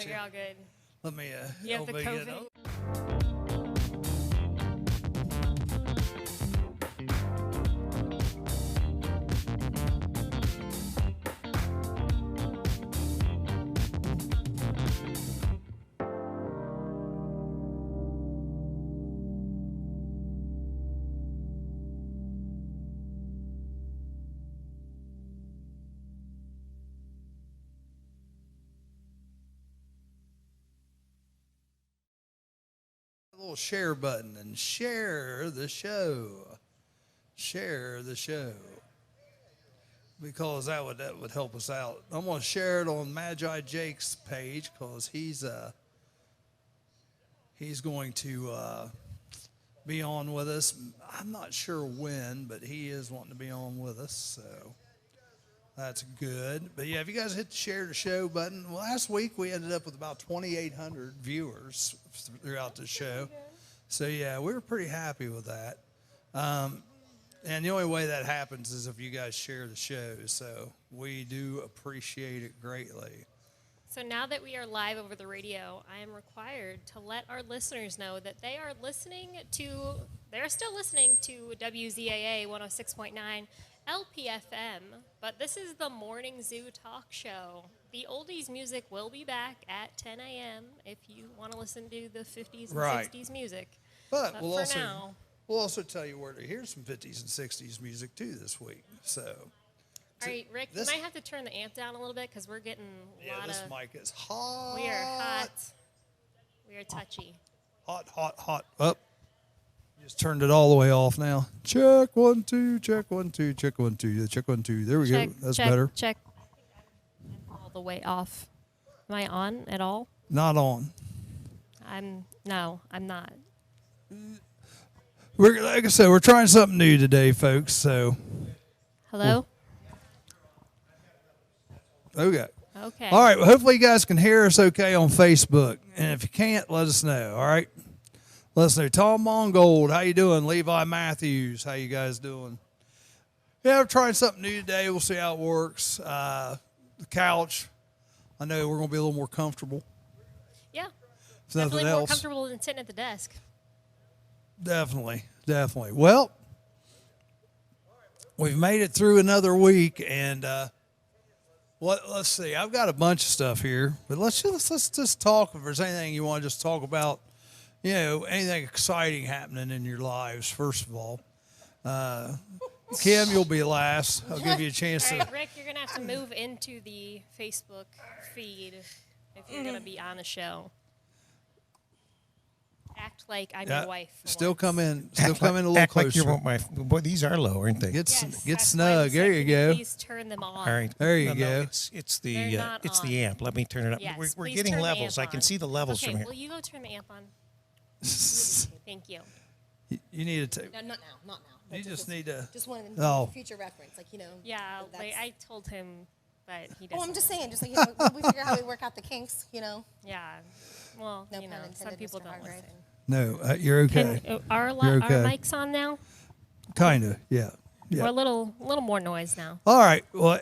you're all good. Let me. You have the COVID. Little share button and share the show. Share the show. Because that would help us out. I'm going to share it on Magi Jake's page because he's going to be on with us. I'm not sure when, but he is wanting to be on with us, so that's good. But yeah, if you guys hit the share the show button, last week we ended up with about 2,800 viewers throughout the show. So yeah, we were pretty happy with that. And the only way that happens is if you guys share the show. So we do appreciate it greatly. So now that we are live over the radio, I am required to let our listeners know that they're still listening to WZAA 106.9 LPFM, but this is the Morning Zoo Talk Show. The oldies music will be back at 10 a.m. if you want to listen to the 50s and 60s music. But we'll also tell you where to hear some 50s and 60s music too this week. So, all right, Rick, you might have to turn the amp down a little bit because we're getting a lot of... this mic is hot. We are hot. We are touchy. Hot. Up. Just turned it all the way off now. Check 1 2, check 1 2, check 1 2, check 1 2. There we go. That's better. Check. All the way off. Am I on at all? Not on. I'm not. Like I said, we're trying something new today, folks. So. Hello. Okay. Okay. All right. Well, hopefully you guys can hear us okay on Facebook, and if you can't, let us know. All right. Let us know. Tom Mongold, how you doing? Levi Matthews, how you guys doing? Yeah, we're trying something new today. We'll see how it works. The couch, I know we're going to be a little more comfortable. Yeah. If nothing else. More comfortable than sitting at the desk. Definitely. Well, we've made it through another week, and let's see. I've got a bunch of stuff here, but let's just talk. If there's anything you want to just talk about, anything exciting happening in your lives, first of all. Kim, you'll be last. I'll give you a chance to... All right, Rick, you're going to have to move into the Facebook feed if you're going to be on the show. Act like I'm your wife. Still come in a little closer. Act like you want my... Boy, these are low, aren't they? Get snug. There you go. Please turn them on. All right. There you go. It's the amp. Let me turn it up. Yes, we're getting levels. I can see the levels from here. Well, you go turn the amp on. Thank you. You need to... No, not now. You just need to... Just one for future reference, Yeah, I told him, but he doesn't. Oh, I'm just saying, we figure out how we work out the kinks, Yeah. Well, no some people don't listen. No, you're okay. Our mics on now? Kind of, yeah. We're a little more noise now. All right. Well,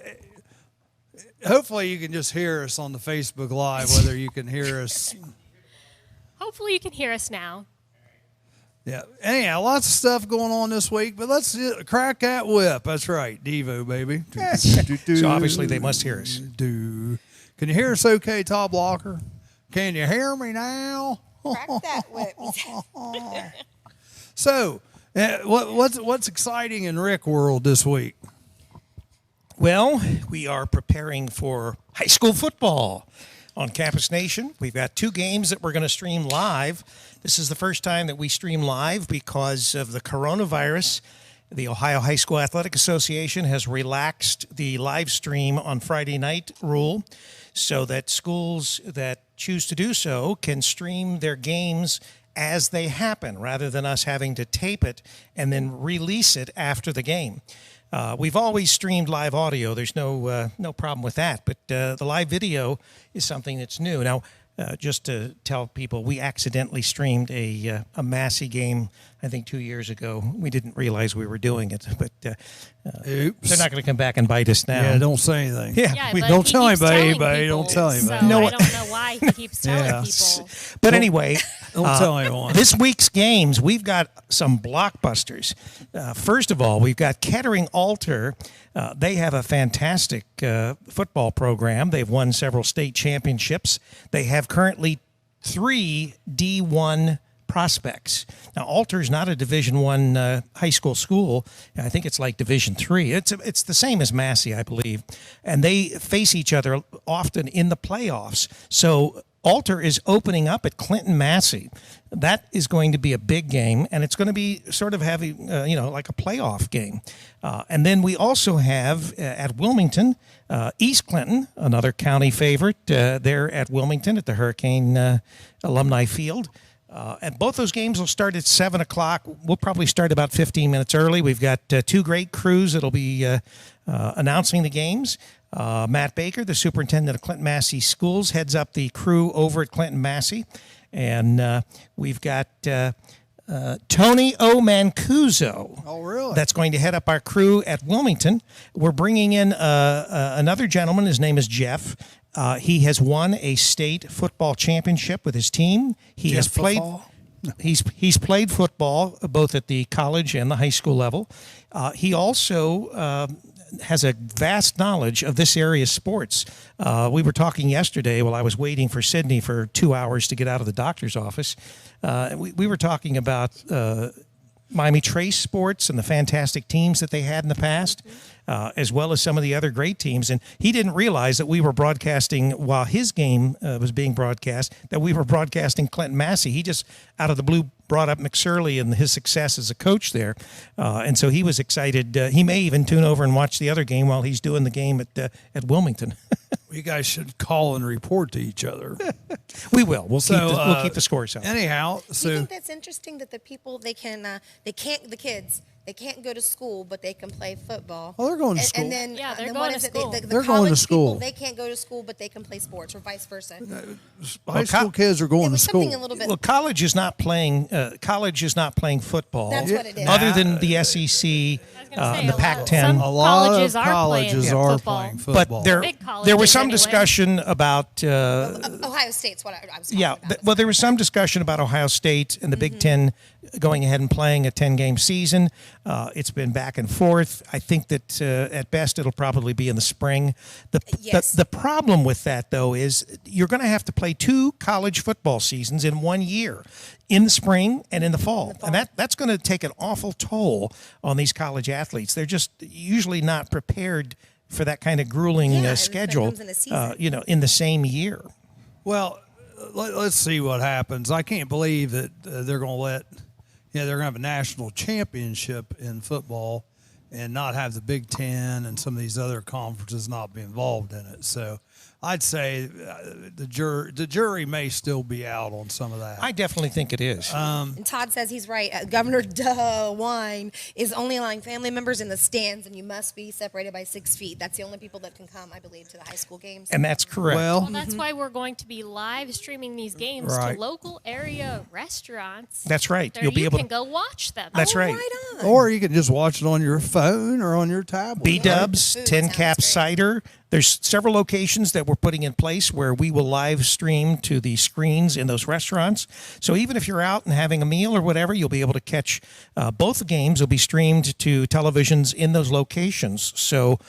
hopefully you can just hear us on the Facebook Live, whether you can hear us. Hopefully you can hear us now. Yeah. Anyhow, lots of stuff going on this week, but let's crack that whip. That's right. Devo, baby. So obviously they must hear us. Can you hear us okay, Todd Blocker? Can you hear me now? Crack that whip. So, what's exciting in Rick World this week? Well, we are preparing for high school football on Campus Nation. We've got 2 games that we're going to stream live. This is the first time that we stream live because of the coronavirus. The Ohio High School Athletic Association has relaxed the live stream on Friday night rule so that schools that choose to do so can stream their games as they happen rather than us having to tape it and then release it after the game. We've always streamed live audio. There's no problem with that. But the live video is something that's new. Now, just to tell people, we accidentally streamed a Massey game. I think 2 years ago. We didn't realize we were doing it, but Oops. they're not going to come back and bite us now. Yeah, don't say anything. Yeah, Yeah, we- but don't he tell keeps anybody, telling buddy, people, don't tell anybody. So No, I don't know why he keeps telling Yeah. people. but anyway, Don't tell anyone. this week's games, we've got some blockbusters. First of all, we've got Kettering Alter. They have a fantastic football program. They've won several state championships. They have currently 3 D1 prospects. Now, Alter's not a Division I high school school. I think it's like Division III. It's the same as Massey, I believe, and they face each other often in the playoffs. So Alter is opening up at Clinton Massey. That is going to be a big game, and it's going to be sort of heavy, like a playoff game. And then we also have at Wilmington, East Clinton, another county favorite. They're at Wilmington at the Hurricane Alumni Field. And both those games will start at 7 o'clock. We'll probably start about 15 minutes early. We've got 2 great crews that'll be announcing the games. Matt Baker, the superintendent of Clinton Massey Schools, heads up the crew over at Clinton Massey. And we've got Tony O. Mancuso. Oh, really? That's going to head up our crew at Wilmington. We're bringing in another gentleman. His name is Jeff. He has won a state football championship with his team. He has played. Football? He's played football both at the college and the high school level. He also has a vast knowledge of this area's sports. We were talking yesterday while I was waiting for Sydney for 2 hours to get out of the doctor's office. We were talking about Miami Trace sports and the fantastic teams that they had in the past, as well as some of the other great teams. And he didn't realize that we were broadcasting while his game was being broadcast, that we were broadcasting Clinton Massey. He just, out of the blue, brought up McSorley and his success as a coach there. And so he was excited. He may even tune over and watch the other game while he's doing the game at Wilmington. You guys should call and report to each other. We will. We'll So, keep the scores up. Anyhow, Do you so think that's interesting that the people the kids they can't go to school, but they can play football? Oh, they're going to school. And then, Yeah, they're then going what to is it? school. The They're going to college school. People, they can't go to school, but they can play sports, or vice versa. high school kids are It going to was school. something a little bit. Well, college is not playing football. That's what it is. Other than the SEC, gonna say, the a lot- Pac-10. some A lot colleges of are colleges playing are football. playing football. But there Big was colleges some anyway. discussion about Ohio State's what I was talking about. well, there was some discussion about Ohio State and the Big Ten going ahead and playing a 10-game season. It's been back and forth. I think that at best it'll probably be in the spring. Yes. The problem with that, though, is you're going to have to play 2 college football seasons in 1 year, in the spring and in the fall. And that's going to take an awful toll on these college athletes. They're just usually not prepared for that kind of grueling Yeah, and it schedule, comes in a season. in the same year. Well, let's see what happens. I can't believe that they're going to they're going to have a national championship in football and not have the Big Ten and some of these other conferences not be involved in it. So I'd say the jury may still be out on some of that. I definitely think it is. And Todd says he's right. Governor DeWine is only allowing family members in the stands, and you must be separated by 6 feet. That's the only people that can come, I believe, to the high school games. And that's correct. Well, that's why we're going to be live streaming these games Right. to local area restaurants. That's right. There You'll be you able can to. go watch them. That's right. Right on. Or you can just watch it on your phone or on your tablet. B-Dubs, Food 10 sounds Cap great. Cider. There's several locations that we're putting in place where we will live stream to the screens in those restaurants. So even if you're out and having a meal or whatever, you'll be able to catch both the games will be streamed to televisions in those locations. So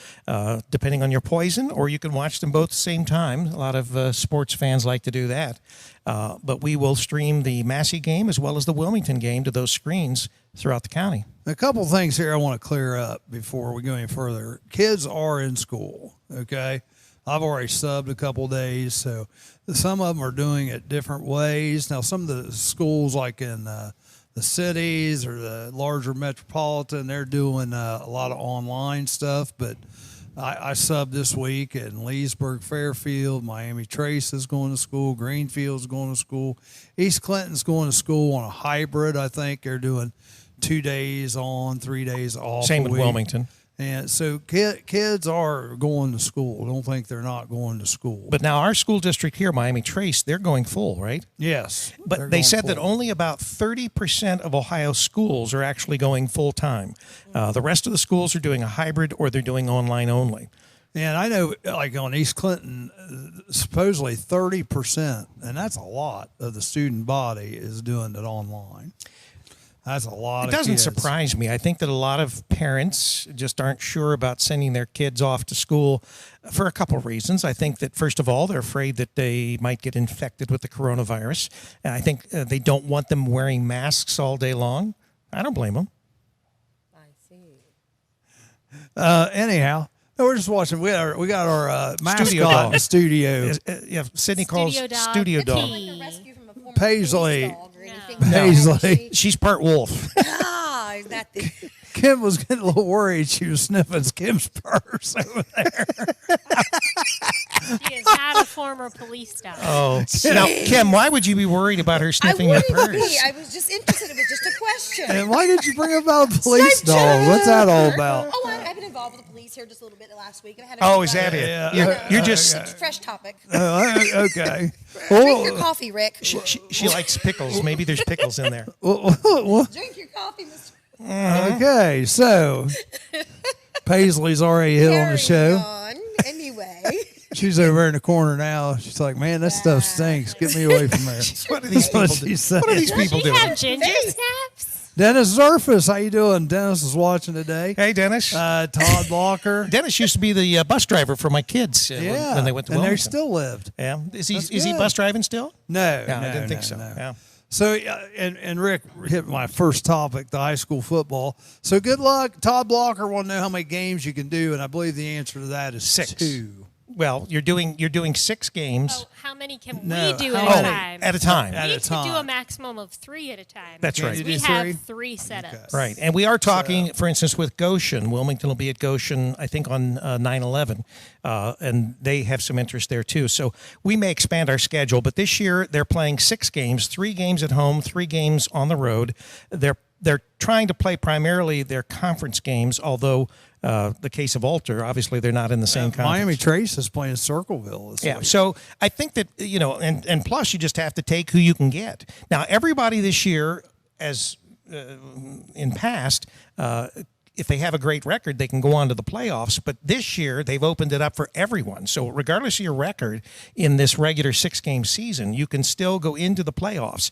depending on your poison, or you can watch them both at the same time. A lot of sports fans like to do that. But we will stream the Massey game as well as the Wilmington game to those screens throughout the county. A couple things here I want to clear up before we go any further. Kids are in school, okay? I've already subbed a couple days, so some of them are doing it different ways. Now, some of the schools, like in the cities or the larger metropolitan, they're doing a lot of online stuff, but I subbed this week in Leesburg, Fairfield. Miami Trace is going to school. Greenfield's going to school. East Clinton's going to school on a hybrid, I think. They're doing 2 days on, 3 days off. Same a with week. Wilmington. And so kids are going to school. Don't think they're not going to school. But now our school district here, Miami Trace, they're going full, right? Yes. But they said that only about 30% of Ohio schools are actually going full time. The rest of the schools are doing a hybrid or they're doing online only. And I know, like on East Clinton, supposedly 30%, and that's a lot of the student body is doing it online. That's a lot of kids. It doesn't surprise me. I think that a lot of parents just aren't sure about sending their kids off to school for a couple of reasons. I think that, first of all, they're afraid that they might get infected with the coronavirus. And I think they don't want them wearing masks all day long. I don't blame them. I see. Anyhow, no, we're just watching. We got our mascot Studio in dog. the studio. Yeah, Sydney calls Studio dog. studio It's dog. Like a rescue from a former Paisley. police dog or anything. No. Paisley. She's part wolf. Ah, is that the... Kim was getting a little worried. She was sniffing Kim's purse over there. She is not a former police dog. Oh, now Kim, why would you be worried about her I sniffing your wouldn't be. purse? I was just interested. It was just a question. And why did you bring up about a police Sniped dog? you. What's that all about? Oh, I've been involved with the police here just a little bit last week. And I had Oh, is that it? Yeah. You're just fresh topic. Okay. Drink your coffee, Rick. she likes pickles. Maybe there's pickles in there. Drink your coffee, Mr. Okay, so Paisley's already hit on the show. On. Anyway. She's over in the corner now. She's like, man, that stuff stinks. Get me away from there. What do these That's people what do? she said. What are these Does people she doing? have ginger snaps? Dennis Zerfus, how you doing? Dennis is watching today. Hey, Dennis. Todd Blocker. Dennis used to be the bus driver for my kids when they went to and Wilmington. they still lived. Yeah, is That's he good. bus driving still? No, Yeah, no, I didn't think no, so. no. Yeah. So, and Rick hit my first topic, the high school football. So good luck. Todd Blocker want to know how many games you can do, and I believe the answer to that is 6. 2. Well, you're doing 6 games Oh, how many can No, we do how at a many? time? at a time. At we a could do a time. maximum of 3 at a time. That's Can right. you We do have 3? 3 setups. Right, and we are talking, for instance, with Goshen. Wilmington will be at Goshen, I think, on 9/11, and they have some interest there too. So we may expand our schedule, but this year they're playing 6 games, 3 games at home, 3 games on the road. They're trying to play primarily their conference games, although the case of Alter, obviously they're not in the same conference. Miami Trace is playing Circleville this Yeah, week. so I think that, and plus you just have to take who you can get. Now, everybody this year, as in past, if they have a great record, they can go on to the playoffs. But this year, they've opened it up for everyone. So regardless of your record in this regular 6-game season, you can still go into the playoffs.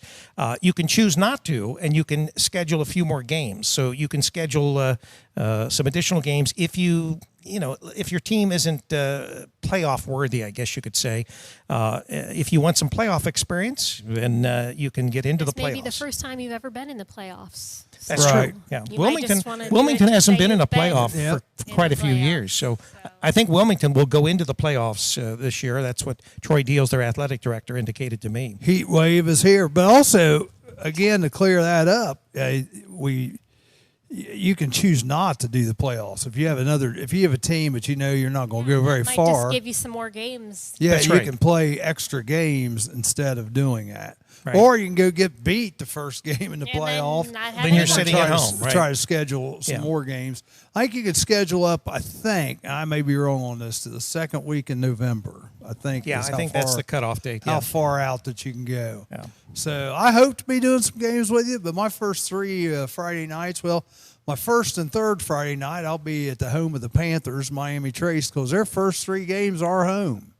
You can choose not to, and you can schedule a few more games. So you can schedule some additional games if if your team isn't playoff worthy, I guess you could say. If you want some playoff experience, then you can get into This the may playoffs. be the first time you've ever been in the playoffs. That's Right. true. Yeah, You might just wanna do Wilmington it to hasn't say been in a you've been playoff Yeah. for in quite the a few playoffs, years. So so. I think Wilmington will go into the playoffs this year. That's what Troy Deals, their athletic director, indicated to me. Heat wave is here, but also again to clear that up, you can choose not to do the playoffs if you have a team but you're not going to go very Might far. just give you some more games. Yeah, That's you right. can play extra games instead of doing that. Right. Or you can go get beat the first game in the And playoff. then not have Then you're anyone. sitting at home, right? Try to schedule some Yeah. more games. I think you could schedule up, I may be wrong on this, to the second week in November. I think. Yeah, is I how think that's far- the cutoff date. How Yeah. far out that you can go. Yeah. So I hope to be doing some games with you, but my first 3 Friday nights, my first and third Friday night, I'll be at the home of the Panthers, Miami Trace, because their first 3 games are home.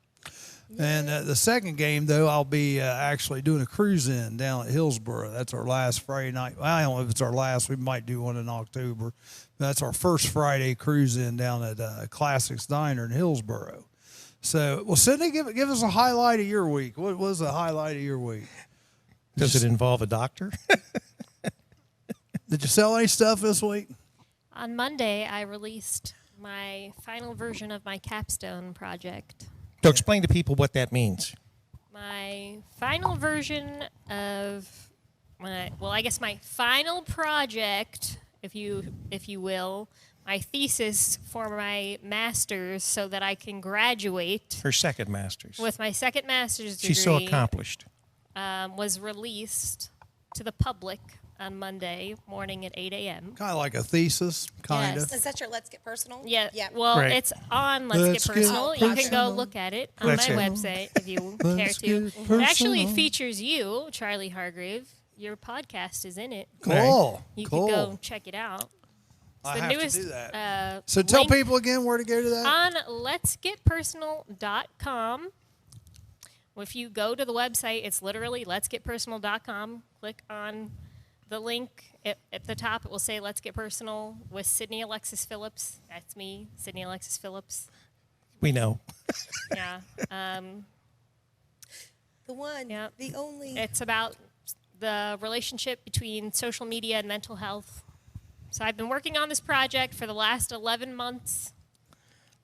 And the second game, though, I'll be actually doing a cruise-in down at Hillsboro. That's our last Friday night. Well, I don't know if it's our last. We might do one in October. But that's our first Friday cruise-in down at Classics Diner in Hillsboro. So, well, Sydney, give us a highlight of your week. What was the highlight of your week? Does it involve a doctor? Did you sell any stuff this week? On Monday, I released my final version of my capstone project. So explain to people what that means. My final version of my final project, if you will, my thesis for my master's, so that I can graduate Her second master's. with my second master's degree. She's so accomplished. Was released to the public on Monday morning at 8 a.m. Kind of like a thesis, kind Yes. of. Is that your Let's Get Personal? Yeah. Yeah. Well, Right. it's on Let's Get Personal. You can go look at it on my That's it. website if you care Let's to. get It actually personal. features you, Charlie Hargrave. Your podcast is in it. Cool. You cool. can go check it out. It's I the have newest, to do that. So tell people again where to go to that. on letsgetpersonal.com. If you go to the website, it's literally letsgetpersonal.com. Click on the link at the top. It will say Let's Get Personal with Sydney Alexis Phillips. That's me, Sydney Alexis Phillips. We know. Yeah. The one, Yep. the only. It's about the relationship between social media and mental health. So I've been working on this project for the last 11 months,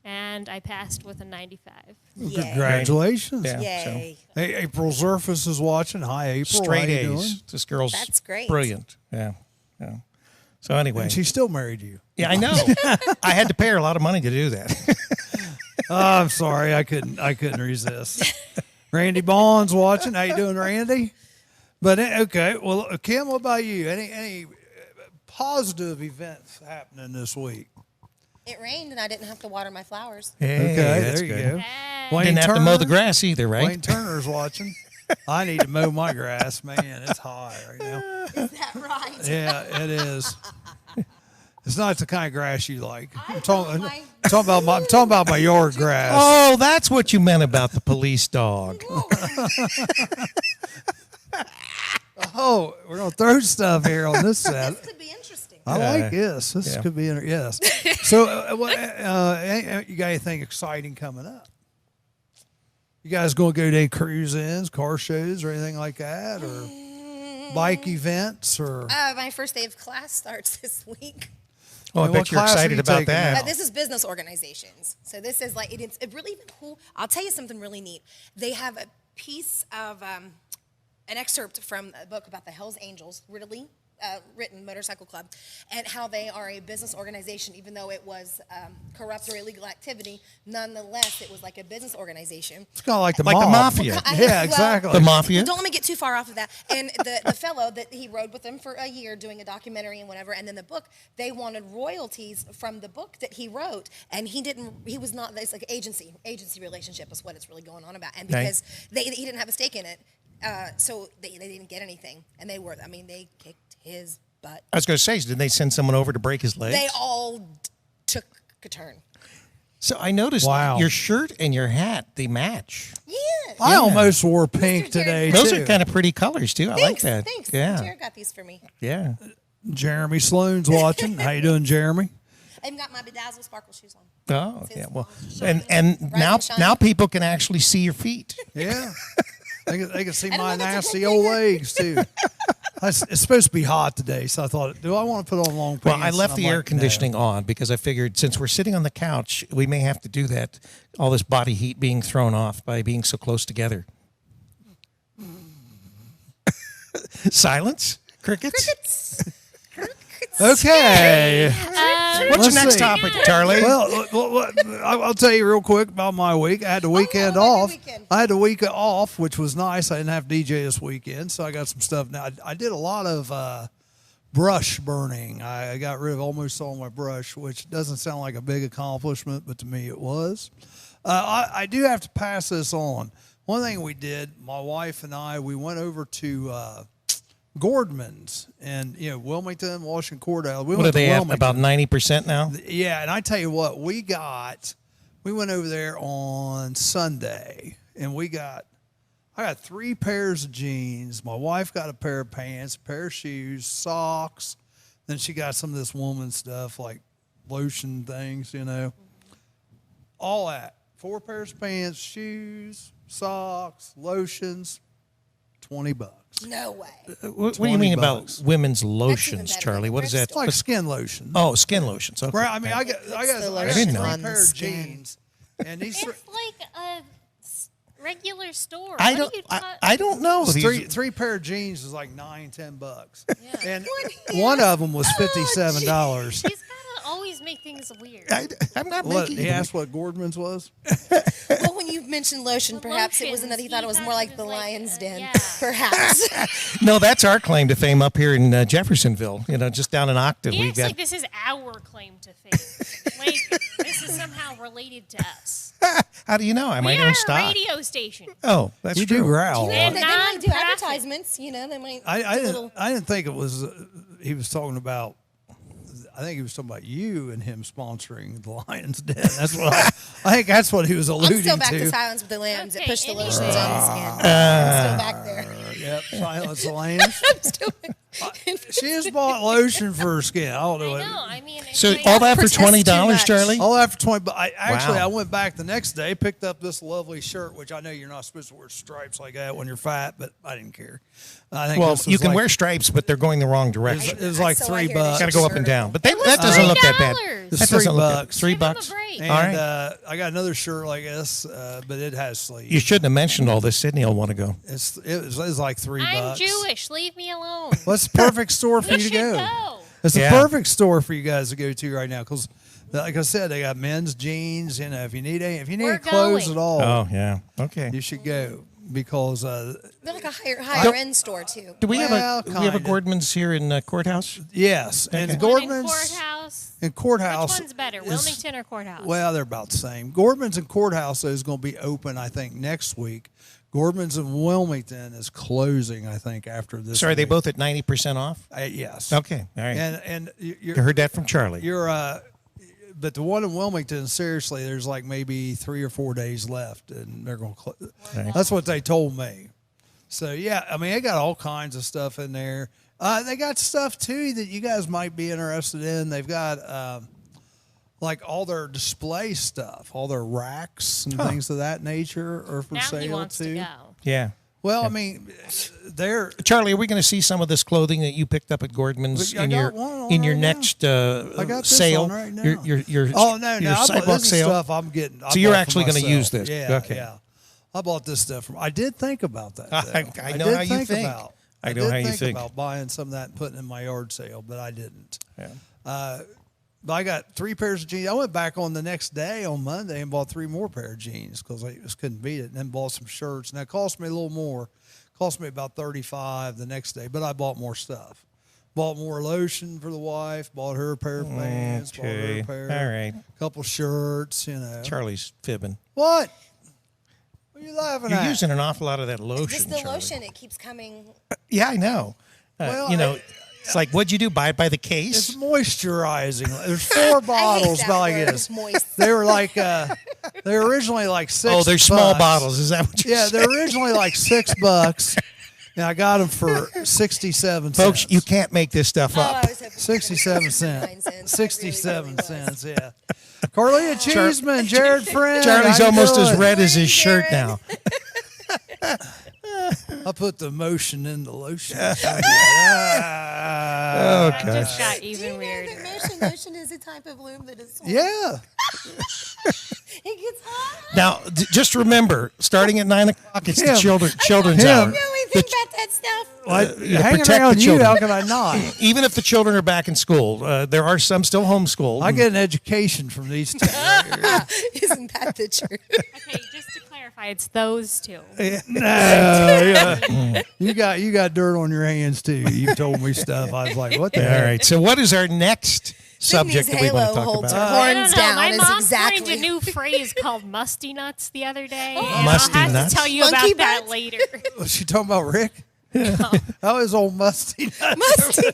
and I passed with a 95. Yay. Congratulations. Yeah. Yay. Hey, April Zerfus is watching. Hi, April. Straight How you A's. doing? This girl's That's great. brilliant. Yeah. Yeah. So anyway. And she still married you. Yeah, I know. I had to pay her a lot of money to do that. Oh, I'm sorry. I couldn't resist. Randy Bond's watching. How you doing, Randy? But okay. Well, Kim, what about you? Any positive events happening this week? It rained and I didn't have to water my flowers. Hey, Okay, that's there you good. go. Hey. Wayne Didn't have to mow the Turner? grass either, right? Wayne Turner's watching. I need to mow my grass, man. It's hot right now. Is that right? Yeah, it is. It's not the kind of grass you like. I'm I talking, know, I'm talking about my yard grass. Oh, that's what you meant about the police dog. Oh, we're gonna throw stuff here on this set. This could be interesting. I like this. This Yeah. could be yes. So, you got anything exciting coming up? You guys going to go to any cruise-ins, car shows, or anything like that, or bike events, or My first day of class starts this week. Oh, I What bet you're class are excited you about taking that. now? This is business organizations. So this is like, it's really even cool. I'll tell you something really neat. They have a piece of an excerpt from a book about the Hells Angels, written Motorcycle Club, and how they are a business organization, even though it was corrupt or illegal activity. Nonetheless, it was like a business organization. it's kind of like the Like the mob. mafia. Yeah, exactly. The mafia? Don't let me get too far off of that. And the fellow that he rode with them for a year doing a documentary and whatever, and then the book, they wanted royalties from the book that he wrote, and he was not, it's like agency relationship is what it's really going on about. And because he didn't have a stake in it, so they didn't get anything. And they kicked his butt. I was going to say, did they send someone over to break his leg? They all took a turn. So I noticed Wow. your shirt and your hat, they match. Yeah. I almost wore pink today Those too. are kind of pretty colors, too. I like that. Thanks. Yeah. Jared got these for me. Yeah. Jeremy Sloan's watching. How you doing, Jeremy? I've got my bedazzle sparkle shoes on. Oh, It's yeah. his Well, fault. and Rise now and shine. now people can actually see your feet. Yeah. They can see don't my know, that's a nasty good old thing. legs too. It's supposed to be hot today, so I thought, do I want to put on long pants? Well, I left And the I'm air like, conditioning on because I figured since we're sitting on the couch, we may have to do that. All this body heat being thrown off by being so close together. Silence? Crickets? No. Okay. What's Let's your next see. topic, Charlie? Well, I'll tell you real quick about my week. I had the weekend how about your off. weekend? I had the week off, which was nice. I didn't have DJ this weekend, so I got some stuff. Now, I did a lot of brush burning. I got rid of almost all my brush, which doesn't sound like a big accomplishment, but to me it was. I do have to pass this on. One thing we did, my wife and I, we went over to Gordman's and Wilmington, Washington, Cordell. We What are went to they at? Wilmington. About 90% now? Yeah, and I tell you what, we went over there on Sunday, and I got 3 pairs of jeans. My wife got a pair of pants, a pair of shoes, socks. Then she got some of this woman stuff like lotion things, all that. 4 pairs of pants, shoes, socks, lotions, $20. No way. What do you mean about $20. women's even lotions, better Charlie? than What is the that? It's like skin lotion. Oh, skin lotions. Okay. Right, I mean, I got the lotion 3 on the pair of skin. jeans, and these It's like a regular store. I What don't. are you I don't know. if he's- three pair of jeans is like $9-10, and one of them was $57. She's got always make things weird. I'm not What, making he it. asked what Gordman's was? Well, when you mentioned lotion, The perhaps it lotions, wasn't that he thought it was more like the Lion's Den. yeah. Perhaps. No, that's our claim to fame up here in Jeffersonville. Just down an octave. He We acts got. like this is our claim to fame. Like this is somehow related to us. How do you know? I We might are own a stock. radio station. Oh, that's You true. do growl. And They might do non-profit. advertisements. They might. I do little. didn't think it was. He was talking about. I think he was talking about you and him sponsoring the Lion's Den. That's what I think. That's what he was alluding I'm still back to. to Silence with the Lambs. Okay, It pushed the anyway. lotions on the skin. I'm still back there. Yep, Silence the Lambs. I'm still. She has bought lotion for her skin. I don't know. I know. I mean, So it's all like- that for Protest too $20, much. Charlie? All after 20, but I Wow. went back the next day, picked up this lovely shirt, which I know you're not supposed to wear stripes like that when you're fat, but I didn't care. I think Well, this you was can like, wear stripes, but they're going the wrong It direction. was like So I hear $3. Got to go up and down. But that was doesn't look that bad. $3. That It's doesn't look $3. good. $3 Give him a bucks. break. And All right. I got another shirt like this, but it has sleeves. You shouldn't have mentioned all this. Sydney will want to go. It was like $3. I'm Jewish. Leave me alone. What's the perfect store for We you should to go? go. It's the Yeah. perfect store for you guys to go to right now because, like I said, they got men's jeans. If you need any We're clothes going. at all, Oh, yeah. Okay. you should go because They're like a higher end store too. Do we Well, have a kinda. Gordman's here in Courthouse? yes, and Okay. One in Gordman's Courthouse. and Courthouse. Which one's better, is- Wilmington or Courthouse? Well, they're about the same. Gordman's and Courthouse is going to be open, I think, next week. Gordman's in Wilmington is closing, I think, after this. So are they week. both at 90% off? Yes. Okay. All right. And You you're heard that from Charlie. but the one in Wilmington, seriously, there's like maybe 3 or 4 days left, and they're going to close. Right. That's what they told me. So yeah, I mean, they got all kinds of stuff in there. They got stuff too that you guys might be interested in. They've got like all their display stuff, all their racks and things of that nature are for now sale he wants too. to go. Yeah. Well, I mean, they're Charlie, are we going to see some of this clothing that you picked up at Gordman's I in got your one on in your right now. next I got this sale? on right now. Your oh no, your I bought sidewalk this is sale. stuff I'm getting. So you're actually going to use this? Yeah, Okay. yeah. I bought this stuff from. I did think about that. Though. I know did how you think. About, I know did how you think. about buying some of that and putting it in my yard sale, but I didn't. Yeah. But I got 3 pairs of jeans. I went back on the next day on Monday and bought 3 more pair of jeans because I just couldn't beat it. And then bought some shirts. And that cost me a little more. Cost me about $35 the next day. But I bought more stuff. Bought more lotion for the wife. Bought her a pair of pants. Bought her Okay. a pair. All right. Couple shirts. Charlie's fibbing. What? What are you laughing You're at? using an awful lot of that lotion. Just the Charlie. lotion, it keeps coming. Yeah, I know. Well, It's like, what'd you do? Buy it by the It's case? moisturizing. There's 4 bottles that like word, this. moist. They were like they were originally like $6. Oh, they're small bottles. Is that what you're Yeah, saying? they're originally like $6, and I got them for 67 cents. Folks, you can't make this stuff Oh, up. I was hoping 67 9 cents. cents. 67 That really was. cents. Yeah. Carlita Cheeseman, Jared Friend. Charlie's how you almost as doing? red as his Morning, shirt Jared. now. I put the motion in the lotion. Oh, That gosh. just got Do you even know weirder. that lotion is a type of lube that is swollen? Yeah. It gets hot. Now, just remember, starting at 9 o'clock, it's the Him. children's Him. hour. You know anything about that stuff? Hanging protect around the you, children. how can I not? Even if the children are back in school, there are some still homeschooled. I get an education from these two. Isn't that the truth? Okay, just to clarify, it's those two. Yeah. You got dirt on your hands too. You told me stuff. I was like, what the All heck? right. So, what is our next subject that we want to Halo talk holds about? her I don't horns know. down. My is mom exactly. coined a new phrase called musty nuts the other day. and Musty I'll have nuts? to tell you Monkey about that butts? later. Was she talking about Rick? That was old musty nuts. Musty.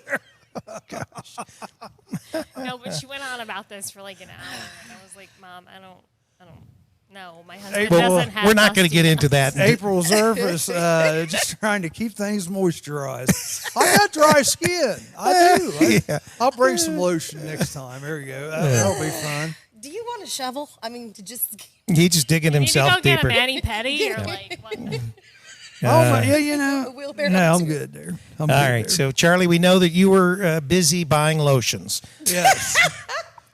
No, but she went on about this for like an hour, and I was like, "Mom, I don't know. My husband April, doesn't have." We're not going to musty get into nuts." that. April Zerfus, just trying to keep things moisturized. I got dry skin. I do. I'll bring some lotion next time. There you go. That'll be fun. Do you want a shovel? I mean, to just. He's just digging You need to himself go get deeper. a mani pedi or like what? Oh, my, yeah, you know. wheelbarrow No, I'm too. good there. All right. So, Charlie, we know that you were busy buying lotions Yes.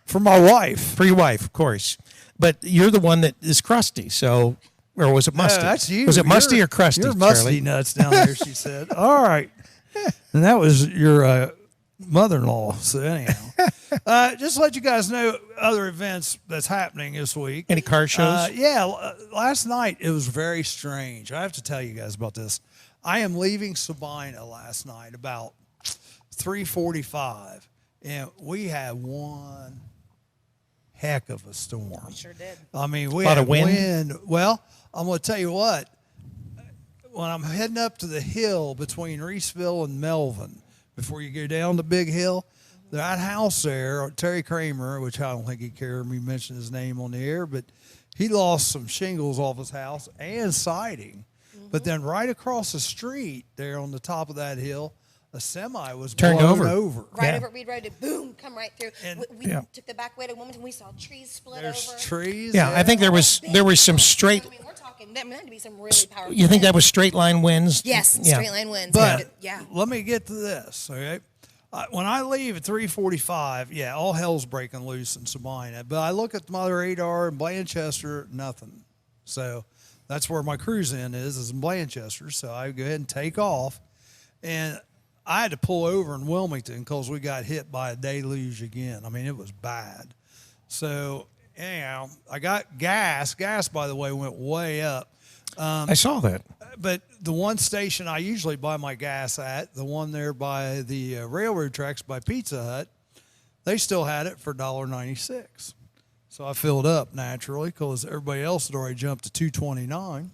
For my wife. for your wife, of course. But you're the one that is crusty. So, or was it musty? No, that's you. Was it musty You're- or crusty, You're musty Charlie? nuts down there, she said. All right. And that was your mother-in-law. So anyhow. Just to let you guys know other events that's happening this week. Any car shows? Last night it was very strange. I have to tell you guys about this. I am leaving Sabina last night about 3:45, and we had one heck of a storm. We sure did. I mean, we A lot had of wind? Well, I'm going to tell you what. When I'm heading up to the hill between Reeseville and Melvin, before you go down the big hill, that house there, Terry Kramer, which I don't think he cared me mention his name on the air, but he lost some shingles off his house and siding. But then right across the street there on the top of that hill, a semi was Turned blown over. over. Right Yeah. over at Reed Road, and boom, come right through. And- we took the back way to Wilmington. We saw trees split There's over. trees. Yeah, I think there was some straight. I mean, we're talking. That had to be some really powerful. You think that was straight line winds? Yes, Yeah. straight line winds. But yeah. let me get to this, okay? When I leave at 3:45, all hell's breaking loose in Sabina. But I look at my radar in Blanchester, nothing. So that's where my cruise in is in Blanchester. So I go ahead and take off. And I had to pull over in Wilmington because we got hit by a deluge again. I mean, it was bad. So anyhow, I got gas. Gas, by the way, went way up. I saw that. But the one station I usually buy my gas at, the one there by the railroad tracks by Pizza Hut, they still had it for $1.96. So I filled up naturally because everybody else had already jumped to $2.29.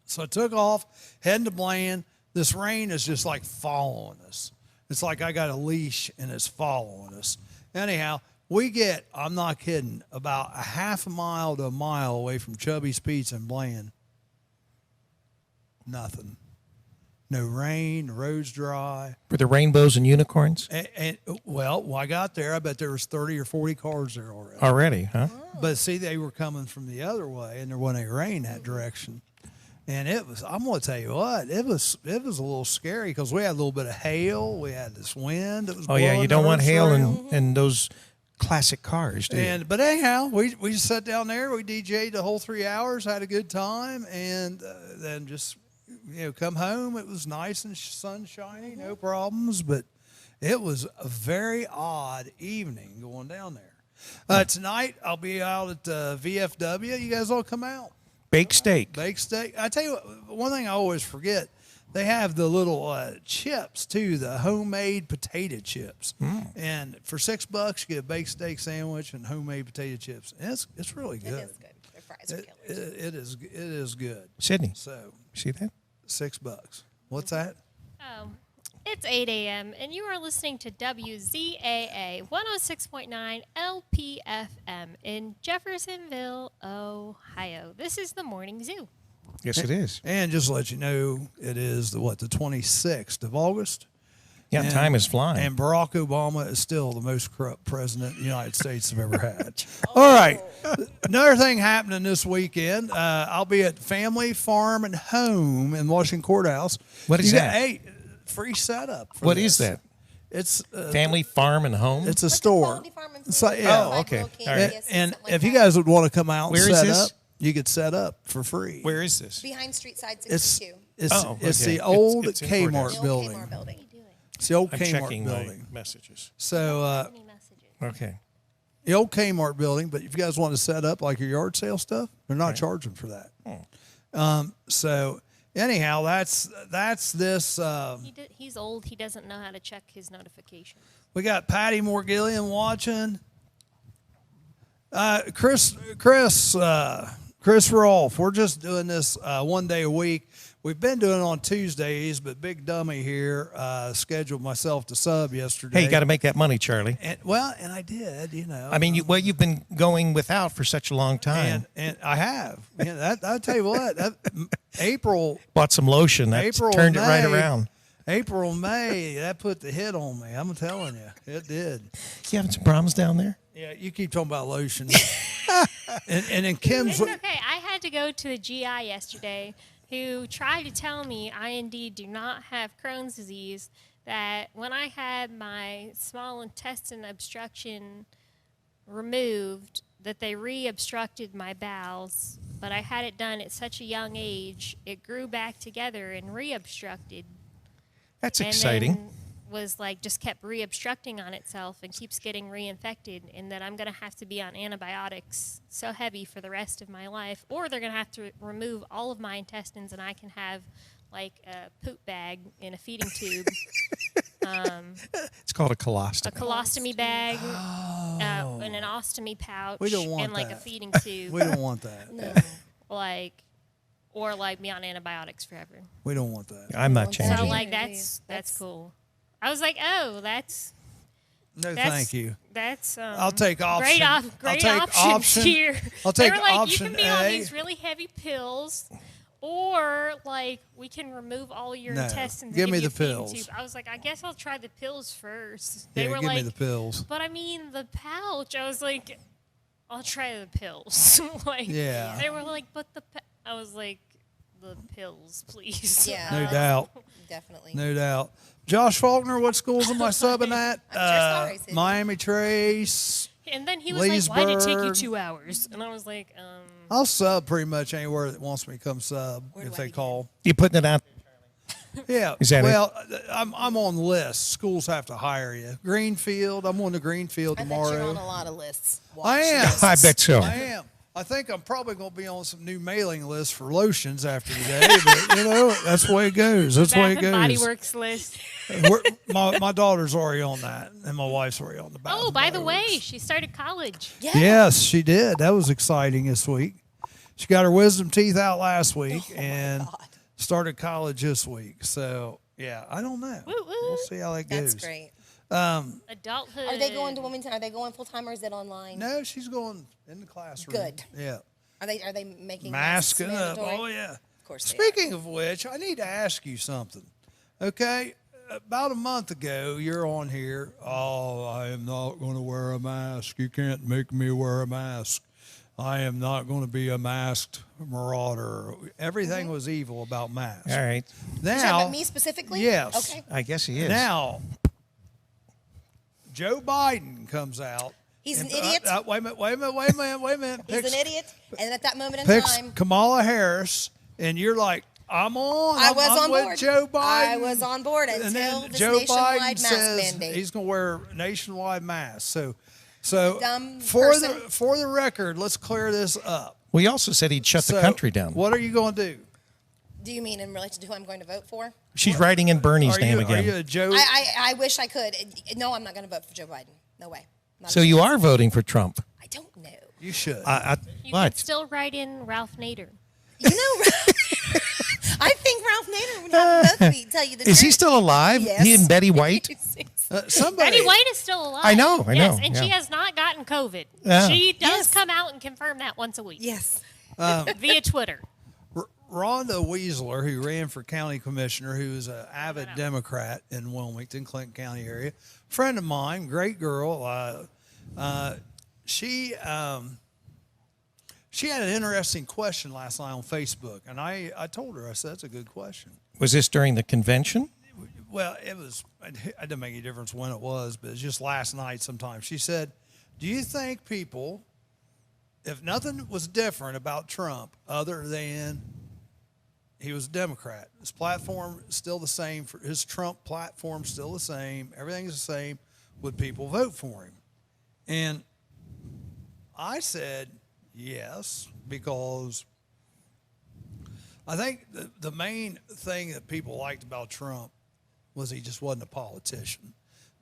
So I took off, heading to Bland. This rain is just like following us. It's like I got a leash and it's following us. Anyhow, we get, I'm not kidding, about a half a mile to a mile away from Chubby's Pizza in Bland. Nothing. No rain, the road's dry. Were there rainbows and unicorns Well, when I got there, I bet there was 30 or 40 cars there already. already, huh? But see, they were coming from the other way, and there wasn't any rain that direction. And it was, I'm going to tell you what, it was a little scary because we had a little bit of hail. We had this wind that was Oh, yeah, blowing you don't the want roofs hail around. in those classic cars, do you? But anyhow, we just sat down there. We DJ'd the whole 3 hours, had a good time, and then just come home. It was nice and sunshiny, no problems. But it was a very odd evening going down there. Tonight I'll be out at VFW. You guys all come out. Baked steak. Baked steak. I tell you what, one thing I always forget. They have the little chips too, the homemade potato chips. And for $6, you get a baked steak sandwich and homemade potato chips. And it's really good. It is good. Their fries are killers. It is good. Sydney, So see that? $6. What's that? It's 8 a.m., and you are listening to WZAA 106.9 LPFM in Jeffersonville, Ohio. This is the Morning Zoo. Yes, it is. And just to let you know, it is the 26th of August. Yeah, And- time is flying. And Barack Obama is still the most corrupt president the United States have ever had. All right. Another thing happening this weekend, I'll be at Family Farm and Home in Washington Courthouse. What is that? Hey, free setup. For What this. is that? It's Family farm and home? it's a Like a store. quality farm and So, food, yeah. Oh, like okay. little All candy right. discs And something like if you that. guys would want to come out Where and is set this? up, you could set up for free. Where is this? Behind Street Side It's 62. it's Oh, it's okay. the old It's in Kmart Courthouse. The old building. Kmart building. It's the old I'm Kmart checking building. my messages. So Any messages? Okay. the old Kmart building, but if you guys want to set up like your yard sale stuff, they're not charging for that. So anyhow, that's this. He's old. He doesn't know how to check his notifications. We got Patty Morgillian watching. Chris Rolfe. We're just doing this 1 day a week. We've been doing it on Tuesdays, but Big Dummy here scheduled myself to sub yesterday. Hey, you got to make that money, Charlie. and I did, I mean, you've been going without for such a long time. and I have. I'll tell you what, April. Bought some lotion. That April, turned it right May. around. April, May, that put the hit on me. I'm telling you, it did. You having some problems down there? Yeah, you keep talking about lotion. and then Kim's. It's okay. I had to go to the GI yesterday who tried to tell me I indeed do not have Crohn's disease, that when I had my small intestine obstruction removed, that they re-obstructed my bowels, but I had it done at such a young age, it grew back together and re-obstructed. That's And exciting. then was like just kept re-obstructing on itself and keeps getting reinfected, and that I'm going to have to be on antibiotics so heavy for the rest of my life, or they're going to have to remove all of my intestines and I can have like a poop bag in a feeding tube. It's called a colostomy. A colostomy bag, and an ostomy pouch, We don't want and like that. a feeding tube. We don't want that. Like, or like be on antibiotics forever. We don't want that. I'm not So changing. like that's cool. I was like, oh, that's No, thank you. That's I'll take option. great I'll take options option. here. I'll They take were like, option you can be on A. these really heavy pills, or like we can remove all your No, intestines. give and me you the a feeding pills. tube. I was like, I guess I'll try the pills first. They Yeah, were give like, me the pills. but I mean the pouch. I was like, I'll try the pills. Like, Yeah. They were like, but I was like, the pills, please. Yeah. No doubt. Definitely. No doubt. Josh Faulkner, what schools am I subbing at? sorry, Sydney. Miami Trace. And then he was like, why did it take you Leesburg. 2 hours? And I was like, I'll sub pretty much anywhere that wants me to come sub Where if do I they begin? call. You putting it out? Yeah. Is that it? well, I'm on the list. Schools have to hire you. Greenfield. I'm on the Greenfield I bet you're tomorrow. on a lot of lists. I am. I bet so. I am. I think I'm probably going to be on some new mailing lists for lotions after today, but that's the way it goes. That's the way it Bath and Body goes. Works list. My daughter's already on that, and my wife's already on the Bath Oh, and by the Body way, Works. she started college. Yeah. Yes, she did. That was exciting this week. She got her wisdom teeth out last week and God. started college this week. So, yeah, I don't know. Woo, woo. We'll see how that goes. That's great. Adulthood. Are they going to Wilmington? Are they going full time or is it online? No, she's going in the classroom. Good. Yeah. Are they making Masking up. mandatory? Oh, yeah. Of course. Speaking of which, I need to ask you something. Okay? About a month ago, you're on here. Oh, I am not going to wear a mask. You can't make me wear a mask. I am not going to be a masked marauder. Everything was evil about masks. All right. You're talking Now, about me specifically? Yes. Okay. I guess he is. now, Joe Biden comes out. He's an and- idiot. Wait a minute. He's an idiot. And at that moment in Picks time, Kamala Harris, and you're like, I'm on. I was I'm on with board. Joe Biden. I was on board And until then this Joe nationwide Biden mask says mandate. he's going to wear nationwide masks. So Dumb for person. for the record, let's clear this up. Well, he also said he'd shut the So, country down. What are you going to do? Do you mean in relation to who I'm going to vote for? She's writing in Bernie's Are name you, again. Are you a Joe? I wish I could. No, I'm not going to vote for Joe Biden. No way. Not So a you chance. are voting for Trump. I don't know. You should. You can What? still write in Ralph Nader. You know, I think Ralph Nader would have both tell you the truth. Is he still alive? Yes. He and Betty White? Somebody. Betty White is still alive. I know, Yes, and yeah. she has not gotten COVID. Yeah. She does Yes. come out and confirm that once a week Yes. via Twitter. Rhonda Weasler, who ran for county commissioner, who is an avid Democrat in Wilmington, Clinton County area, friend of mine, great girl. She had an interesting question last night on Facebook, and I told her, I said, that's a good question. Was this during the convention? Well, it didn't make any difference when it was, but it's just last night sometime. She said, do you think people, if nothing was different about Trump other than he was a Democrat, his platform is still the same, his Trump platform still the same, everything's the same, would people vote for him? And I said yes, because I think the main thing that people liked about Trump was he just wasn't a politician.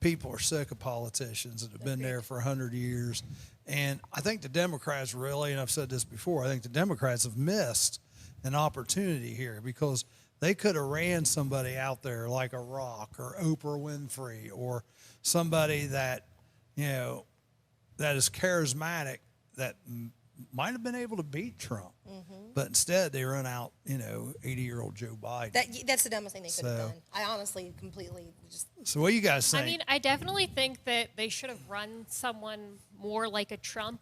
People are sick of politicians that have been there for 100 years. And I think the Democrats really, and I've said this before, I think the Democrats have missed an opportunity here because they could have ran somebody out there like a Rock or Oprah Winfrey or somebody that, that is charismatic that might have been able to beat Trump. But instead they run out, 80-year-old Joe Biden. That's the dumbest thing they could have So- done. I honestly completely just. So what do you guys think? I mean, I definitely think that they should have run someone more like a Trump,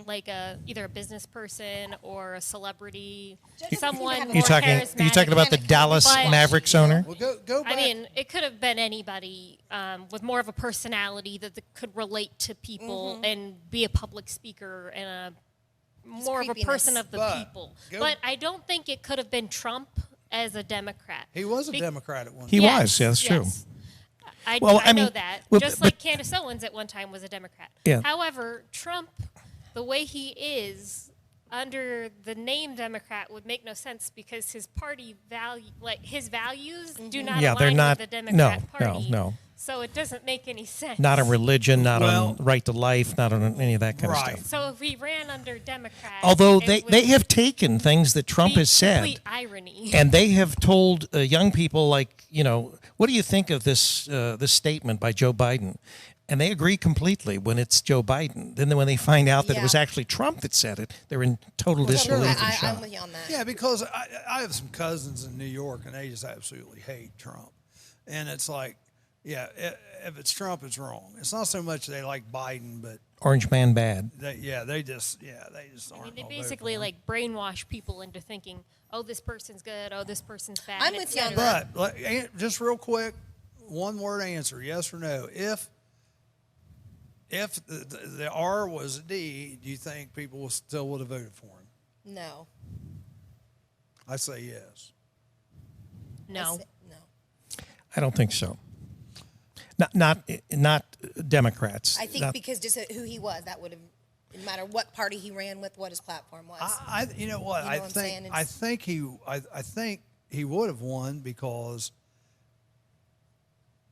like either a business person or a celebrity, someone more You talking charismatic. about the Dallas But- Mavericks owner? well, go back. I mean, it could have been anybody with more of a personality that could relate to people and be a public speaker and more of a person creepiness. of the But people. go- But I don't think it could have been Trump as a Democrat. He was a Be- Democrat at one He time. was, yeah, that's true. I know that. well, Just but- like Candace Owens at one time was a Democrat. Yeah. However, Trump, the way he is under the name Democrat would make no sense because his party his values do not Yeah, they're align not- with the Democrat no, Party. no. So it doesn't make any sense. Not on religion, not Well- on right to life, not on any of that kind Right. of stuff. So if we ran under Democrat, Although it would they have taken things that Trump be has said, complete irony. and they have told young people, like, what do you think of this this statement by Joe Biden? And they agree completely when it's Joe Biden. Then when they find out that it was Yeah. actually Trump that said it, they're in total Sure, disbelief and I'm shock. with you on that. Yeah, because I have some cousins in New York, and they just absolutely hate Trump. And it's like, yeah, if it's Trump, it's wrong. It's not so much they like Biden, but Orange man bad. they just aren't. I mean, they gonna vote basically for him. like brainwash people into thinking, oh, this person's good, oh, this person's bad. I'm with you on that. But just real quick, one word answer: yes or no. If the R was a D, do you think people still would have voted for him? No. I say yes. No. No. I don't think so. Not Democrats. I think Not- because just who he was, that would have, no matter what party he ran with, what his platform was. You know what? You know what I'm saying? I think he would have won because,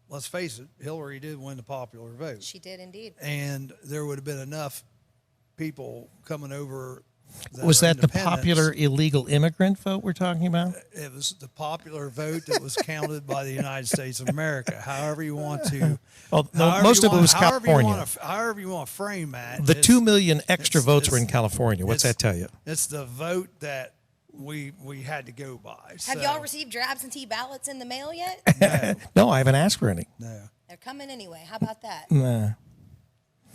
let's face it, Hillary did win the popular vote, She did indeed. and there would have been enough people coming over. was are that the independents. popular illegal immigrant vote we're talking about? It was the popular vote that was counted by the United States of America. However you want to. Well, no, most of it was California. However you want to frame that. The it's- 2 million extra it's- votes were in it's- California. What's that tell you? It's the vote that we had to go by. Have y'all received your absentee ballots in the mail yet? No, I haven't asked for any. No. They're coming anyway. How about that? Nah.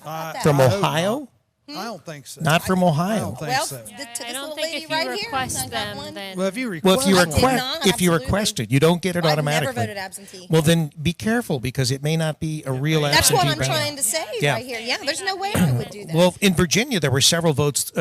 that? From I hope Ohio? not. I don't think so. Not from I Ohio. don't think Well, so. to I this don't little think lady if you right here, I request got them, one. then Well, if you request Well, if you I did request, not, if you absolutely. request it, you don't get it I've automatically. never voted absentee. Well, then be careful because it may not be a real That's absentee what I'm ballot. trying to say Yeah. right here. Yeah, there's no way I would do that. Well, in Virginia, there were several ballots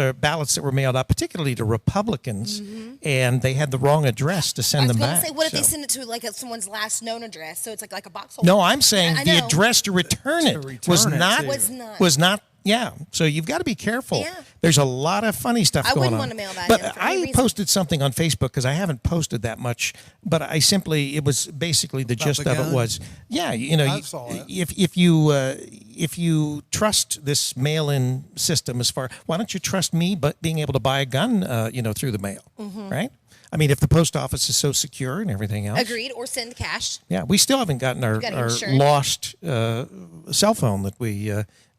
that were mailed out, particularly to Republicans, and they had the wrong address to I send was them going to back. say, what if they So- send it to like someone's last known address? So it's like a box holder. No, I'm saying I the know. address to return it return was it not to. Was not. Yeah, so you've got to be careful. Yeah. There's a lot of funny stuff I going on. wouldn't want to mail that But in for any I reason. posted something on Facebook because I haven't posted that much. But it was basically the gist the of it gun? was, yeah, I saw it. if you trust this mail-in system, why don't you trust me? But being able to buy a gun, through the mail, right? I mean, if the post office is so secure and everything else. Agreed, or send cash. Yeah, we still haven't gotten our got our insurance. lost cell phone that we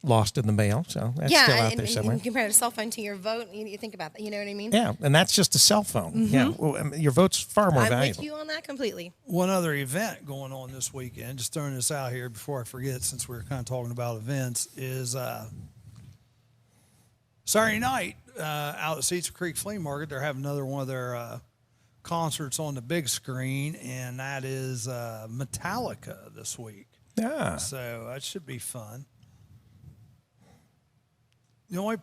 lost in the mail. So that's Yeah, still out and there you somewhere. compare a cell phone to your vote. You think about that. You know what I mean? Yeah, and that's just a cell phone. Yeah, well, your vote's far more I'm valuable. with you on that completely. One other event going on this weekend, just throwing this out here before I forget, since we're kind of talking about events, is Saturday night out at Cedar Creek Flea Market. They're having another one of their concerts on the big screen, and that is Metallica this week. Yeah. So that should be fun. The only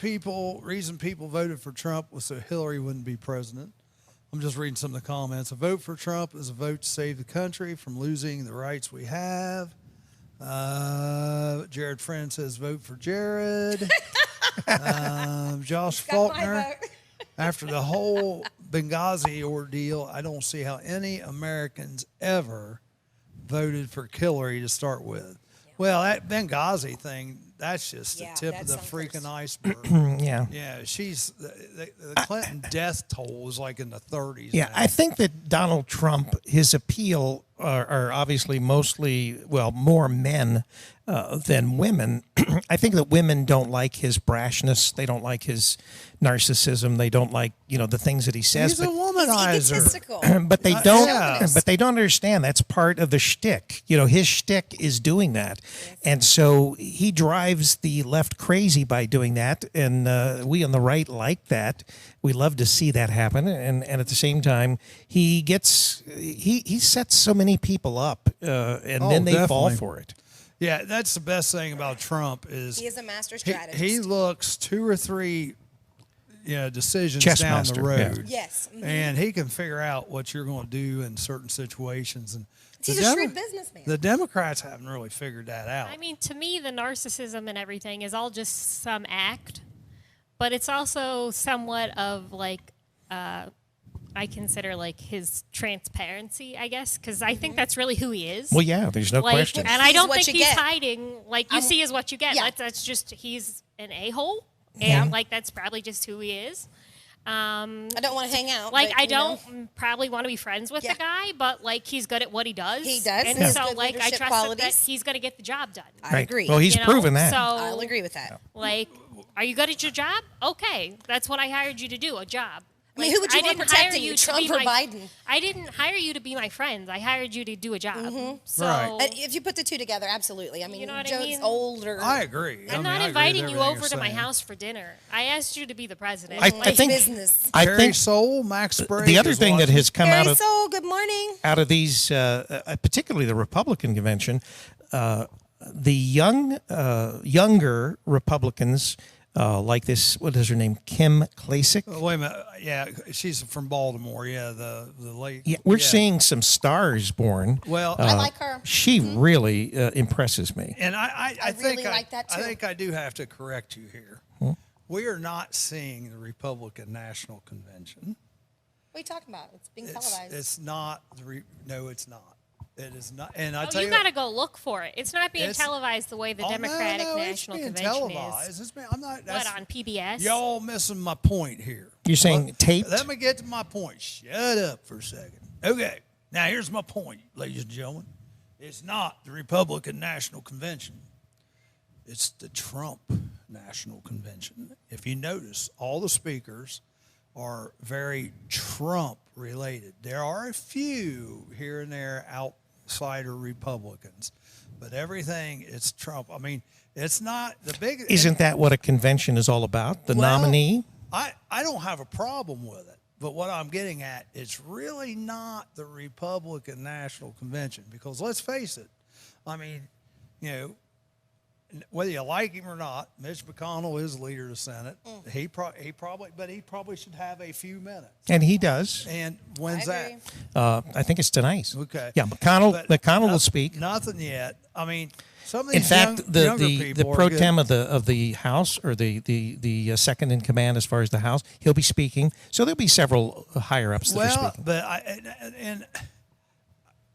reason people voted for Trump was so Hillary wouldn't be president. I'm just reading some of the comments. A vote for Trump is a vote to save the country from losing the rights we have. Jared Friend says vote for Jared. Josh Faulkner. After the whole Benghazi ordeal, I don't see how any Americans ever voted for Hillary to start with. Well, that Benghazi thing, that's just the Yeah, tip of that's the some freaking first. iceberg. Yeah. Yeah, the Clinton death toll was like in the 30s. Yeah, now. I think that Donald Trump, his appeal are obviously more men than women. I think that women don't like his brashness. They don't like his narcissism. They don't like, the things that he says. He's a But womanizer. egotistical. but they don't. yeah. But they don't understand that's part of the shtick. His shtick is doing that, and so he drives the left crazy by doing that. And we on the right like that. We love to see that happen. And at the same time, he sets so many people up, and then they fall definitely. for it. Yeah, that's the best thing about Trump is He is a master he strategist. looks 2 or 3 decisions down the Chessmaster, yeah. road. Yes. And he can figure out what you're going to do in certain situations. And He's a shrewd businessman. The Democrats haven't really figured that out. I mean, to me, the narcissism and everything is all just some act, but it's also somewhat of like, I consider like his transparency, I guess, because I think that's really who he is. Well, yeah, there's no Like, question. and I Sees don't what think you he's get. hiding. Like, you see is what you get. Yeah. That's just, he's an a-hole, and like that's probably just who he is. I don't want to hang out. Like, but, I you know. don't probably want to be friends with Yeah. the guy, but like he's good at what he does. He does. and He has so good like I leadership trust that qualities. he's going to get the job done. I agree. Well, he's you know? proven that. So I'll agree with that. like, are you good at your job? Okay, that's what I hired you to do, a job. I mean, who would you want didn't hire protecting you, to Trump be or my- Biden? I didn't hire you to be my friend. I hired you to do a job. So Right. And if you put the two together, absolutely. I mean, You know what I Joe's mean? older. I agree. I'm not inviting you over to my house for dinner. I asked you to be the president. I Like, think- business. I Harry think Soul, Max Sprague. the other is thing that watching. has come out Harry of Soul, good morning. these, particularly the Republican convention, the younger Republicans like this. What is her name? Kim Klacik. Wait a minute. Yeah, she's from Baltimore. Yeah, the late. Yeah, we're seeing some stars born. Well, I like her. She really impresses me. and I I think really like that, I too. think I do have to correct you here. We are not seeing the Republican National Convention. What are you talking about? It's being It's, televised. it's not. No, it's not. It is not. And I oh, tell you you, got to go look for it. It's not being It's- televised the way the Oh, Democratic no, National it's being Convention televised. is. It's being, I'm not. What, That's, on PBS? Y'all missing my point here. You're saying taped? Let me get to my point. Shut up for a second. Okay. Now here's my point, ladies and gentlemen. It's not the Republican National Convention. It's the Trump National Convention. If you notice, all the speakers are very Trump related. There are a few here and there outsider Republicans, but everything is Trump. I mean, it's not the big. Isn't that what a convention is all about? The Well, nominee? I don't have a problem with it. But what I'm getting at, it's really not the Republican National Convention because let's face it, I mean, you know, whether you like him or not, Mitch McConnell is leader of the Senate. He probably should have a few minutes. And he does. And when's I that? agree. I think it's tonight. Okay. Yeah, McConnell But will speak. Nothing yet. I mean, some of In these fact, younger the people pro are good. tem of the House, or the second in command as far as the House, he'll be speaking. So there'll be several higher ups that are Well, speaking. but and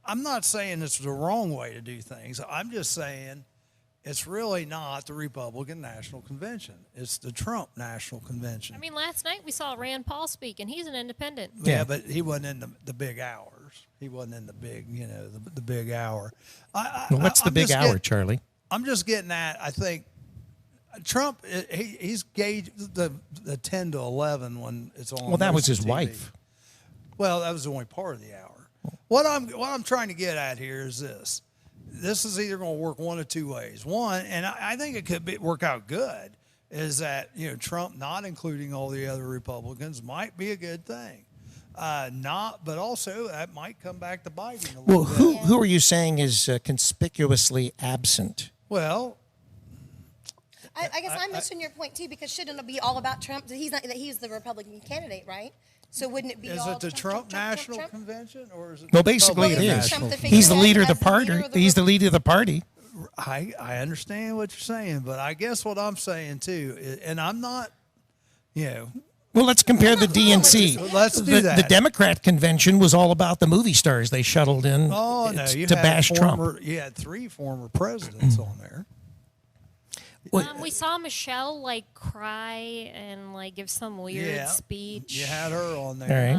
I'm not saying it's the wrong way to do things. I'm just saying it's really not the Republican National Convention. It's the Trump National Convention. I mean, last night we saw Rand Paul speak, and he's an independent. Yeah, but he wasn't in the big hours. He wasn't in the big, the big hour. Well, what's the I'm big just hour, Charlie? I'm just getting at. I think Trump he's gauged the 10 to 11 when it's on. Well, that was most of his TV. wife. Well, that was the only part of the hour. What I'm trying to get at here is this. This is either going to work one of two ways. One, and I think it could work out good, is that Trump not including all the other Republicans might be a good thing. But also that might come back to bite him a little Well, bit. who are you saying is conspicuously absent? Well, I guess I'm missing your point too, because shouldn't it be all about Trump? He's not. He's the Republican candidate, right? So wouldn't it be is all it the Trump National Trump? Convention or is it? Well, the basically it Republican is. National Trump the He's the figurehead leader of the as the party. leader of the He's the leader of the party. I understand what you're saying, but I guess what I'm saying too, and I'm not, Well, let's compare the DNC. Let's do that. The Democrat convention was all about the movie stars they shuttled in Oh no, you to had bash Trump. You had 3 former presidents on there. We saw Michelle cry and give some weird Yeah, speech. You had her on All there.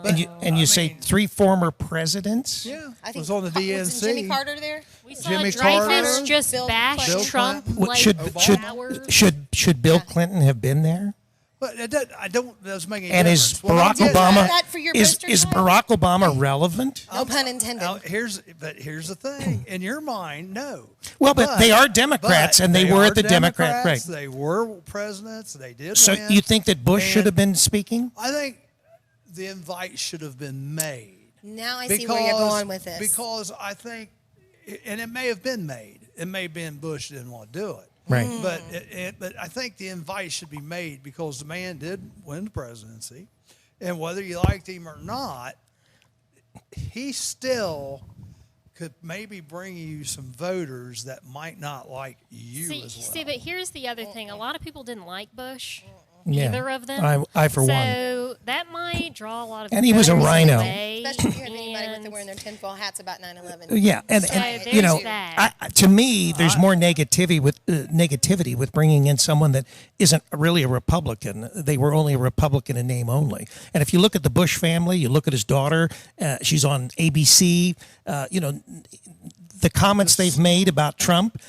right. And you say 3 former presidents? Yeah, I think was on the was Jimmy DNC. Carter there. We saw Jimmy Dreyfus Carter, just Bill bash Clinton. Trump Bill What, should Bill Clinton have been there? But I don't. Doesn't make any And difference. is What I'm Barack getting Obama at- that for your is booster shot? Barack Obama relevant? No pun intended. Now, here's the thing. In your mind, no. Well, but they are Democrats, but and they were are at the Democrat Democrats, right. They were presidents. They did. So win, you think that Bush should and have been speaking? I think the invite should have been made. Now I see where you're going with this. Because I think, and it may have been made. It may have been Bush didn't want to do it. Right. But I think the invite should be made because the man did win the presidency, and whether you liked him or not, he still could maybe bring you some voters that might not like you as well. See, but here's the other thing. A lot of people didn't like Bush. Yeah. Either of them. I for one. So that might draw a lot of And he was a voters rhino. away, Especially if you have anybody with and- wearing their tinfoil hats about 9/11. Yeah, and you know, there's that. to me, there's more negativity with bringing in someone that isn't really a Republican. They were only a Republican in name only. And if you look at the Bush family, you look at his daughter. She's on ABC. You know, the comments they've made about Trump.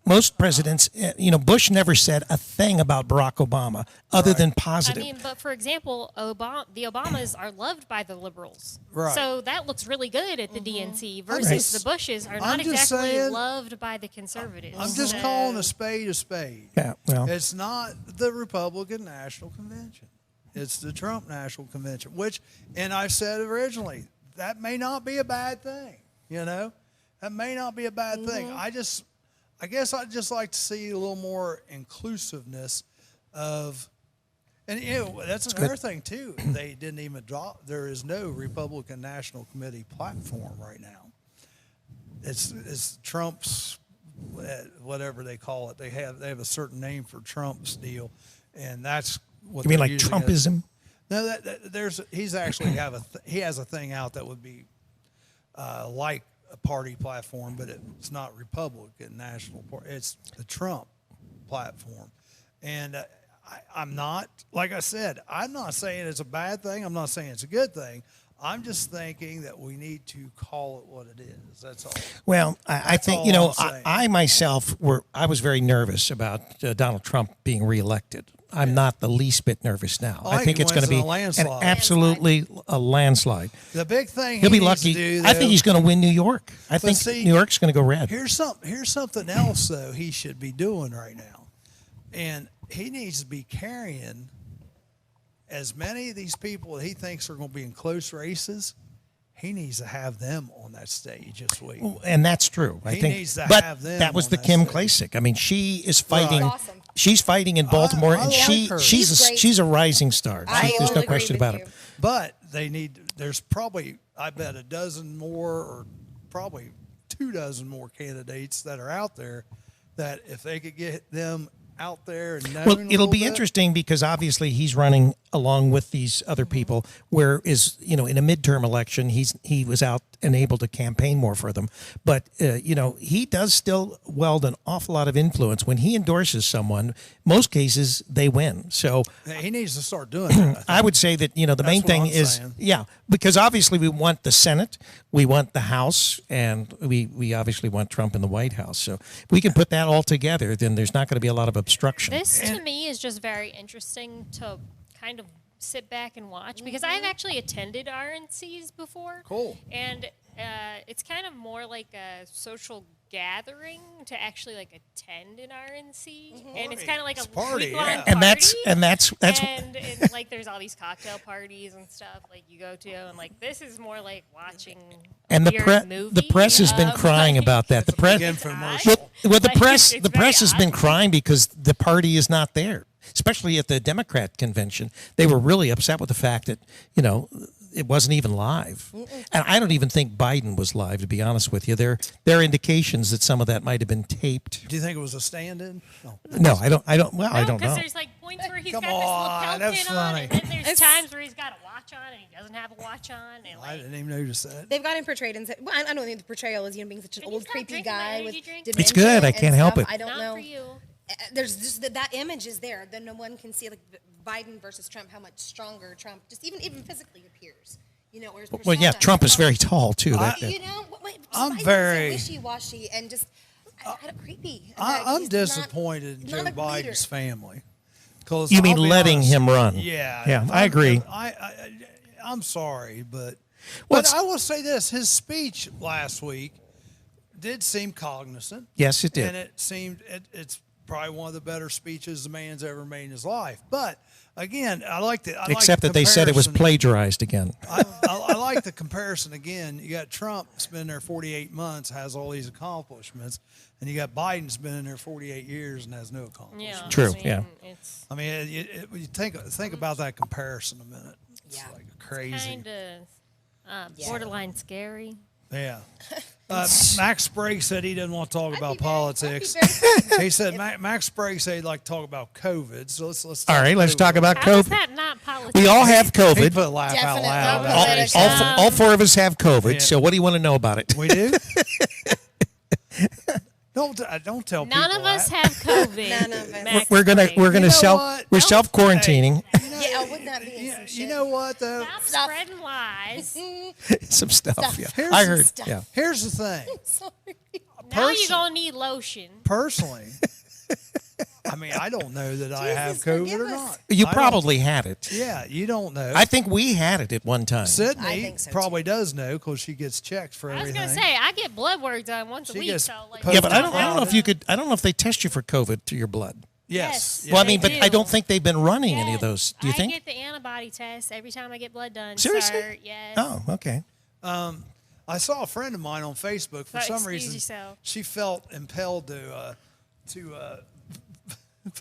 Most presidents, you know, Bush never said a thing about Barack Obama other than I positive. mean, but for example, the Obamas are loved by the liberals. Right. So that looks really good at the DNC Right. versus the Bushes are not I'm just exactly saying- loved by the conservatives. I'm just So- calling a spade a spade. Yeah, well, It's not the Republican National Convention. It's the Trump National Convention, which, and I said originally, that may not be a bad thing, you know? That may not be a bad thing. I guess I'd just like to see a little more inclusiveness of, and you know, that's another thing too. They didn't even adopt, there is no Republican National Committee platform right now. It's Trump's, whatever they call it. They have a certain name for Trump's deal, and that's what you mean they're like using Trumpism? No, he's actually he has a thing out that would be like a party platform, but it's not Republican National Party. It's the Trump platform, and I'm not, like I said, I'm not saying it's a bad thing. I'm not saying it's a good thing. I'm just thinking that we need to call it what it is. That's all. Well, I think, all you know, I'm saying. I myself I was very nervous about Donald Trump being reelected. I'm not the least bit nervous now. I I think think he it's going to wins be in a landslide. absolutely a landslide. The big thing He'll be needs lucky. to do, I though- think he's going to win New York. I think see, New York's going to go red. Here's something else though he should be doing right now, and he needs to be carrying as many of these people that he thinks are going to be in close races. He needs to have them on that stage this week. And that's true. I He think. needs to but have them that was on the that Kim stage. Klacik. I mean, she is fighting. Right. Awesome. She's fighting in Baltimore, I and like her. she's She's a rising star. I There's will no agree question with about you. it. But there's probably, I bet, a dozen more, or probably 24 more candidates that are out there that if they could get them out there and known Well, a it'll little be bit, interesting because obviously he's running along with these other people. Whereas, you know, in a midterm election, he was out and able to campaign more for them. But you know, he does still wield an awful lot of influence when he endorses someone. Most cases, they win. So He needs to start doing that. I would say that, you know, the main That's what thing I'm is, saying. yeah, because obviously we want the Senate, we want the House, and we obviously want Trump in the White House. So if we can put that all together, then there's not going to be a lot of obstruction. This to me is just very interesting to kind of sit back and watch because I've actually attended RNCs before. Cool. And it's kind of more like a social gathering to actually like attend an RNC, and it's kind of like It's a party, week-long yeah. And that's and like there's all these cocktail parties and stuff like you go to, and like this is more like watching a and the weird movie. the press has been crying like, about that. The press, big it's infomercial. odd. well, the Like, press, it's the very press has been odd. crying because the party is not there. Especially at the Democrat convention, they were really upset with the fact that, you know, it wasn't even live. And I don't even think Biden was live, to be honest with you. There are indications that some of that might have been taped. Do you think it was a stand-in? No. No, I don't. Well, I No, don't because know. there's like points where he's Come got this on, lapel that's pin on, funny. and then there's times where he's got a watch on and he doesn't have a watch on, and I like didn't even notice that. They've got him portrayed in. Well, I don't think the portrayal is being such an And he's old not creepy drinking my guy energy with drink. dementia. It's good. I and can't help stuff. it. I don't not know. for you. There's just that image is there. Then no one can see like Biden versus Trump, how much stronger Trump just even physically appears. You know, whereas Well, yeah, persona- Trump is very tall too. You know, I'm Biden's very- so wishy-washy and just creepy. I'm He's disappointed in not Joe a leader. Biden's family. 'Cause You mean I'll be letting honest, him run? Yeah. Yeah, I agree. I'm sorry, but Well, but I will say this: his speech last week did seem cognizant. Yes, it did. And it's probably one of the better speeches the man's ever made in his life. But again, I like the Except that they said it was plagiarized again. I like the comparison again. You got Trump been there 48 months, has all these accomplishments, and you got Biden's been in there 48 years and has no accomplishments. Yeah, True, I mean, yeah. It's I mean, you think about that comparison a minute. It's Yeah. like crazy. kind of borderline scary. Yeah. Max Sprague said he didn't want to talk about politics. I'd be He said Max Sprague said he'd like to talk about COVID. So let's All right, let's talk about How is COVID. that not politics? We all have He COVID. put laugh out Definitely. loud. All- That's all- what he said. All 4 of us have COVID. Yeah. So what do you want to know about it? We do. Don't tell people. None of us that. have COVID. None of us. Max We're gonna Sprague. we're self quarantining. Yeah, wouldn't that be some You shit? know what though? Stop spreading lies. Some stuff. Yeah, Here's I some heard. stuff. Yeah. Here's the thing. Sorry. Now you're gonna need lotion. Personally, I mean, I don't know that I have Jesus, COVID forgive or us. not. You I don't- probably had it. Yeah, you don't know. I think we had it at one time. I Sydney think so, probably does know because she gets checked for I was everything. gonna say I get blood work done once a She week, gets so like poked Yeah, but I don't out. know if you could. I don't know if they test you for COVID through your blood. Yes. Yes. Well, I they mean, but do. I don't think they've been running any of those. Do you I think? get the antibody test every time I get blood done. Seriously? Sir. Yes. Oh, okay. I saw a friend of mine on Facebook. For So some excuse reason, yourself. she felt impelled to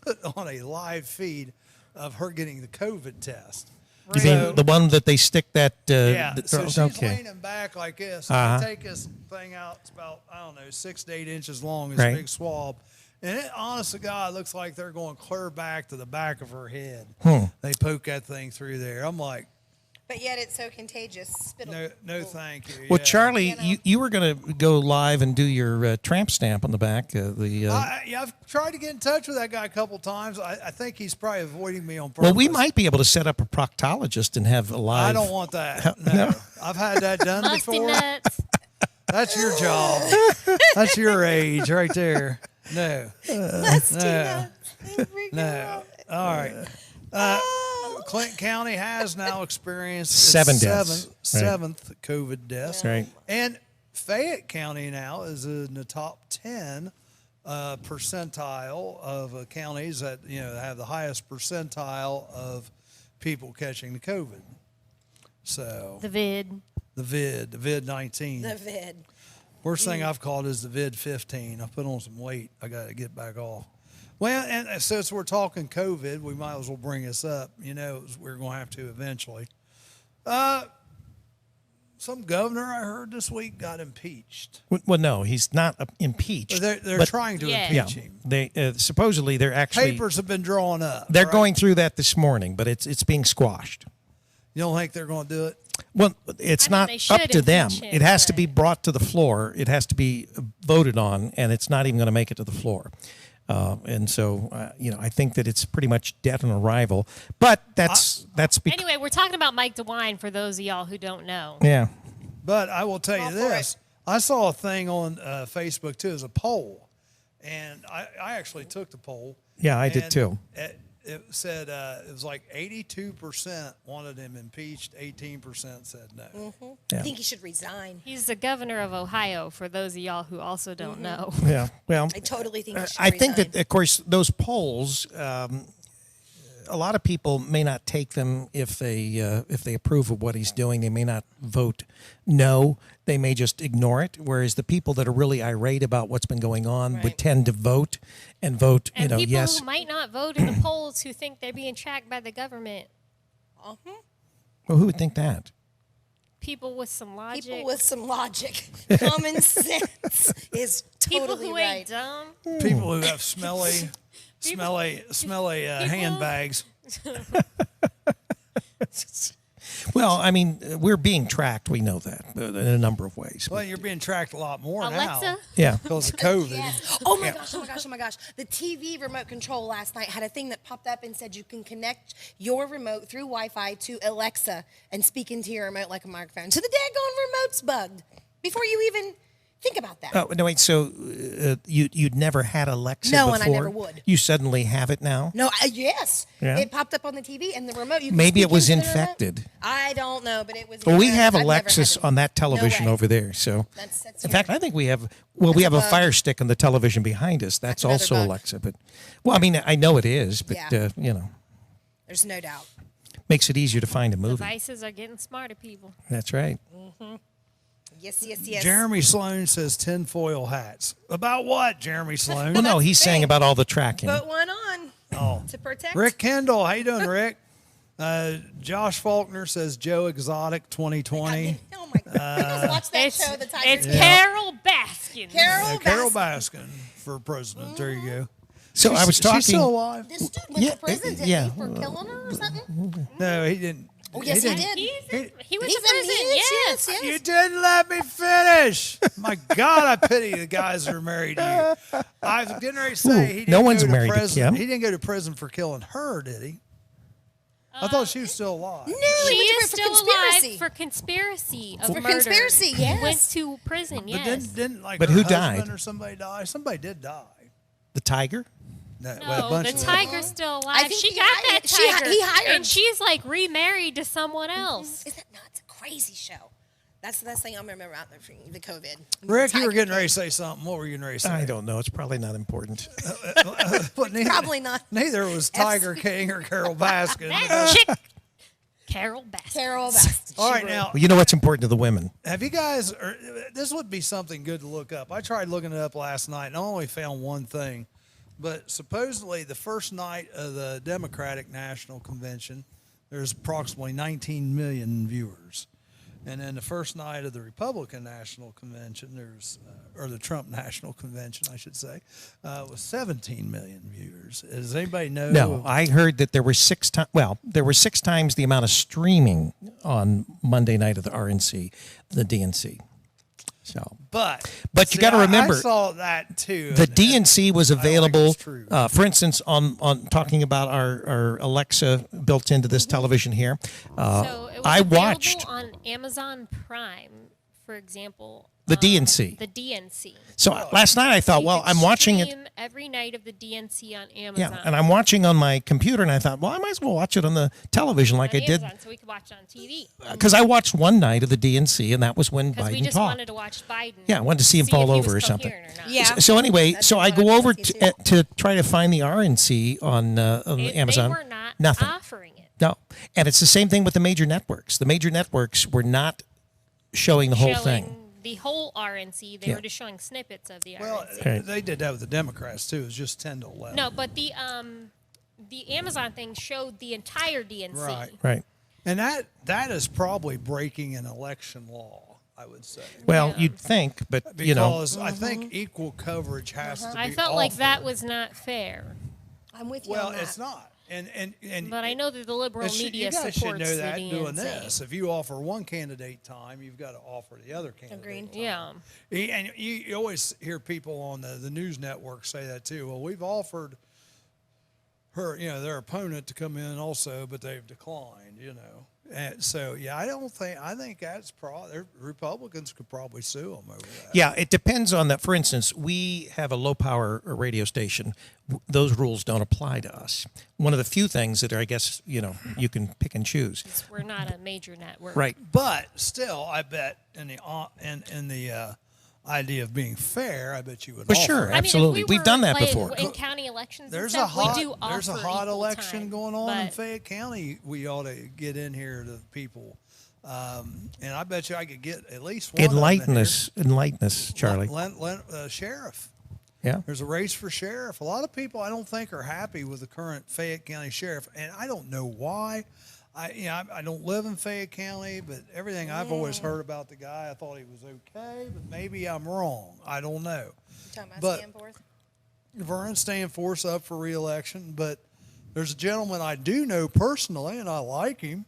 put on a live feed of her getting the COVID test. You mean the one that they stick that? Yeah. that- So she's okay. leaning back like this. Uh-huh. They take this thing out. It's about 6 to 8 inches long. It's Right. a big swab. And it, honest to God, looks like they're going clear back to the back of her head. They poke that thing through there. I'm like, But yet it's so contagious. Spittle. no, thank you. Well, Yeah. Charlie, You know. you were going to go live and do your tramp stamp on the back. I've tried to get in touch with that guy a couple times. I think he's probably avoiding me on purpose. Well, we might be able to set up a proctologist and have a live. I don't want that. No. I've had that done Musty before. nuts. That's your job. That's your age right there. No. No. No. All right. Clinton County has now experienced its 7 deaths. seventh COVID death. Right. And Fayette County now is in the top 10 percentile of counties that have the highest percentile of people catching the COVID. So The vid. the vid-19. The vid. Worst thing I've caught is the vid-15. I put on some weight. I got to get back off. Well, and since we're talking COVID, we might as well bring this up. We're going to have to eventually. Some governor I heard this week got impeached. Well, no, he's not impeached. They're but- trying to Yeah. Yeah, impeach him. they supposedly they're actually Papers have been drawn up. they're right? going through that this morning, but it's being squashed. You don't think they're going to do it? Well, it's I mean, not they up should to them. impeach him, It has to but- be brought to the floor. It has to be voted on, and it's not even going to make it to the floor. And so, I think that it's pretty much dead on arrival. But that's because Anyway, we're talking about Mike DeWine for those of y'all who don't know. yeah. But I will tell All you for this. I saw a thing on Facebook, too, as a poll. And I actually took the poll. Yeah, I did and too. It said it was like 82% wanted him impeached, 18% said no. Yeah. I think he should resign. He's the governor of Ohio for those of y'all who also don't know. Yeah. Well, I totally think he should I think resign. that, of course, those polls, a lot of people may not take them if they approve of what he's doing. They may not vote no. They may just ignore it. Whereas the people that are really irate about what's been going on would Right. tend to vote and vote. And people yes. who might not vote in the polls who think they're being tracked by the government. Well, who would think that? People with some logic. People with some logic, common sense is People totally who right. ain't dumb. People who have smelly handbags. Well, I mean, we're being tracked. We know that in a number of ways. Well, you're being tracked a lot more Alexa? now Yeah. because of COVID. Yes. Oh my gosh, oh my gosh, oh my gosh. The TV remote control last night had a thing that popped up and said you can connect your remote through Wi-Fi to Alexa and speak into your remote like a microphone. So the daggone remote's bugged before you even think about that. Oh no! Wait. So you'd never had Alexa No, before? and I never would. You suddenly have it now? No, yes. Yeah. It popped up on the TV and the remote. You can Maybe it speak was into the remote. infected. I don't know, but it was. Well, we have I've never had Alexis it. on that television No way. over there. So, That's in fact, I think we have. Well, we have That's a a bug. Fire Stick on the television behind us. That's another also bug. Alexa. But, well, I mean, I know it is, but Yeah. you know. There's no doubt. Makes it easier to find a movie. Devices are getting smarter, people. That's right. Yes, yes, yes. Jeremy Sloan says tinfoil hats. About what, Jeremy Sloan? Well, no, he's the saying thing. about all the tracking. Put one on to protect. Rick Kendall, how you doing, Rick? Josh Faulkner says Joe Exotic 2020. Oh my God! You guys watch that show, The Tiger It's King? Carol Baskin. Carol Baskin for president. There you go. So I was talking. She's still alive? This dude went to prison, didn't yeah. he, for killing her or something? No, he didn't. Oh, yes, he did. He went He's to prison. in Yes. yes. You didn't let me finish. My God, I pity the guys that are married to you. I was getting ready to say he didn't no one's go to married to prison. Kim. He didn't go to prison for killing her, did he? I thought she was still alive. No, She he went to is for still conspiracy. alive for conspiracy of For murder. conspiracy, yes. He went to prison, But yes. didn't like But her who husband died? or somebody die? Somebody did die. The tiger? No, No, well, a bunch the of them. tiger's still alive. I think She he got hired- that she hi- tiger. he hired- And she's like remarried to someone else. Is that not? It's a crazy show. That's the best thing I remember out there for the COVID. Rick, you were Tiger getting ready King. to say something. What were you getting ready to say? I don't know. It's probably not important. But neither, Probably not. Neither was Tiger King or Carol Baskin. That chick, Carol Baskin. Carol Baskin. All right, now, Well, you know what's important to the women. have you guys, this would be something good to look up. I tried looking it up last night and I only found one thing. But supposedly the first night of the Democratic National Convention, there's approximately 19 million viewers. And then the first night of the Republican National Convention, or the Trump National Convention, I should say, was 17 million viewers. Does anybody know? No, I heard that there were six times. Well, there were 6 times the amount of streaming on Monday night of the RNC, the DNC. So, But you got to remember, I saw that too. the and DNC was I don't think available. it's true. For instance, on talking about our Alexa built into this television here. So it was I available watched on Amazon Prime, for example. the DNC. The DNC. So last night I thought, You well, could I'm watching it. stream every night of the DNC on Amazon. Yeah, and I'm watching on my computer, and I thought, well, I might as well watch it on the television like I on did. Amazon, so we could watch it on TV. Because I watched one night of the DNC, and that was when Because we Biden just talked. wanted to watch Biden. Yeah, I wanted to see him if fall he over was or something. coherent or not. Yeah. So anyway, That's so what I I go wanted over to see, too. to try to find the RNC on Amazon. They were not Nothing. offering it. No, and it's the same thing with the major networks. The major networks were not showing the whole Showing thing. the whole RNC. They Yeah. were just showing snippets of the Well, RNC. Right. they did that with the Democrats too. It was just 10 to 11. No, but the Amazon thing showed the entire DNC. Right. Right. And that is probably breaking an election law, I would say. Well, Yeah. you'd think, but Because you know, I think equal coverage has to be I felt like that offered. was not fair. I'm with you Well, on that. it's not. And But I know that the liberal it should- media you guys supports should know that the DNC. doing this. If you offer one candidate time, you've got to offer the other candidate Agreed. time. Yeah. And you always hear people on the news network say that too. Well, we've offered her, their opponent to come in also, but they've declined, And so, yeah, I think that's Republicans could probably sue them over that. yeah, it depends on that. For instance, we have a low power radio station. Those rules don't apply to us. One of the few things that are, I guess, you can pick and choose. We're not a major network. Right. But still, I bet in the idea of being fair, I bet you would. For offer sure, it. I mean, if absolutely. we We've were, done that like, before. In county elections, There's and a stuff, hot we do there's a offer hot equal election time, going on in but Fayette County. We ought to get in here to the people, and I bet you I could get at least one. Enlighten of us, Charlie. Sheriff. Yeah. There's a race for sheriff. A lot of people I don't think are happy with the current Fayette County sheriff, and I don't know why. I don't live in Fayette County, but everything I've always heard about the guy, I thought he was okay, but maybe I'm wrong. I don't know. Talking about but- Stanforth? Vern Stanforth's up for re-election, but there's a gentleman I do know personally, and I like him.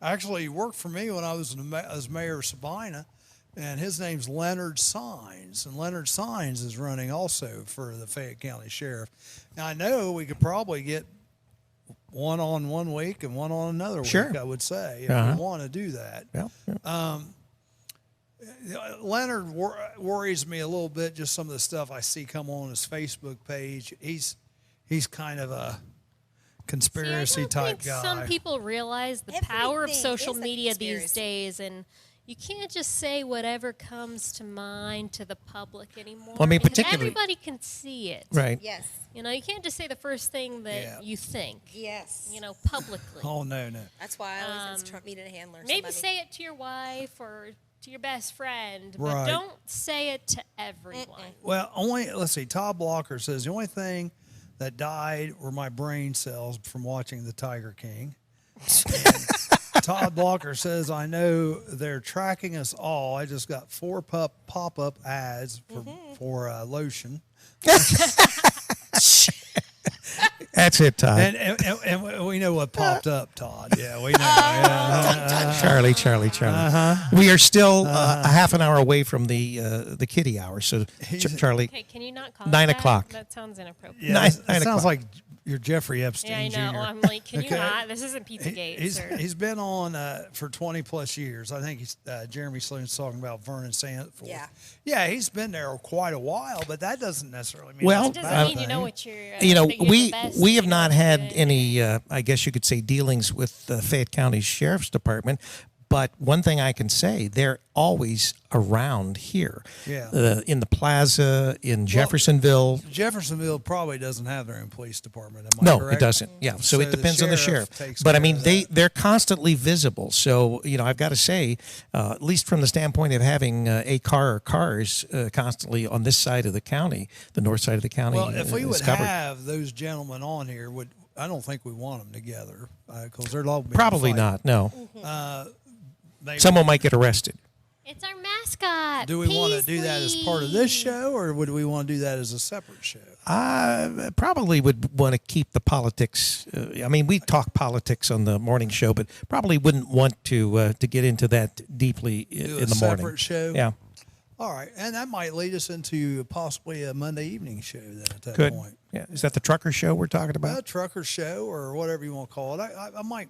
Actually, he worked for me when I was as mayor of Sabina, and his name's Leonard Sines, and Leonard Sines is running also for the Fayette County Sheriff. Now, I know we could probably get one on one week and one on another Sure. week, I would say, if Uh-huh. we want to do that. Yeah. Leonard worries me a little bit, just some of the stuff I see come on his Facebook page. He's kind of a conspiracy See, I don't type think guy. some people realize the power of Everything social is a media these conspiracy. days, and you can't just say whatever comes to mind to the public anymore. Well, I mean, because particularly- everybody can see it. Right. Yes. You know, you can't just say the first thing that Yeah. you think. Yes. You know, publicly. Oh no. That's why I always said Trump needed a handler. Maybe somebody. say it to your wife or to your best friend, but Right. don't say it to everyone. Well, let's see. Todd Blocker says the only thing that died were my brain cells from watching The Tiger King. And Todd Blocker says, I know they're tracking us all. I just got 4 pop-up ads for lotion. That's it, Todd. And we know what popped up, Todd. Yeah, we know. Yeah. Charlie. We are still a half an hour away from the kitty hour. So, Charlie, Okay, can you not call 9 it that? o'clock. That sounds inappropriate. Yeah, Nine it sounds o'clock. like you're Jeffrey Epstein Yeah, I know. Jr. I'm like, can you Okay. not? This isn't Pizzagate, sir. He's been on for 20 plus years. I think he's Jeremy Sloan's talking about Vernon Sanford. Yeah, he's been there quite a while, but that doesn't necessarily mean Well, it's a It bad doesn't mean you thing. know what you're. that you're we the best, we you have know not what you're had doing. any, I guess you could say, dealings with the Fayette County Sheriff's Department. But one thing I can say, they're always around here. Yeah. In the plaza, in Jeffersonville. Jeffersonville probably doesn't have their own police department. Am I No, correct? it doesn't. Yeah, so it the depends on the sheriff. takes But I care mean, of that. they're constantly visible. So I've got to say, at least from the standpoint of having a car or cars constantly on this side of the county, the north side of the county. Well, if we is would covered. have those gentlemen on here, I don't think we want them together because they're all Probably not. No, Maybe. someone might get arrested. It's our mascot. Do we want to do that as part of this show, or would we want to do that as a separate show? I probably would want to keep the politics. I mean, we talk politics on the morning show, but probably wouldn't want to get into that deeply Do in a the morning. separate show? Yeah, All right, and that might lead us into possibly a Monday evening show then at that good. point. Yeah, is that the trucker show we're talking about? A trucker show or whatever you want to call it. I might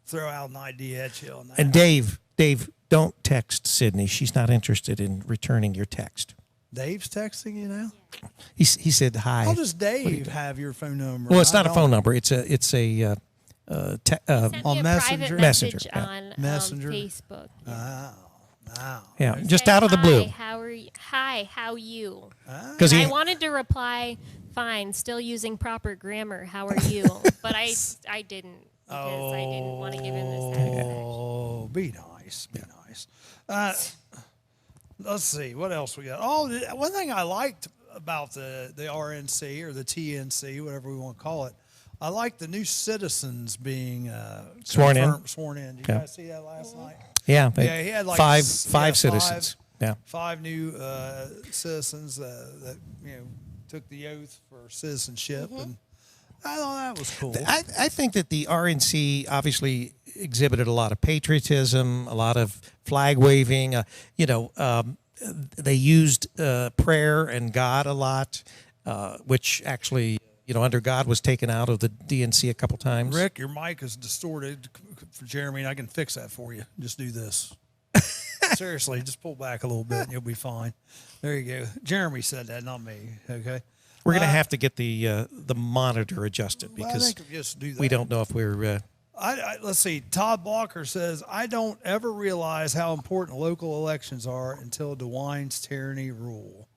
throw out an idea at you on that. And Dave, don't text Sydney. She's not interested in returning your text. Dave's texting you now? He said hi. How does Dave have your phone number? Well, it's I not a don't. phone number. It's a Sent me on a private Messenger? Messenger, message yeah. on Messenger? Facebook. Wow. yeah, just Said, out of the blue. Hi, how are you? Hi, how you? Because I wanted to reply, fine, still using proper grammar. How are you? But I didn't because I didn't want to give him this satisfaction. Oh, be nice. Be nice. Let's see. What else we got? Oh, one thing I liked about the RNC or the TNC, whatever we want to call it, I like the new citizens being Sworn in? Sworn in. Did you Yeah. guys see that last night? Yeah, Yeah, he had like five five citizens. Yeah. 5 new citizens that took the oath for citizenship, and I thought that was cool. I think that the RNC obviously exhibited a lot of patriotism, a lot of flag waving. They used prayer and God a lot, which actually, under God was taken out of the DNC a couple times. Rick, your mic is distorted for Jeremy, and I can fix that for you. Just do this. Seriously, just pull back a little bit, and you'll be fine. There you go. Jeremy said that, not me. Okay. We're going to have to get the monitor adjusted Well, I because think we just do that. we don't know if we're. Let's see. Todd Blocker says, I don't ever realize how important local elections are until DeWine's tyranny rule.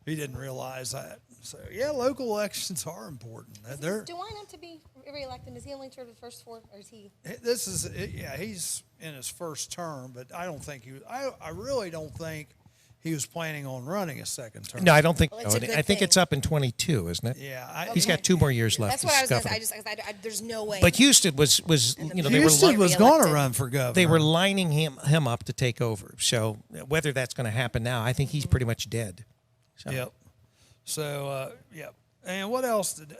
He didn't realize that. So, yeah, local elections are important. They're, Do I not to be reelected? Is he only served the first 4, or is he? he's in his first term, but I don't think I really don't think he was planning on running a second term. No, I don't think Well, so. it's a good I think thing. it's up in 22, isn't it? Yeah. He's got 2 more years left. That's what I was as going to say. governor. There's no way. But Houston was they were Houston was going to reelected. run for governor. they were lining him up to take over. So whether that's going to happen now, I think he's pretty much dead. So. Yep. So, yep. And what else did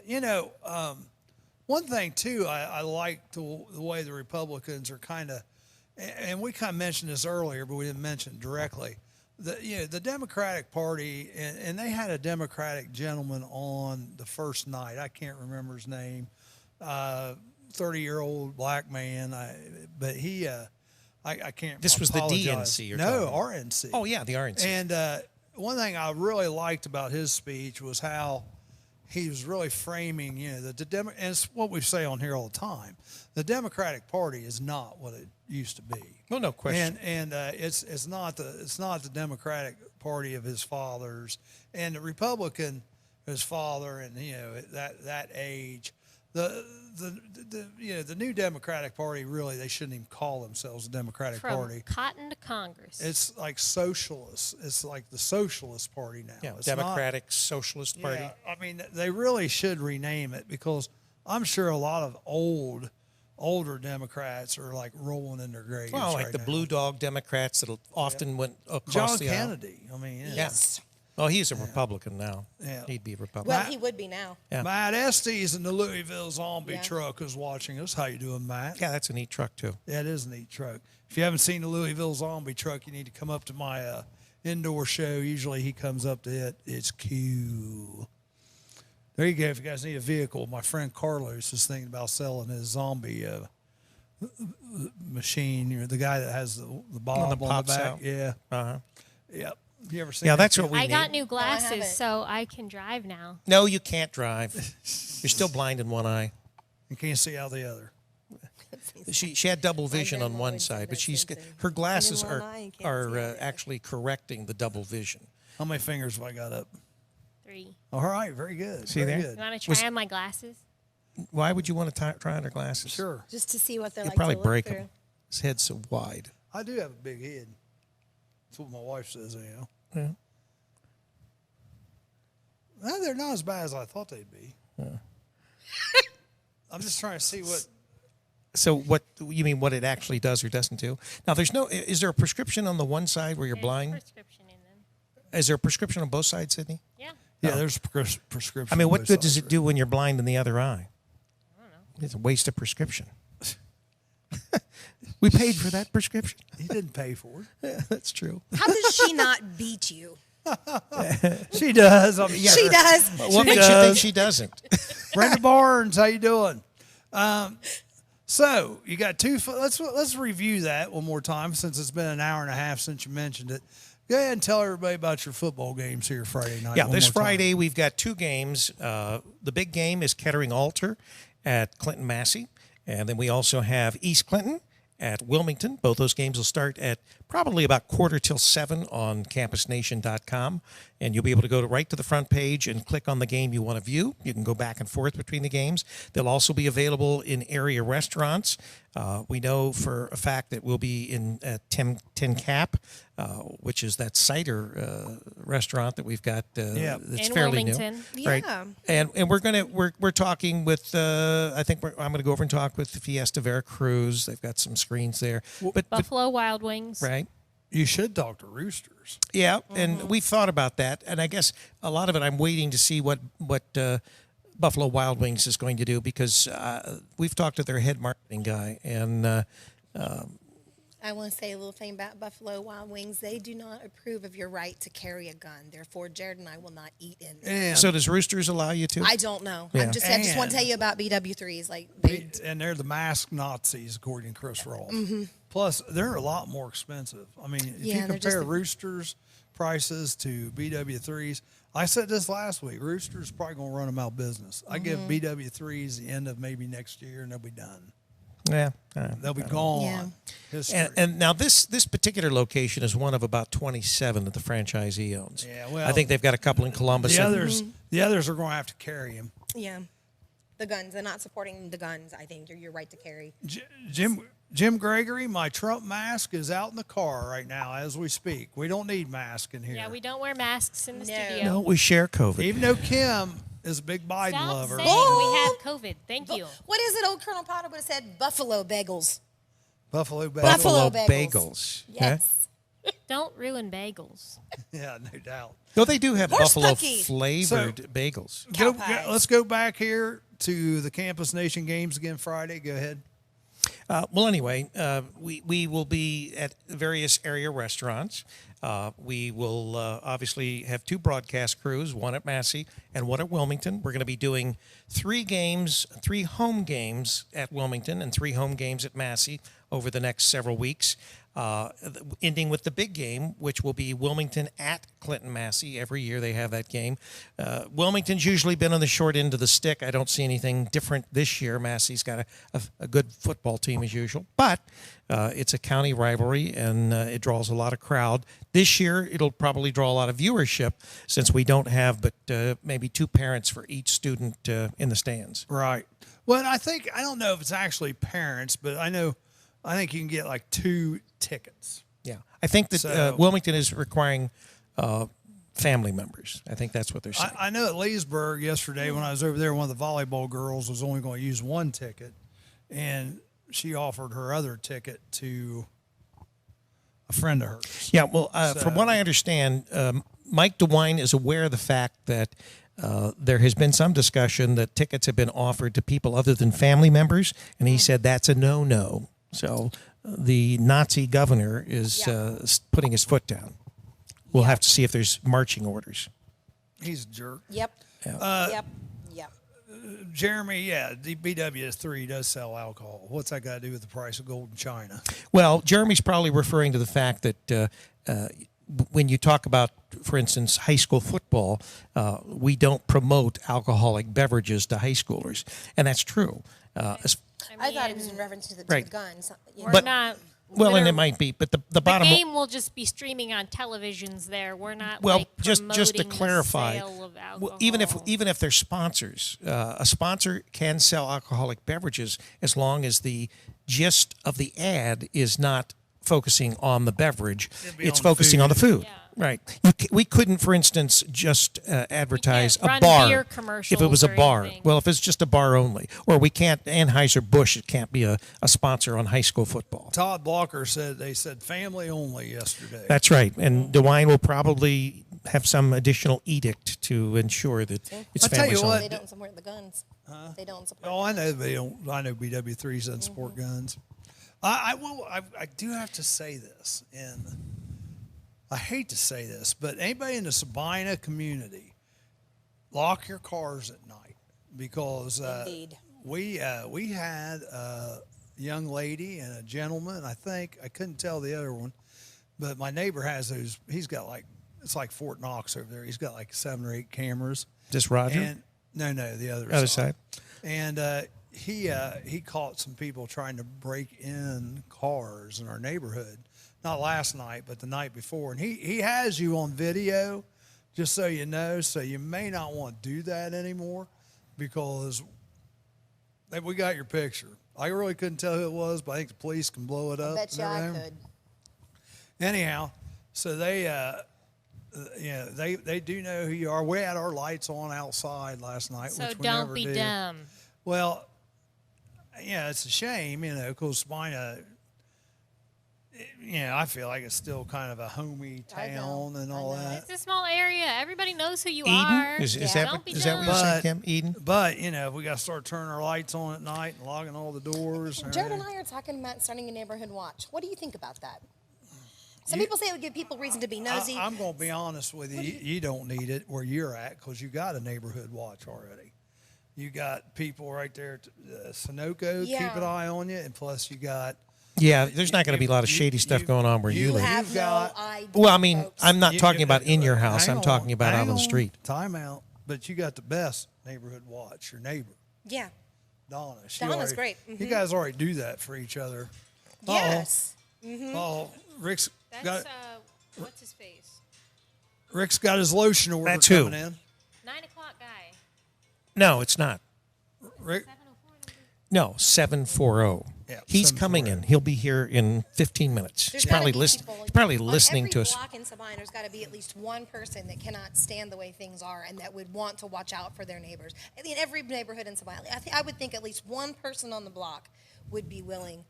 one thing too? I like the way the Republicans are kind of, and we kind of mentioned this earlier, but we didn't mention it directly. The Democratic Party, and they had a Democratic gentleman on the first night. I can't remember his name. 30-year-old black man. But he, I can't. This was the apologize. DNC. You're No, talking. RNC. Oh yeah, the RNC. And one thing I really liked about his speech was how he was really framing, and it's what we say on here all the time. The Democratic Party is not what it used to be. Well, no question. And it's not the Democratic Party of his fathers and the Republican his father and that age. The new Democratic Party, really, they shouldn't even call themselves a Democratic From Party. cotton to Congress. It's like socialist. It's like the Socialist Party now. Yeah, It's Democratic Socialist Party. Yeah, I mean, they really should rename it because I'm sure a lot of older Democrats are like rolling in their graves. Well, like right the now. Blue Dog Democrats that often went across John the aisle. Kennedy. I mean, Yes. Well, he's a Republican now. Yeah. He'd be a Republican. Well, he would be now. Yeah. Matt Estes in the Louisville Zombie Yeah. truck is watching us. How you doing, Matt? Yeah, that's a neat truck, too. Yeah, it is a neat truck. If you haven't seen the Louisville Zombie truck, you need to come up to my indoor show. Usually he comes up to it. It's cool. There you go. If you guys need a vehicle, my friend Carlos is thinking about selling his zombie machine. You're the guy that has the bob on the pops back. out. Yeah. Uh-huh. Yep. You ever seen Yeah, that that's kid? what we I need. got new haven't. glasses, so I can drive now. No, you can't drive. You're still blind in one eye. You can't see out the other. She had double vision on grandma one would say side, but that same thing. her glasses And in one eye, you can't see it. actually correcting the double vision. How many fingers have I got up? 3. All right. Very good. See very there? You Good. want to try on my glasses? Why would you want to try on her glasses? Sure. Just to see what they're You'll like. probably to look break through. them. His head's so wide. I do have a big head. That's what my wife says, Yeah. Well, they're not as bad as I thought they'd be. I'm just trying to see what. So what you mean? What it actually does or doesn't do? Now, is there a prescription on the one side where you're There's blind? prescription in them. Is there a prescription on both sides, Sydney? Yeah. Yeah, there's prescription. I mean, what both good does sides, it do when you're blind in the other eye? I don't know. It's a waste of prescription. We paid for that prescription. He didn't pay for Yeah, that's true. How does she not beat you? it. She does. I mean, yeah, She does. What makes you think she doesn't? Brenda Barnes, how you doing? So you got two. Let's review that one more time since it's been an hour and a half since you mentioned it. Go ahead and tell everybody about your football games here Friday night. Yeah, one this more time. Friday we've got 2 games. The big game is Kettering Alter at Clinton Massey, and then we also have East Clinton at Wilmington. Both those games will start at probably about 7:15 on campusnation.com, and you'll be able to go right to the front page and click on the game you want to view. You can go back and forth between the games. They'll also be available in area restaurants. We know for a fact that we'll be in 10 Cap, which is that cider restaurant that we've got that's In fairly Wilmington. new. Right? Yeah. And we're talking with I think I'm going to go over and talk with the Fiesta Veracruz. They've got some screens there. But Buffalo Wild Wings. right. You should talk to Roosters. Yeah, and we've thought about that, and I guess a lot of it I'm waiting to see what Buffalo Wild Wings is going to do because we've talked to their head marketing guy, and I want to say a little thing about Buffalo Wild Wings. They do not approve of your right to carry a gun. Therefore, Jared and I will not eat in them. And so does Roosters allow you to? I don't know. Yeah. I just want to tell you about BW3s. Like they, and they're the mask Nazis, according to Chris Rolfe. Mm-hmm. Plus, they're a lot more expensive. I mean, if Yeah, you they're just compare the- Roosters prices to BW3s, I said this last week. Roosters probably going to run them out of business. I give Mm-hmm. BW3s the end of maybe next year, and they'll be done. Yeah. They'll be gone. Yeah. History. And now this particular location is one of about 27 that the franchisee owns. Yeah, well, I think they've got a couple in Columbus. the and- others are going to have to carry them. yeah, the guns. They're not supporting the guns. I think you're right to carry. Jim Gregory, my Trump mask is out in the car right now as we speak. We don't need masks in here. Yeah, we don't wear masks in the No. studio. No, we share COVID. Even though Kim is a big Biden Stop lover. saying we have COVID. Thank you. What is it? Old Colonel Potter would have said buffalo bagels. Buffalo bagels. Buffalo Buffalo bagels. bagels. Yes. Don't ruin bagels. Yeah, no doubt. No, they do have Horse buffalo tucky. flavored bagels. Cow pies. Let's go back here to the Campus Nation games again Friday. Go ahead. Well, anyway, we will be at various area restaurants. We will obviously have 2 broadcast crews, one at Massey and one at Wilmington. We're going to be doing 3 games, 3 home games at Wilmington and 3 home games at Massey over the next several weeks. ending with the big game, which will be Wilmington at Clinton Massey. Every year they have that game. Wilmington's usually been on the short end of the stick. I don't see anything different this year. Massey's got a good football team as usual, but it's a county rivalry, and it draws a lot of crowd. This year, it'll probably draw a lot of viewership since we don't have but maybe 2 parents for each student in the stands. Right. Well, I don't know if it's actually parents, but I think you can get like 2 tickets. Yeah. I think that So- Wilmington is requiring family members. I think that's what they're saying. I know at Leesburg yesterday when I was over there, one of the volleyball girls was only going to use 1 ticket, and she offered her other ticket to a friend of hers. Yeah, well, from what I understand, Mike DeWine is aware of the fact that there has been some discussion that tickets have been offered to people other than family members, and he said that's a no-no. So the Nazi governor is putting his foot down. We'll have to see if there's marching orders. He's a jerk. Yep. Yep. Jeremy, the BWS3 does sell alcohol. What's that got to do with the price of gold in China? Well, Jeremy's probably referring to the fact that when you talk about, for instance, high school football, we don't promote alcoholic beverages to high schoolers, and that's true. I thought it was in reference to the Right. guns. We're But- not. Well, and we're- it might be, but the The bottom game will just be streaming on televisions there. We're not well, like just to promoting clarify, the sale of alcohol. even if they're sponsors, a sponsor can sell alcoholic beverages as long as the gist of the ad is not focusing on the beverage; be it's on the focusing on the food. Yeah. Right. We couldn't, for instance, just advertise a run bar beer if it commercials was a or bar. anything. Well, if it's just a bar only, or we can't. Anheuser-Busch, it can't be a sponsor on high school football. Todd Blocker said they said family only yesterday. That's right. And DeWine will probably have some additional edict to ensure that it's I'll tell family you only. what. They don't support the guns. They don't support. Oh, I know they don't. I know BW3 doesn't support guns. I do have to say this, and I hate to say this, but anybody in the Sabina community, lock your cars at night because Indeed. we had a young lady and a gentleman. I couldn't tell the other one, but my neighbor has those. He's got it's like Fort Knox over there. He's got like 7 or 8 cameras. Just Roger? And no, the Other side. And he caught some people trying to break in cars in our neighborhood. Not last night, but the night before. And he has you on video, just so you know. So you may not want to do that anymore because we got your picture. I really couldn't tell who it was, but I think the police can blow it up. Bet you and I everything. could. Anyhow, so they do know who you are. We had our lights on outside last night, So which we don't never be do. dumb. Well, yeah, it's a shame, because Sabina, I feel like it's still kind of a homey I know. town and all I know. that. It's a small area. Everybody knows who you Eden? are. Is Don't that be what you're dumb. saying, Kim? Eden? But, if we got to start turning our lights on at night and logging all the doors. Jared and I are talking about starting a neighborhood watch. What do you think about that? Some people say it would give people reason to be nosy. I'm going to be honest with you. You don't need it where you're at because you got a neighborhood watch already. You got people right there at Sunoco Yeah. keep an eye on you, and plus you got. Yeah, there's not going to be a lot of shady stuff going on where you live. have no got- idea. Well, I mean, folks. I'm not You talking got- about in your house. hang I'm on, talking about out hang on the street. Time out. But you got the best neighborhood watch, your neighbor, Yeah. Donna. Donna's great. You guys already do that for each other. Yes. Oh, Rick's That's got what's his face? Rick's got his lotion order That's who? coming in. 9 o'clock guy. No, it's not. Rick, 7:04. No, 740. Yeah, He's coming 740. in. He'll be here in 15 minutes. There's He's probably gotta be listening. people- He's probably on listening every to us. block in Sabina, there's got to be at least one person that cannot stand the way things are and that would want to watch out for their neighbors. In every neighborhood in Sabina, I would think at least one person on the block would be willing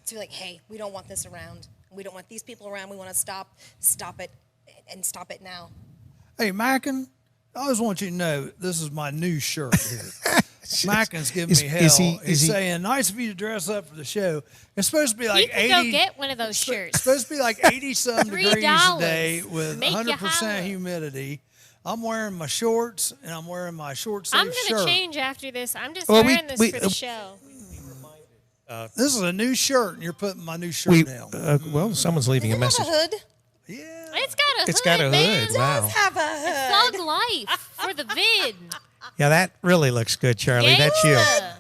to be like, hey, we don't want this around. We don't want these people around. We want to stop it, and stop it now. hey, Mackin, I always want you to know this is my new shirt here. Mackin's giving me hell. is he- He's saying, nice of you to dress up for the show. It's supposed to be like You can 80. go get one of those It's shirts. supposed to be like 80-some degrees a $3. day with Make you 100% holler. humidity. I'm wearing my shorts, and I'm wearing my short I'm sleeve going shirt. to change after this. I'm just Well, wearing this we- for the show. This is a new shirt, and you're putting my new shirt down. Well, someone's leaving a Does it have message. a hood? Yeah. It's got a hood. It's got a man. hood. Wow. Have a hood. Thug life for the vid. Yeah, that really looks good, Charlie. That's you. Gangsta.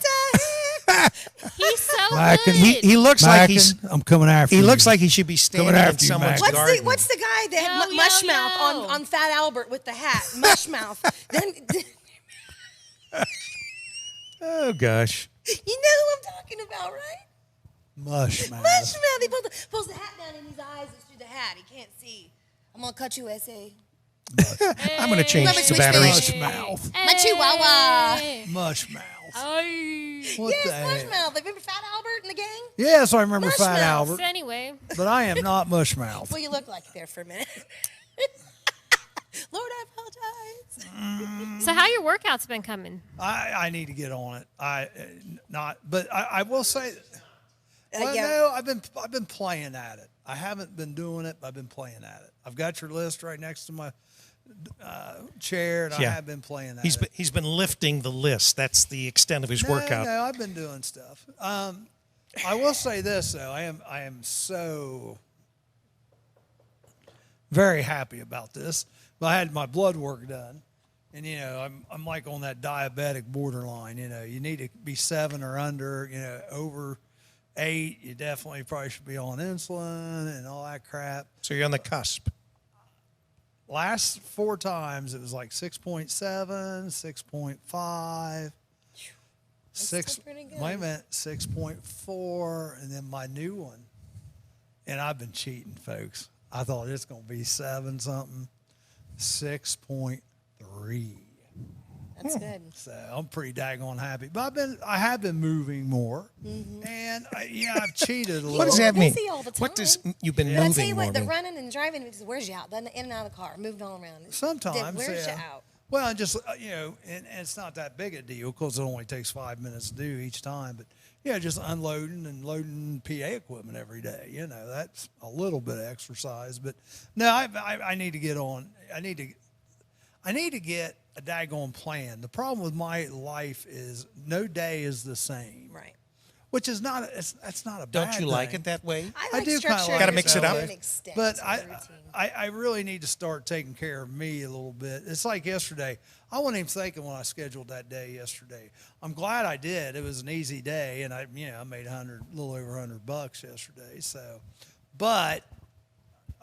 He's so Mac good. and He looks like he's. I'm coming after you. He looks like he should be standing in after you, someone's Mac. garden. What's the guy that had Yo, Mushmouth yo. on Fat Albert with the hat? Mushmouth. Then Oh gosh. you know who I'm talking about, right? Mushmouth. Mushmouth. He pulls the hat down in his eyes. It's through the hat. He can't see. I'm gonna cut you, SA. I'm going to change Let me the switch batteries. Mushmouth. My Chihuahua. Hey. Mushmouth. Ay. What Yes, the heck? Mushmouth. Remember Fat Albert and the gang? Yes, I remember Fat Mushmouth. Albert, So anyway, but I am not Mushmouth. Well, you look like it there for a minute. Lord, I apologize. so how your workouts been coming? I need to get on it. But I will say, well, Yeah. no, I've been playing at it. I haven't been doing it, but I've been playing at it. I've got your list right next to my chair, and Yeah. I have been playing at it. He's been lifting the list. That's the extent of his workout. No, I've been doing stuff. I will say this though, I am so very happy about this. But I had my blood work done, and I'm like on that diabetic borderline. You need to be 7 or under. Over 8, you definitely probably should be on insulin and all that crap. So you're on the cusp. Last 4 times it was like 6.7, 6.5. still pretty good. Wait a minute, 6.4, and then my new one. And I've been cheating, folks. I thought it's going to be 7 something, 6.3. That's good. So I'm pretty daggone happy. But I have been moving more, and I've cheated a little. What does that mean? busy all the What does time. you've been But I moving tell you more what, the mean? running and driving wears you out. Then in and out of the car, moving all around. Sometimes, wears yeah. you out. Well, and just and it's not that big a deal because it only takes 5 minutes to do each time. But just unloading and loading PA equipment every day. That's a little bit of exercise. But no, I need to get on. I need to get a daggone plan. The problem with my life is no day is the same. Right. Which is not. That's not a bad Don't you like thing. it that way? I I like do kinda structure. like Gotta mix it up. to an extent, But to the routine. I really need to start taking care of me a little bit. It's like yesterday. I wasn't even thinking when I scheduled that day yesterday. I'm glad I did. It was an easy day, and I made a little over $100 yesterday. So, but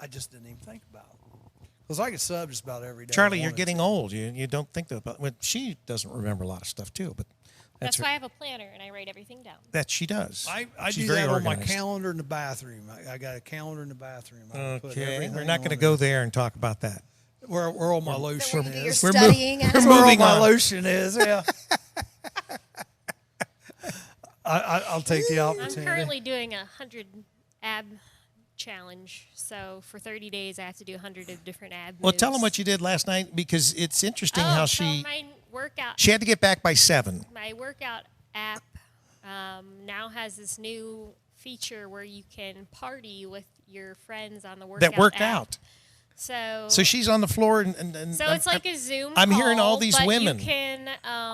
I just didn't even think about it because I could sub just about every day. Charlie, I you're wanted getting to. old. You don't think about. Well, she doesn't remember a lot of stuff too, but That's her- why I have a planner and I write everything down. that she does. I She's do very that on my organized. calendar in the bathroom. I got a calendar in the bathroom. I put Okay, everything we're not going to on go it. there and talk about that. Where all my So lotion where you do your is. studying at? That's where all moving my on. lotion is. Yeah. I'll take the I'm opportunity. currently doing a 100 ab challenge. So for 30 days, I have to do 100 of different ab Well, tell them moves. what you did last night because it's interesting Oh, how so she my workout had to get back by 7. my workout app now has this new feature where you can party with your friends on the workout That work app. out. So So she's on the floor and So it's like a Zoom. I'm hearing all call, these but women. You can,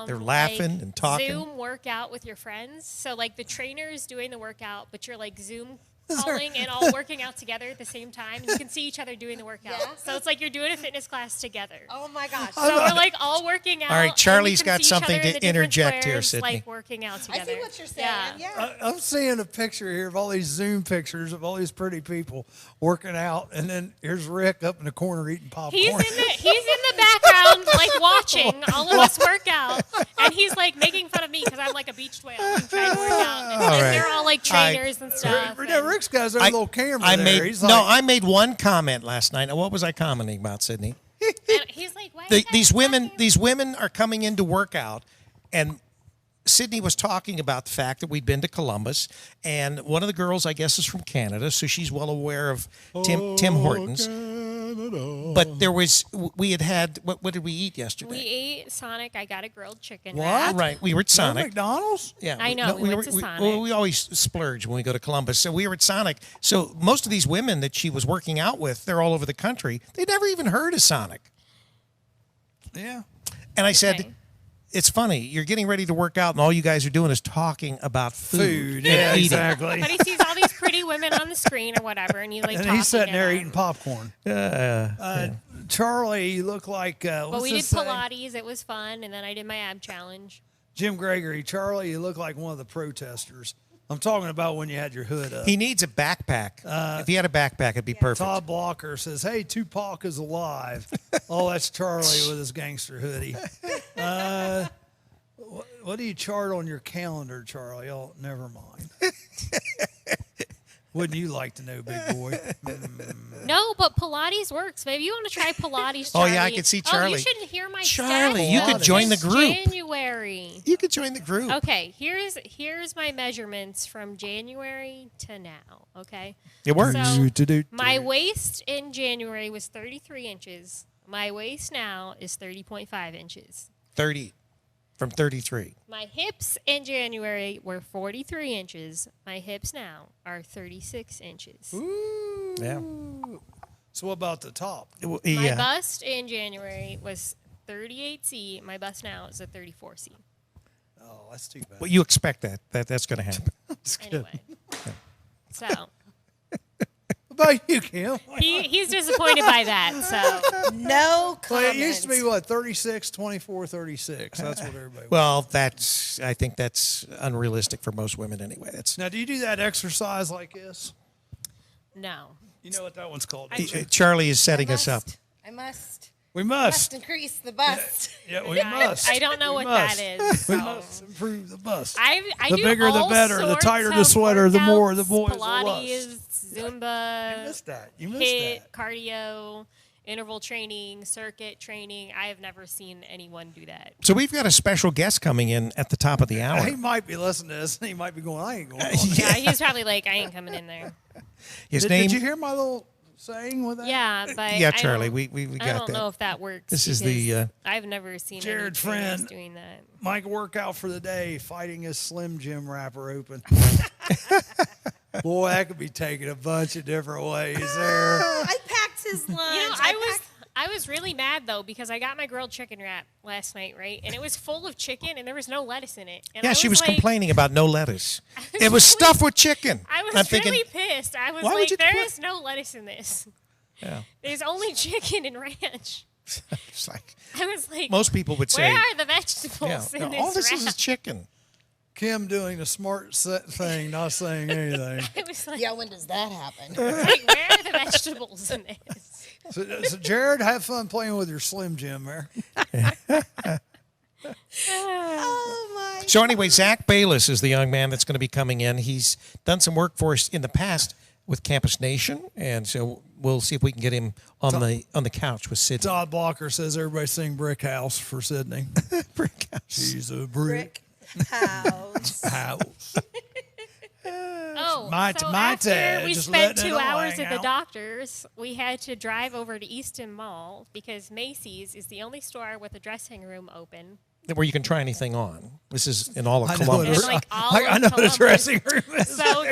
They're laughing and talking. Zoom workout with your friends. So like the trainer is doing the workout, but you're like Zoom calling and all working out together at the same time. You can see each other doing the workout. Yeah. So it's like you're doing a fitness class together. Oh my gosh. So we're like all working out. All right, and Charlie's you can got see each something other in to the different interject here, squares, Sydney. Like working out I together. see what you're saying. Yeah. I'm seeing a picture here of all these Zoom pictures of all these pretty people working out, and then here's Rick up in the corner eating popcorn. He's in the background, like watching all of us work out, and he's like making fun of me because I'm like a beached whale. I'm trying to work out, and, All and right. they're all like trainers and stuff. Yeah, and- Rick's got his own little camera I there. made He's I like, made one comment last night. Now, what was I commenting about, Sydney? and he's like, why are you guys These talking women are coming in to work out, and Sydney was talking about the fact that we'd been to Columbus, and one of the girls, I guess, is from Canada, so she's well aware of Tim Hortons. But we had what did we eat yesterday? We ate Sonic. I got a grilled chicken. What? wrap. Right, we were at "No Sonic. McDonald's? Yeah, I know, we went to Sonic. Well, we always splurge when we go to Columbus. So we were at Sonic. So most of these women that she was working out with, they're all over the country. They never even heard of Sonic. Yeah. And I said, Okay. it's funny. You're getting ready to work out, and all you guys are doing is talking about food. Yeah, and eating. exactly. But he sees all these pretty women on the screen or whatever, and he's like, And talking he's sitting to there them. eating popcorn. Yeah. Charlie, you look like. But What's we did this say? Pilates. It was fun, and then I did my ab challenge. Jim Gregory, Charlie, you look like one of the protesters. I'm talking about when you had your hood up. He needs a backpack. If he had a backpack, it'd be perfect. Todd Blocker says, "Hey, Tupac is alive." Oh, that's Charlie with his gangster hoodie. What do you chart on your calendar, Charlie? Oh, never mind. Wouldn't you like to know, big boy? No, but Pilates works. Maybe you want to try Pilates, Oh, Charlie. yeah, I can see Oh, Charlie. you should hear my Charlie, stats you for could join the this group. January. You could join the group. Okay, here's my measurements from January to now. Okay, It works. So my waist in January was 33 inches. My waist now is 30.5 inches. 30 from 33. My hips in January were 43 inches. My hips now are 36 inches. Yeah. So what about the top? My Yeah. bust in January was 38C. My bust now is a 34C. Oh, that's too bad. Well, you expect that. That's going to happen. Anyway, so What about you, Kim? he's disappointed by that. So No Well, comment. it used to be what 36, 24, 36. That's what everybody. Well, I think that's unrealistic for most women anyway. That's Now, do you do that exercise like this? no. You know what that one's called? I- don't you? Charlie is setting us up. I must We must. increase the bust. Yeah, we must. I don't know We what must. that is. We so. must improve the bust. I The do bigger the all better. The sorts tighter the of sweater, the more the workouts, boys will Pilates, lust. Zumba, You missed that. You missed HIIT, that. cardio, interval training, circuit training. I have never seen anyone do that. So we've got a special guest coming in at the top of the hour. He might be listening to this, and he might be going, "I ain't going." On. Yeah, he's probably like, I ain't coming in there. His Did, name. did you hear my little saying with that? Yeah, but Yeah, I Charlie, don't- we got I don't that. know if that works. This is because the, I've never seen Jared any trainers Friend. doing that. Mike workout for the day, fighting his Slim Jim wrapper open. Boy, that could be taken a bunch of different ways there. I packed his lunch. You know, I was really mad though because I got my grilled chicken wrap last night, right? And it was full of chicken and there was no lettuce in it. And Yeah, I she was like, complaining about no lettuce. was It was really- stuffed with chicken. I was I'm thinking, really pissed. I was why would like, you there put- is no lettuce in this. yeah, There's only chicken and ranch. it's like I was like, most people would say. where are the vegetables Yeah, in all this this wrap? is chicken. Kim doing the smart set thing, not saying anything. It was like, Yeah, when does that happen? like, where are the vegetables in this? So Jared, have fun playing with your Slim Jim there. Oh my! So anyway, Zach Bayless is the young man that's going to be coming in. He's done some work for us in the past with Campus Nation, and so we'll see if we can get him on the couch with Sid. Todd Blocker says everybody sing Brick House for Sydney. Brick house. She's a brick House. house. Oh, My- so my after Ted, we just spent letting it 2 all hours hang at the out. doctor's, we had to drive over to Easton Mall because Macy's is the only store with a dressing room open. Where you can try anything on. This is in all of I know Columbus. And, like, all I of know the Columbus. dressing room is. So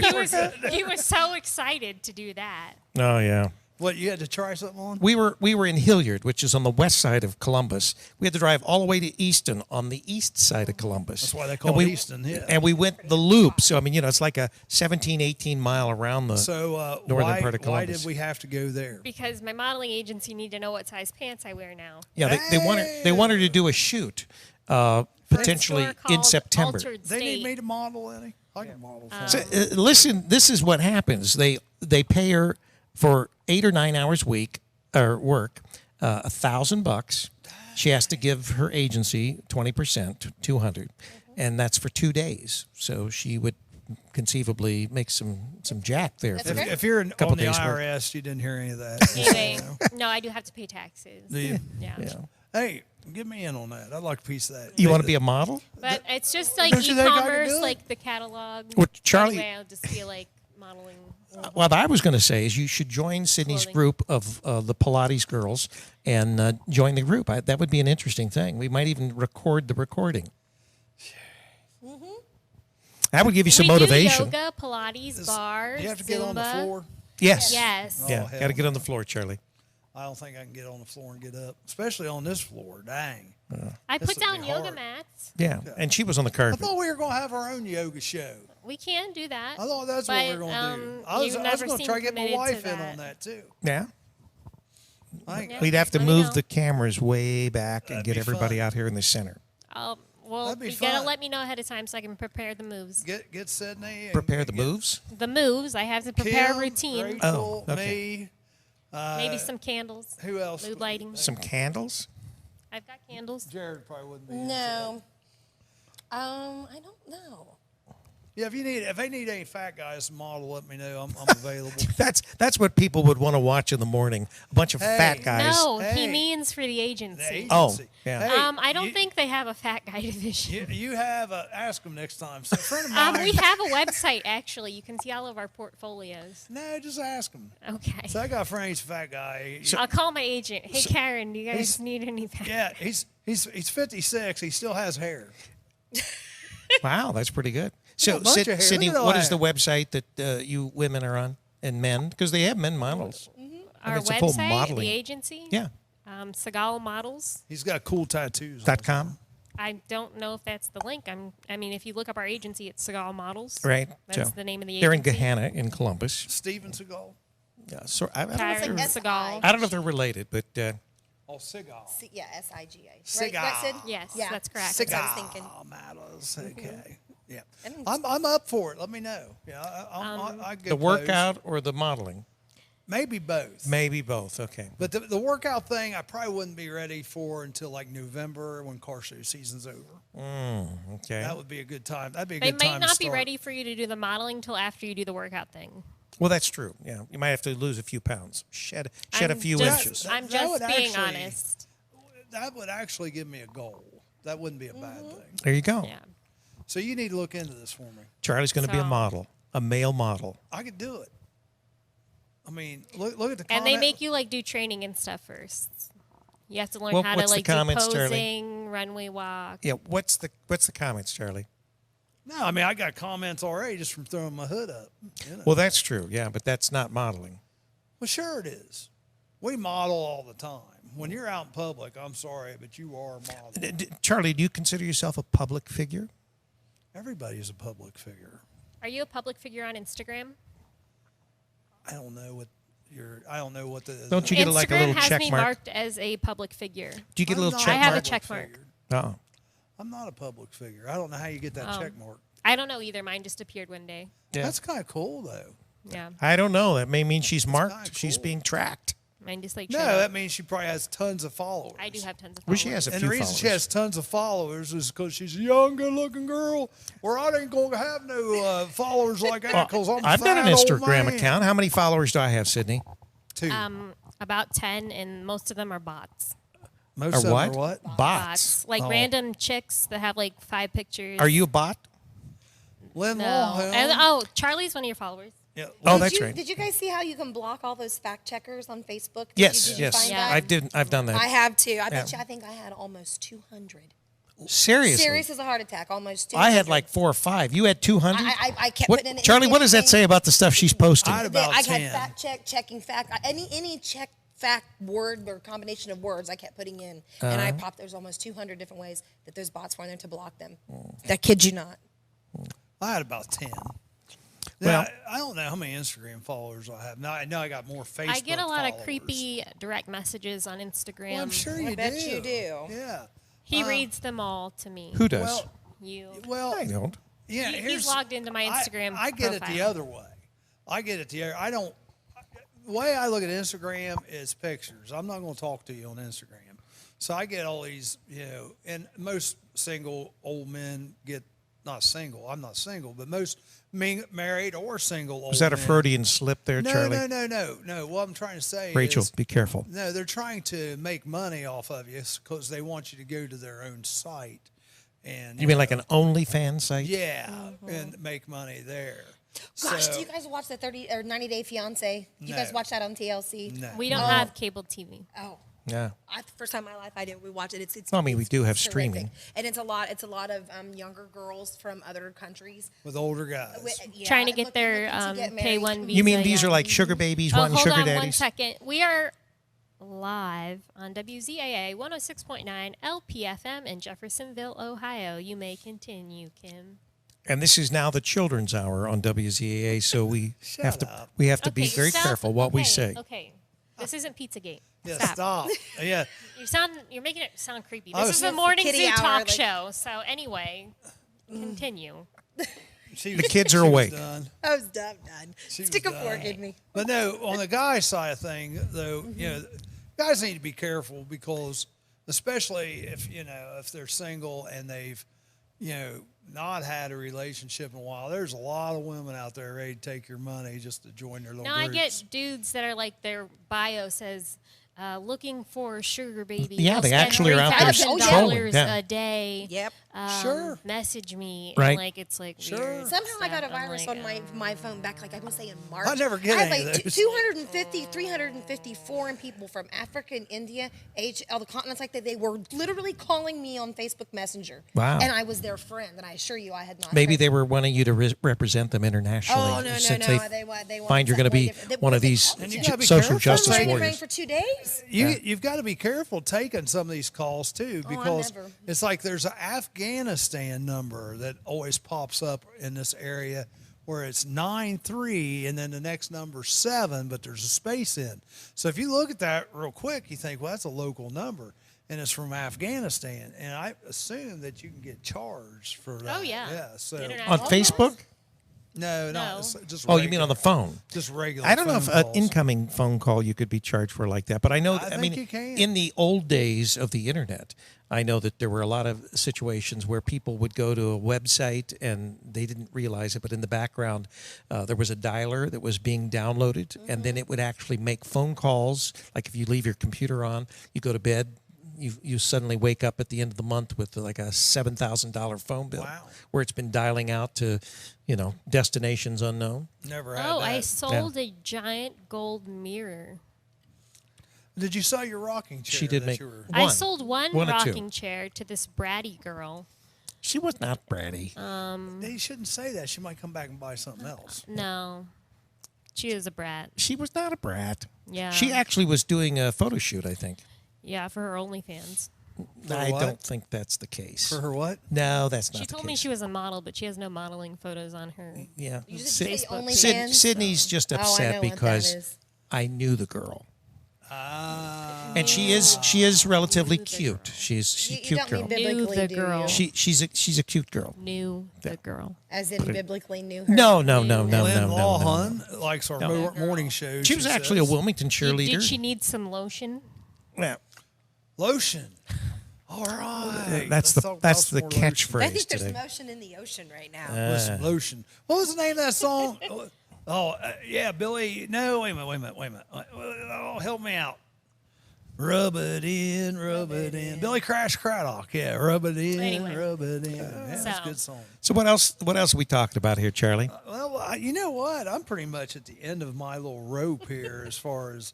he was so excited to do that. Oh yeah. What, you had to try something on? We were in Hilliard, which is on the west side of Columbus. We had to drive all the way to Easton on the east side of Columbus. That's why they And call it we- Easton, yeah. And we went the loop. So I mean, it's like a 17, 18 mile around the So northern part of why Columbus. did we have to go there? Because my modeling agency need to know what size pants I wear now. Yeah, they wanted to do a shoot potentially Store in called September. Altered They need State. me to model any? I can model for So, listen, this is what happens. They pay her for 8 or 9 hours week or work, $1,000. She has to give her agency 20%, 200, and that's for 2 days. So she would conceivably make some jack there. That's for- great. If you're Couple on the days work. IRS, you didn't hear any of that. Anyway, no, I do have to pay taxes. Do you? Yeah. Yeah. Hey, get me in on that. I'd like a piece of that. You want to be a model? But it's just like Don't you think I could e-commerce, do it? like the catalog. Well, Charlie- Anyway, I'll just feel like modeling. What I was going to say is you should join Sydney's Clothing. group of the Pilates girls and join the group. That would be an interesting thing. We might even record the recording. That would give you some we motivation. do yoga, Pilates, bars, You have to Zumba. get on the floor. Yes. Yes. Yeah. Oh, Got to get on the floor, Charlie. I don't think I can get on the floor and get up, especially on this floor. Dang. I This put would down be yoga hard. mats. Yeah, and she was on the I carpet. thought we were going to have our own yoga show. We can do that. I thought that's what we were going to do. I was you going never to seem try to get my committed wife to in that. on that too. Yeah. I ain't, Yeah. We'd have to Let me move know. the cameras way back and That'd get be everybody fun. out here in the center. Well, That'd be you gotta fun. let me know ahead of time so I can prepare the moves. Get Sydney. And Prepare the get moves. The moves, I have to prepare Kim, a routine. Rachel, Oh, okay. me. Maybe some candles. Who else? Mood lighting. Some candles. I've got candles. Jared probably wouldn't be. No. I don't know. Yeah, if they need any fat guys to model, let me know. I'm available. That's what people would want to watch in the morning. A bunch of Hey. fat guys. No, he Hey. means for the The agency. agency. Oh, yeah. Hey, I don't you- think they have a fat guy division. you have ask them next time. So a friend of mine. We have a website actually. You can see all of our portfolios. No, just ask them. Okay. So I got a friend. He's a fat guy. I'll call my agent. Hey, Karen, do you guys he's- need any fat? Yeah, he's 56. He still has hair. Wow, that's pretty good. got So, a bunch of hair. Sydney, Look at all what is the that. website that you women are on and men? Because they have men models. Our it's a full website, modeling. the agency. Yeah. Segal Models. He's got cool tattoos. .com. I don't know if that's the link. I mean, if you look up our agency, it's Segal Models. Right. That's so the name of the they're in agency. Gehanna in Columbus. Steven Seagal. Yeah. So I don't know if Karen they're, Segal. I don't know if they're related, but Oh, Seagal. Yeah, S-I-G-A. Sigal. Right, Sid? Yes, Yeah. that's correct. That's what I was thinking. Matters. Okay. Yeah. That means- I'm up for it. Let me know. Yeah, I get the workout or the modeling? Maybe both. Maybe both. Okay. But the workout thing, I probably wouldn't be ready for until like November when car show season's over. Okay. That would be a good time. That'd be a They good might time to not be start. ready for you to do the modeling till after you do the workout thing. Well, that's true. Yeah. You might have to lose a few pounds. Shed a I'm few just- inches. I'm That just would being actually- honest. That would actually give me a goal. That wouldn't be a bad thing. There you go. Yeah. So you need to look into this for me. Charlie's going to be a So- model, a male model. I could do it. I mean, look at the And they comment. make you like do training and stuff first. You have to learn Well, how to what's the like do comments, Charlie? posing, runway walk. Yeah. What's the comments, Charlie? No, I mean I got comments already just from throwing my hood up. You know. Well, that's true. Yeah, but that's not modeling. Well, sure it is. We model all the time. When you're out in public, I'm sorry, but you are modeling. Charlie, do you consider yourself a public figure? Everybody's a public figure. Are you a public figure on Instagram? I don't know what I don't know what the. Don't you get Instagram like a little has check me mark? marked as a public figure. Do you get a I'm little not check I have a mark? check public mark. figure. Oh. I'm not a public figure. I don't know how you get that Oh. check mark. I don't know either. Mine just appeared one day. Yeah. That's kind of cool, though. Yeah. I don't know. That may mean she's marked. kinda She's cool. being tracked. Mine just like No, showed up. that means she probably has tons of followers. I do have tons of Well, followers. she has a And few the reason followers. she has tons of followers is because she's a young, good-looking girl. Where I ain't gonna have no followers like that because I'm. I've got an fat old Instagram man. account. How many followers do I have, Sydney? 2. About 10, and most of them are bots. Most Or of them what? are what? Bots. Like Oh. random chicks that have like 5 pictures. Are you a bot? Lynn No. Longhill. And, Charlie's one of your followers. Yeah. Oh, Did that's you, right. Did you guys see how you can block all those fact checkers on Facebook? Yes, Did you yes. find Yeah. that? I've done that. I have too. I bet Yeah. you. I think I had almost 200. Seriously. Serious as a heart attack. Almost 200. I had like 4 or 5. You had 200? I kept What, putting in Charlie, what does that anything. say about the stuff she's posting? I had about I 10. had checking fact. Any check fact word or combination of words I kept putting in, and I popped. There's almost 200 different ways that those bots were in there to block them. I kid you not. I had about 10. Well- Now, I don't know how many Instagram followers I have. Now I know I got more Facebook. I get a lot of followers. creepy direct messages on Instagram. Well, I'm sure you bet do. you do. Yeah. He reads them all to me. Who does? Well, You. well, I don't. yeah. He's logged into my Instagram I get it the profile. other way. I get it the other. I don't. The way I look at Instagram is pictures. I'm not going to talk to you on Instagram. So I get all these, and most single old men get not single. I'm not single, but most married or single old Was that a men. Freudian slip there, No, Charlie? no. What I'm trying to say Rachel, is, be careful. no, they're trying to make money off of you because they want you to go to their own site. And You mean like an OnlyFans site? yeah, and make money there. Gosh, So- do you guys watch the 30 or 90 Day Fiance? You No. guys watch that on TLC? No. We don't have cable TV. Oh. Yeah. First time in my life I did. We watch it. It's. Well, I mean, we it's do have terrific. streaming. and it's a lot. It's a lot of younger girls from other countries with older guys. Yeah, Trying to get their looking to get K1 married. visa. You mean these yeah. are like sugar babies Oh, wanting hold sugar on one daddies? second. We are live on WZAA 106.9 LPFM in Jeffersonville, Ohio. You may continue, Kim. And this is now the Children's Hour on WZAA, so we have to up. be very you sound- careful what we okay, say. Okay, this isn't Pizzagate. Yeah, Stop. stop. Yeah. You're making it sound creepy. Oh, This is so- a morning Kitty zoo hour, talk like- show. So anyway, continue. The kids are awake. I was done. She Stick a was fork done. in me. But no, on the guy side of thing, though, guys need to be careful because, especially if they're single and they've, not had a relationship in a while. There's a lot of women out there ready to take your money just to join their little Now I groups. get dudes that are like their bio says, looking for a sugar baby. Yeah, I'll they spend actually are out there trolling, $3,000 yeah. a day. Yep. Sure. Message me. Right. And like it's like Sure. weird Somehow I got a stuff. I'm virus like, on my phone back, like I want to say in March. I never get I had any like of those. 250, 350 foreign people from Africa and India, all the continents like that. They were literally calling me on Facebook Messenger. Wow. And I was their friend, and I assure you I had not. Maybe heard they were wanting you to represent them internationally. Oh, no. since They They wanted find you're going to something be way different. one of They these called And me. you gotta be social careful. justice Running warriors. for 2 days. You've got to be careful taking some of these calls too, I'm because never. it's like there's an Afghanistan number that always pops up in this area where it's 93 and then the next number 7, but there's a space in. So if you look at that real quick, you think, well, that's a local number, and it's from Afghanistan, and I assume that you can get charged for that. Oh yeah. Yeah. So International On calls. Facebook? no, No. it's just. Oh, you mean on the phone? Just regular. I don't know if phone an calls. incoming phone call you could be charged for like that, but I know. I think you can. In the old days of the internet, I know that there were a lot of situations where people would go to a website and they didn't realize it, but in the background there was a dialer that was being downloaded, and then it would actually make phone calls. Like if you leave your computer on, you go to bed. You suddenly wake up at the end of the month with like a $7,000 phone bill, Wow. where it's been dialing out to, destinations unknown. Never had Oh, that. I sold a giant gold mirror. Did you sell your rocking chair? She did that make. you were- I One. sold one One or two. rocking chair to this bratty girl. She was not bratty. They shouldn't say that. She might come back and buy something else. No, she is a brat. She was not a brat. Yeah. She actually was doing a photo shoot, I think. Yeah, for her OnlyFans. I what? don't think that's the case. For her what? No, that's not She the told case. me she was a model, but she has no modeling photos on her. Yeah. You just Sid- say Facebook. OnlyFans? Sydney's just Oh, I upset know what that because is. I knew the girl. Ah. And she is relatively cute. She's a You cute got me girl. Knew biblically, the do girl. you? She's a cute girl. Knew the girl. As in biblically knew her. No. Lynn No. Lawhun likes our No. morning show. She was actually a says. Wilmington cheerleader. Did she need some lotion? Yeah. Lotion. All right. That's Let's talk about the some more lotion. catchphrase I think there's today. motion in the ocean right now. Listen, lotion. What was the name of that song? Yeah, Billy. No, wait a minute. Oh, help me out. Rub it in, rub it in. Billy Crash Craddock. Yeah, rub it in, Anyway. rub it in. Yeah, that's a So- good song. So what else are we talking about here, Charlie? Well, you know what? I'm pretty much at the end of my little rope here as far as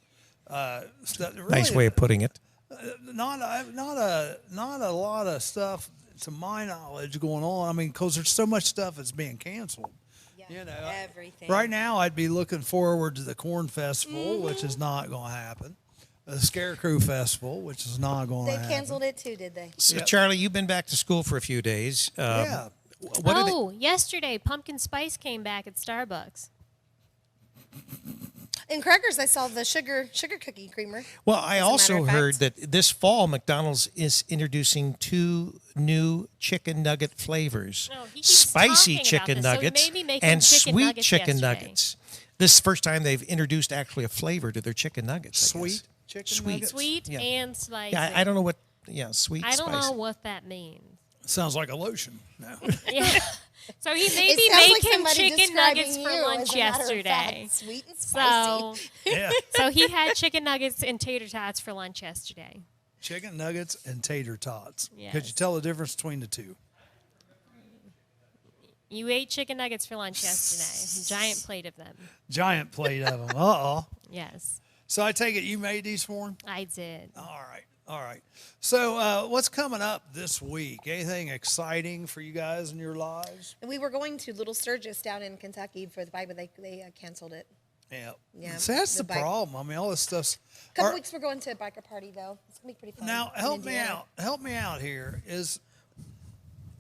stuff. Really, Nice way of putting it. not a lot of stuff to my knowledge going on. I mean, because there's so much stuff that's being canceled. Yeah, You know, everything. Right now, I'd be looking forward to the Corn Festival, which is not going to happen. The Scarecrow Festival, which is not going They to happen. canceled it too, did they? So, Yep. Charlie, you've been back to school for a few days. Yeah. What did Oh, yesterday, pumpkin spice came back at Starbucks. In Crackers, I saw the sugar cookie creamer. Well, I As a also matter of heard fact. that this fall McDonald's is introducing 2 new chicken nugget flavors: No, he keeps spicy talking about chicken this, so he nuggets may be making and chicken sweet nuggets chicken yesterday. nuggets. This is the first time they've introduced actually a flavor to their chicken nuggets. I guess. Sweet chicken Sweet. nuggets? Sweet Yeah. and spicy. Yeah, I don't know what. Yeah, sweet. I don't spicy. know what that means. Sounds like a lotion. No. Yeah. So he made me It sounds make like him somebody chicken describing nuggets for you, lunch as a matter of yesterday. fact. Sweet and spicy. So, Yeah. so he had chicken nuggets and tater tots for lunch yesterday. Chicken nuggets and tater tots. Could Yes. you tell the difference between the two? You ate chicken nuggets for lunch yesterday. A giant plate of them. Giant plate of them. Uh-oh. Yes, So I take it you made these for him? I did. All right. All right. So what's coming up this week? Anything exciting for you guys in your lives? And we were going to Little Sturgis down in Kentucky for the Bible. They canceled it. Yeah. Yeah, See, that's the the bike. problem. I mean, all this stuff's. Couple Are- weeks we're going to a biker party though. It's gonna be pretty fun. Now, in help me Indiana. out. Help me out here. Is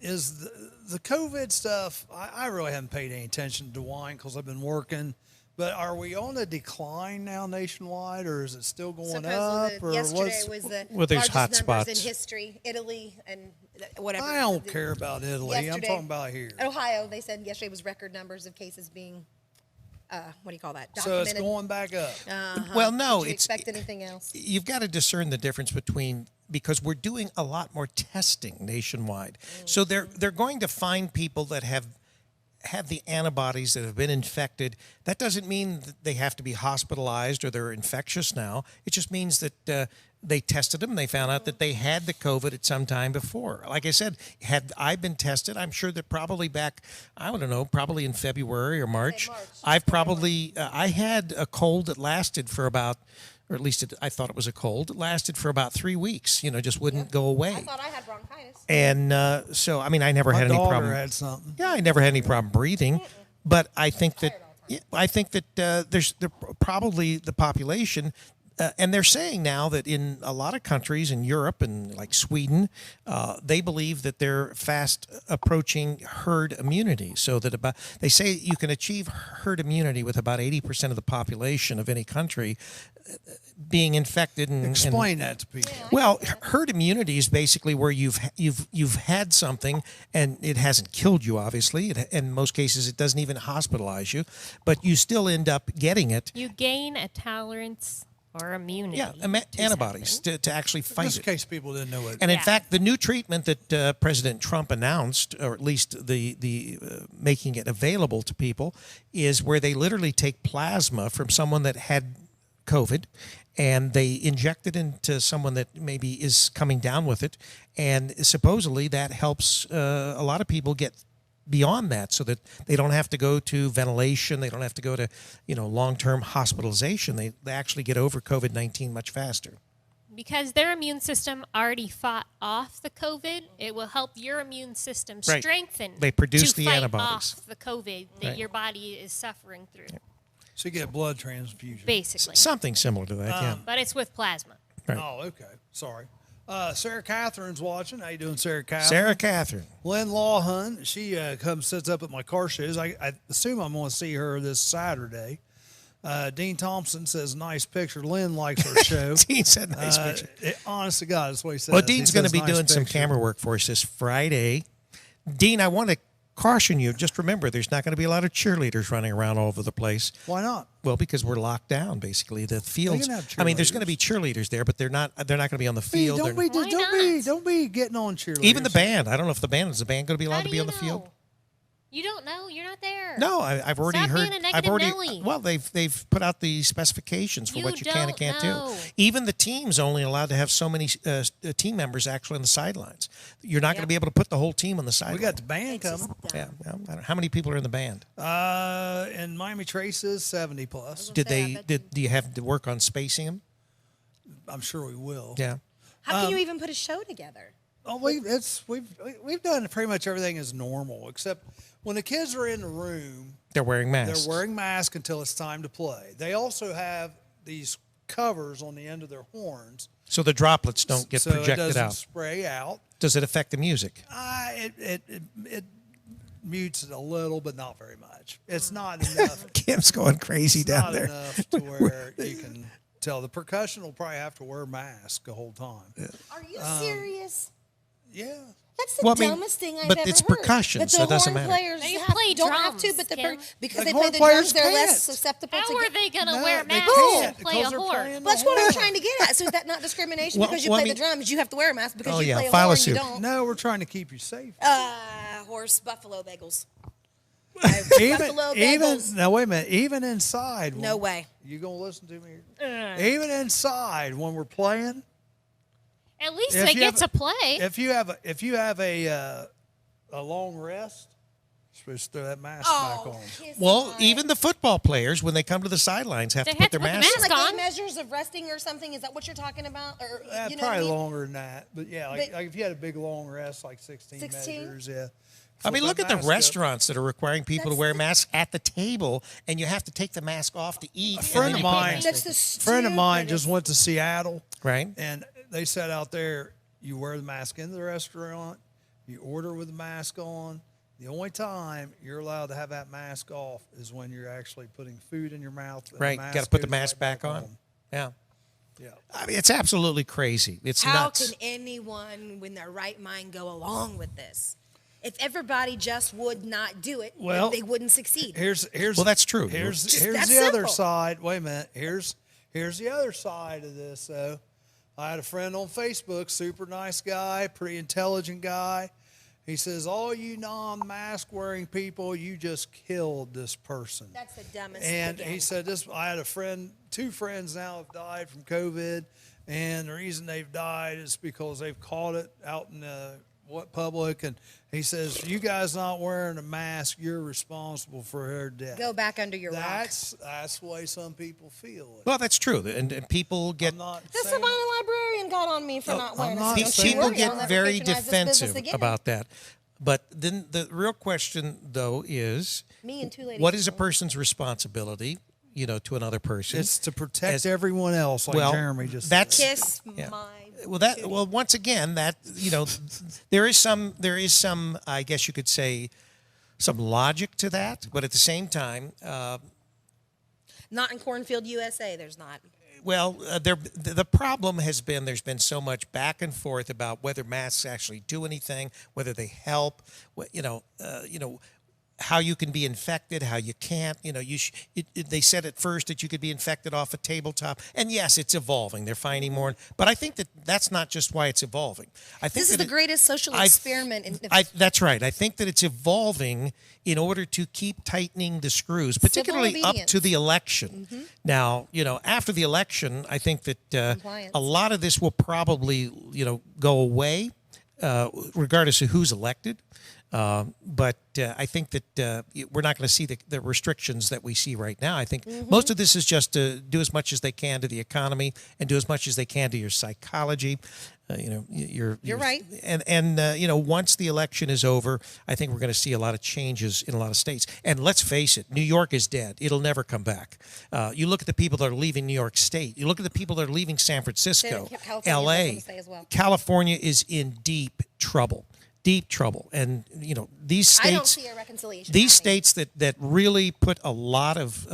the COVID stuff? I really haven't paid any attention to wine because I've been working. But are we on a decline now nationwide, or is it still going up? Supposedly, Or yesterday what's, was the Well, there's largest hot numbers spots. in history. Italy and whatever. I don't care about Italy. I'm Yesterday- talking about here. Ohio, they said yesterday was record numbers of cases being, what do you call that? So it's Documented. going back up. Well, no, Did you it's expect anything else? you've got to discern the difference between because we're doing a lot more testing nationwide. So they're going to find people that have the antibodies that have been infected. That doesn't mean that they have to be hospitalized or they're infectious now. It just means that they tested them and they found out that they had the COVID at some time before. Like I said, had I been tested, I'm sure that probably back, I don't know, probably in February or March, March. I've probably, I had a cold that lasted for about, or at least I thought it was a cold. It lasted for about 3 weeks, just wouldn't go away. I thought I had bronchitis. And so, I mean, I never My had any daughter problem. had something. Yeah, I never had any problem breathing, but I think that there's probably the population, and they're saying now that in a lot of countries in Europe and like Sweden, they believe that they're fast approaching herd immunity. So that they say you can achieve herd immunity with about 80% of the population of any country being infected. And Explain that to people. well, herd immunity is basically where you've had something and it hasn't killed you. Obviously, in most cases, it doesn't even hospitalize you, but you still end up getting it. You gain a tolerance or immunity. Yeah, to antibodies something. to actually fight Just it. in case people didn't know it. And in Yeah. fact, the new treatment that President Trump announced, or at least the making it available to people, is where they literally take plasma from someone that had COVID, and they inject it into someone that maybe is coming down with it, and supposedly that helps a lot of people get beyond that, so that they don't have to go to ventilation, they don't have to go to long-term hospitalization. They actually get over COVID-19 much faster. Because their immune system already fought off the COVID, it will help your immune system Right. strengthen. They produce to the fight antibodies. off the COVID that Right. your body is suffering through, So you get blood transfusion. basically. Something similar to that, yeah. But it's with plasma. Right. Oh, okay. Sorry. Sarah Catherine's watching. How you doing, Sarah Catherine? Sarah Catherine. Lynn Lawhun, she comes sits up at my car shows. I assume I'm going to see her this Saturday. Dean Thompson says, nice picture. Lynn likes her show. Dean said nice picture. Honest to God, that's what he says. Well, He Dean's going to says, be "Nice doing some picture." camera work for us this Friday. Dean, I want to caution you. Just remember, there's not going to be a lot of cheerleaders running around all over the place. Why not? Well, because we're locked down, basically. The fields. can have I mean, there's going to be cheerleaders there, but they're not going to be on the Hey, field. don't They're- be, Why don't be getting on cheerleaders. Even the band. I don't know if the band is going to be How allowed to do be you on the field. know? You don't know. You're not there. No, I've already Stop heard. being a I've negative already. Nelly. Well, they've put out the specifications for You what you can and don't can't know. do. Even the team's only allowed to have so many team members actually on the sidelines. You're not going to be able to put the whole team on the We sidelines. got the band coming. Yeah, I don't know. How many people are in the band? And Miami Traces, 70 plus. Did say, I they? bet Do you have to work on spacing them? I'm sure we will. Yeah. How can you even put a show together? Oh, we've done pretty much everything as normal, except when the kids are in the room, They're wearing masks. they're wearing masks until it's time to play. They also have these covers on the end of their horns, so the droplets don't get so it projected doesn't out. spray out. Does it affect the music? It mutes it a little, but not very much. It's not enough. Kim's going crazy It's down not there. enough to where you can tell. The percussion will probably have to wear a mask the whole time. Are you serious? Yeah. That's the Well, I mean, dumbest thing I've but ever it's heard. percussion, That so the it doesn't horn matter. players They have, play don't have drums, to, but Kim. because The they play horn the players drums, they're less can't. susceptible How to are get. they going to No, wear they masks can't, and play a because they're horn? playing That's what I'm trying to get at. So is that not discrimination? Well, Because you well, I play mean- the drums, you have to wear a mask. Because Oh, you yeah, play a file a horn, you suit. don't. No, we're trying to keep you safe. Horse buffalo bagels. even, buffalo even bagels. now, wait a minute. Even inside. No way. You gonna listen to me? Even inside, when we're playing, At least If they you get have to play. if you have a long rest, supposed to throw that mask back on. kiss Well, my- even the football players, when they come to the sidelines, have They to have put their to put the masks mask on. like on. 8 measures of resting or something. Is that what you're talking about? Or you know what I Probably mean? longer than that. But yeah, like, But- like if you had a big long rest, like 16 measures, yeah. I mean, Flip look that at the mask up. restaurants that are requiring people to That's wear the- masks at the table, and you have to take the mask off to eat. A and friend then of you put the mine, mask That's back the on. friend of mine just stupidest- went to Seattle, Right. and they said out there, you wear the mask in the restaurant, you order with the mask on. The only time you're allowed to have that mask off is when you're actually putting food in your mouth. And Right. The Got to put the goes mask right back on. Yeah. Yeah. I mean, it's absolutely crazy. It's How nuts. can anyone, in their right mind, go along with this? If everybody just would not do it, Well, they wouldn't succeed. Here's Well, that's true. Here's Just here's that the other simple. side. Wait a minute. Here's the other side of this. Though, I had a friend on Facebook, super nice guy, pretty intelligent guy. He says, "All you non-mask wearing people, you just killed this person." That's the dumbest. And thing he ever. said, "This. I had a friend, 2 friends now have died from COVID, and the reason they've died is because they've caught it out in the public." And he says, "You guys not wearing a mask, you're responsible for her death." Go back under your rock. That's the way some people feel. Well, that's true. And people get I'm not The saying- Savannah librarian got on me for not wearing not a mask. saying- Don't you people worry, I'll get never very patronize this business defensive again. about that. But then the real question, though, is Me and 2 ladies. what is a person's responsibility, to another person? it's to protect As- everyone else, like well, Jeremy just that's- said. Kiss Yeah. my. Well, once again, that there is some, I guess you could say, some logic to that, but at the same time, Not in Cornfield, USA. There's not. the problem has been there's been so much back and forth about whether masks actually do anything, whether they help, how you can be infected, how you can't. They said at first that you could be infected off a tabletop, and yes, it's evolving. They're finding more, but I think that's not just why it's evolving. I think This is that the greatest social experiment. That's right. I think that it's evolving in order to keep tightening the screws, particularly up obedience. to the election. Now, after the election, I think that Compliance. a lot of this will probably, go away, regardless of who's elected. But I think that we're not going to see the restrictions that we see right now. I think most of this is just to do as much as they can to the economy and do as much as they can to your psychology. You're right. And once the election is over, I think we're going to see a lot of changes in a lot of states. And let's face it, New York is dead. It'll never come back. You look at the people that are leaving New York State. You look at the people that are leaving San Francisco, California's L.A. gonna stay as well. California is in deep trouble. Deep trouble. And, these states... I don't see a reconciliation. These happening. states that really put a lot of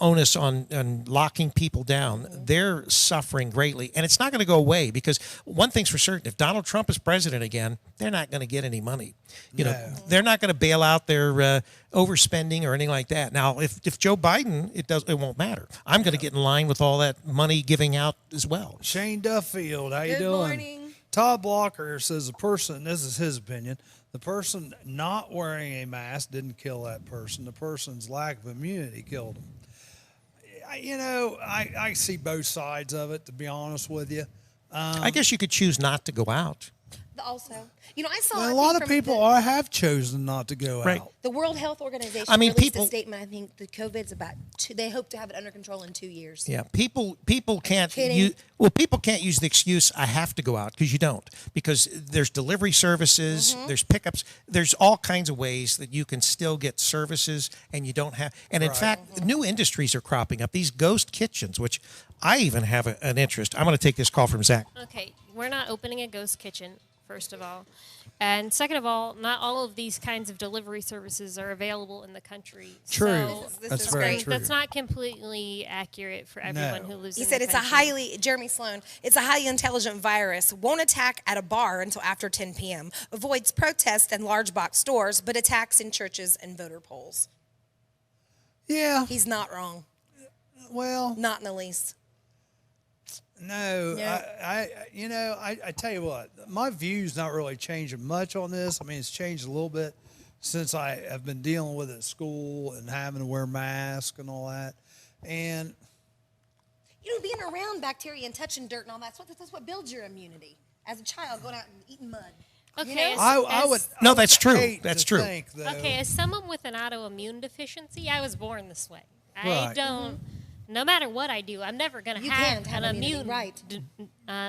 onus on locking people down, they're suffering greatly. And it's not going to go away because one thing's for certain, if Donald Trump is president again, they're not going to get any money. They're not going to bail out their overspending or anything like that. Now, if Joe Biden, it won't matter. I'm going to get in line with all that money giving out as well. Shane Duffield, how you Good doing? morning. Todd Blocker says the person, this is his opinion, the person not wearing a mask didn't kill that person. The person's lack of immunity killed him. I see both sides of it, to be honest with you. I guess you could choose not to go out. Also, I saw Well, a I lot think of from people have chosen not to go Right. out. The World Health Organization I mean, released people- a statement. I think the COVID's about they hope to have it under control in 2 years. Yeah, people can't Kidding. people can't use the excuse I have to go out because you don't, because there's delivery services, there's pickups, there's all kinds of ways that you can still get services and you don't have. And in fact, new industries are cropping up. These ghost kitchens, which I even have an interest. I'm going to take this call from Zach. Okay, we're not opening a ghost kitchen, first of all. And second of all, not all of these kinds of delivery services are available in the country. True. So This That's is very great. true. that's not completely accurate for everyone who lives He in said the it's a country. Jeremy Sloan, it's a highly intelligent virus, won't attack at a bar until after 10 p.m., avoids protests and large box stores, but attacks in churches and voter polls. Yeah, He's not wrong. well, Not in the least. no, Yeah. I tell you what, my view's not really changing much on this. I mean, it's changed a little bit since I have been dealing with it at school and having to wear masks and all that. And Being around bacteria and touching dirt and all that's what builds your immunity. As a child, going out and eating mud. Okay, I would. No, I that's would true. hate That's to true. think, though, okay, as someone with an autoimmune deficiency, I was born this way. I Right. don't. No matter what I do, I'm never going to You have can't have an immunity, immune. right.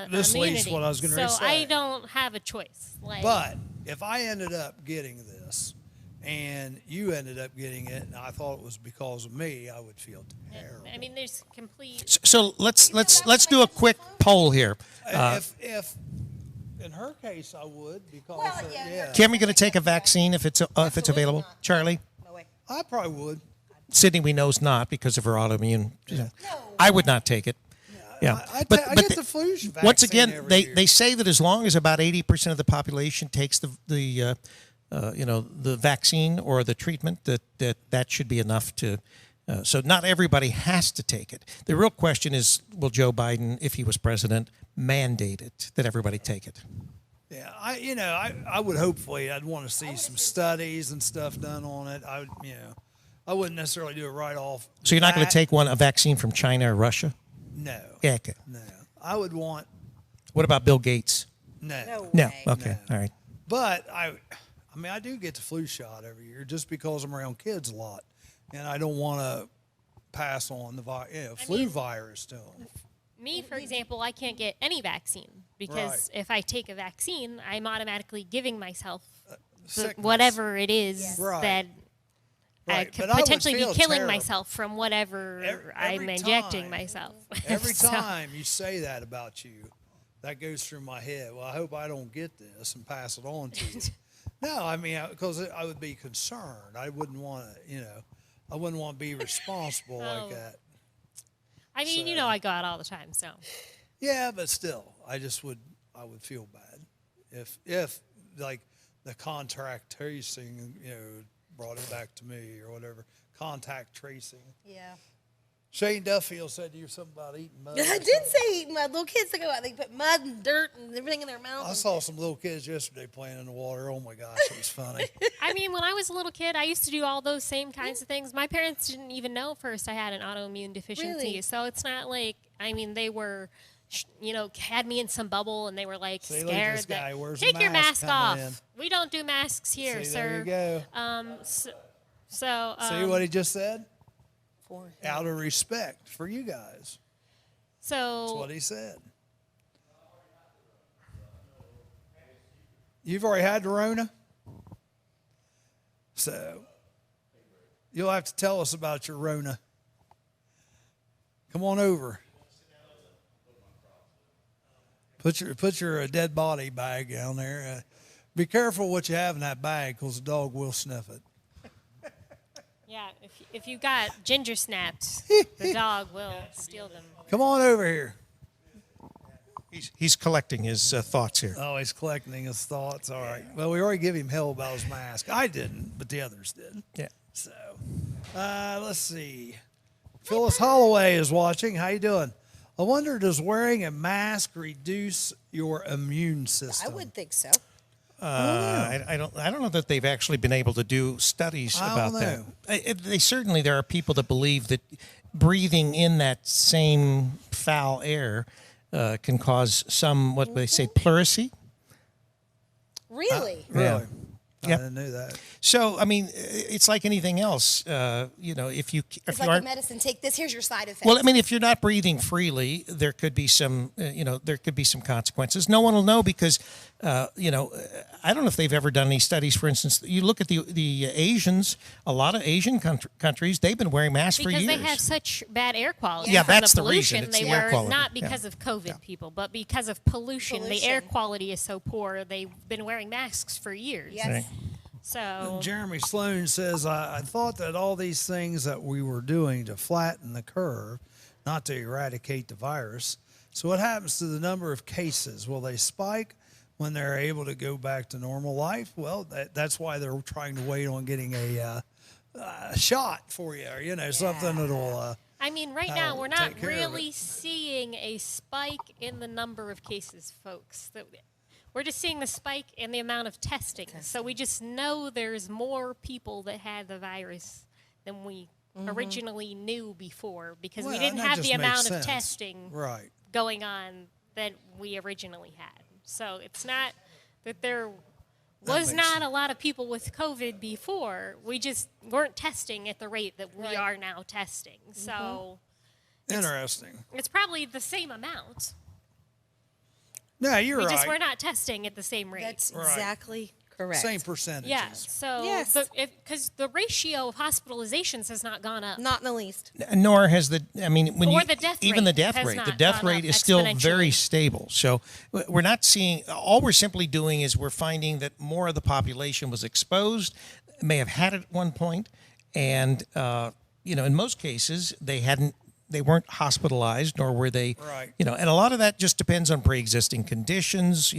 This leads immunity. what I was gonna So say. I don't have a choice. Like, But if I ended up getting this, and you ended up getting it, and I thought it was because of me, I would feel terrible. I mean, there's complete. So let's do a quick poll here. If in her case, I would because Well, yeah, yeah, Kim, are you going to take a vaccine if it's available? not. Charlie, No way. I probably would. Sydney, we know is not because of her autoimmune. No. I would not take it. Yeah, I get the flu vaccine once again, every year. they say that as long as about 80% of the population takes the vaccine or the treatment, that should be enough to. So not everybody has to take it. The real question is, will Joe Biden, if he was president, mandate it that everybody take it? Yeah, I would hopefully I'd want to see some studies and stuff done on it. I wouldn't necessarily do it right off. So you're not going to bat. take a vaccine from China or Russia? No. Yeah. Okay. No. I would want What about Bill Gates? no. No. way. Okay. All right. But I do get the flu shot every year just because I'm around kids a lot, and I don't want to pass on the flu virus to them. Me, for example, I can't get any vaccine because Right. if I take a vaccine, I'm automatically giving myself Sickness. whatever it is Right. that I Right, could but I would potentially be feel killing terrible. myself from whatever I'm Every injecting time. myself. Every So- time you say that about you, that goes through my head. Well, I hope I don't get this and pass it on to you. No, I mean, because I would be concerned. I wouldn't want to, I wouldn't want to be responsible Oh. like that. I mean, So- I go out all the time, so. Yeah, but still, I would feel bad if like the contact tracing, brought it back to me or whatever. Contact tracing. Yeah. Shane Duffield said to you something about eating mud. or I did something. say my little kids to go out. They put mud and dirt and everything in their mouth. I saw some little kids yesterday playing in the water. Oh my gosh, it was funny. I mean, when I was a little kid, I used to do all those same kinds of things. My parents didn't even know first I had an autoimmune deficiency. Really? So it's not like, they were, had me in some bubble and they were like See, look at scared this guy, that, where's the take your mask mask off. coming in?" We don't do masks here, See, sir. there you go. So, See what he just said? For him. Out of respect for you guys. That's so what he said. You've already had the Rona? So, you'll have to tell us about your Rona. Come on over. Put your dead body bag down there. Be careful what you have in that bag because the dog will sniff it. yeah, if you got ginger snaps, the dog will steal them. Come on over here. He's collecting his thoughts here. Oh, he's collecting his thoughts. All right. Well, we already gave him hell about his mask. I didn't, but the others did. Yeah. So, let's see. Phyllis Holloway is watching. How you doing? I wonder, does wearing a mask reduce your immune I system? would think so. I don't know that they've actually been able to do studies I about don't that. There are people that believe that breathing in that same foul air can cause some, what they say, pleurisy. Really? Really? Yeah. I Yep. didn't know that. So, I mean, it's like anything else. If you It's aren't, like a medicine. Take this. Here's your side effect. well, I mean, if you're not breathing freely, there could be some, there could be some consequences. No one will know because, I don't know if they've ever done any studies. For instance, you look at the Asians. A lot of Asian countries, they've been wearing masks for Because years. they have such bad air quality. Yeah, from that's the the reason. pollution. It's They the air were quality. not because of COVID, people, but because of pollution. The air Pollution. quality is so poor. They've been wearing masks for years. Yes. Right. So Jeremy Sloan says, I thought that all these things that we were doing to flatten the curve, not to eradicate the virus. So what happens to the number of cases? Will they spike when they're able to go back to normal life? Well, that's why they're trying to wait on getting a shot for you, or something that'll. I mean, right now I'll we're not take care of really it. seeing a spike in the number of cases, folks. We're just seeing the spike in the amount of testing. So we just know there's more people that had the virus than we originally knew before because we Well, didn't that have just the makes amount sense. of testing Right. going on that we originally had. So it's not that they're was not a lot of people with COVID before. We just weren't testing at the rate that we are now testing. So Interesting. it's probably the same amount. No, you're We right. just we're not testing at the same rate. That's Right. exactly correct. Same percentages. yeah. So Yes. because the ratio of hospitalizations has not gone up. Not in the least. Nor has the, I mean, when Or you, the death even rate the death has rate, the not death gone rate up is still very exponentially. stable. So we're not seeing, all we're simply doing is we're finding that more of the population was exposed, may have had it at one point, and, in most cases, they weren't hospitalized, nor were they, Right. and a lot of that just depends on pre-existing conditions,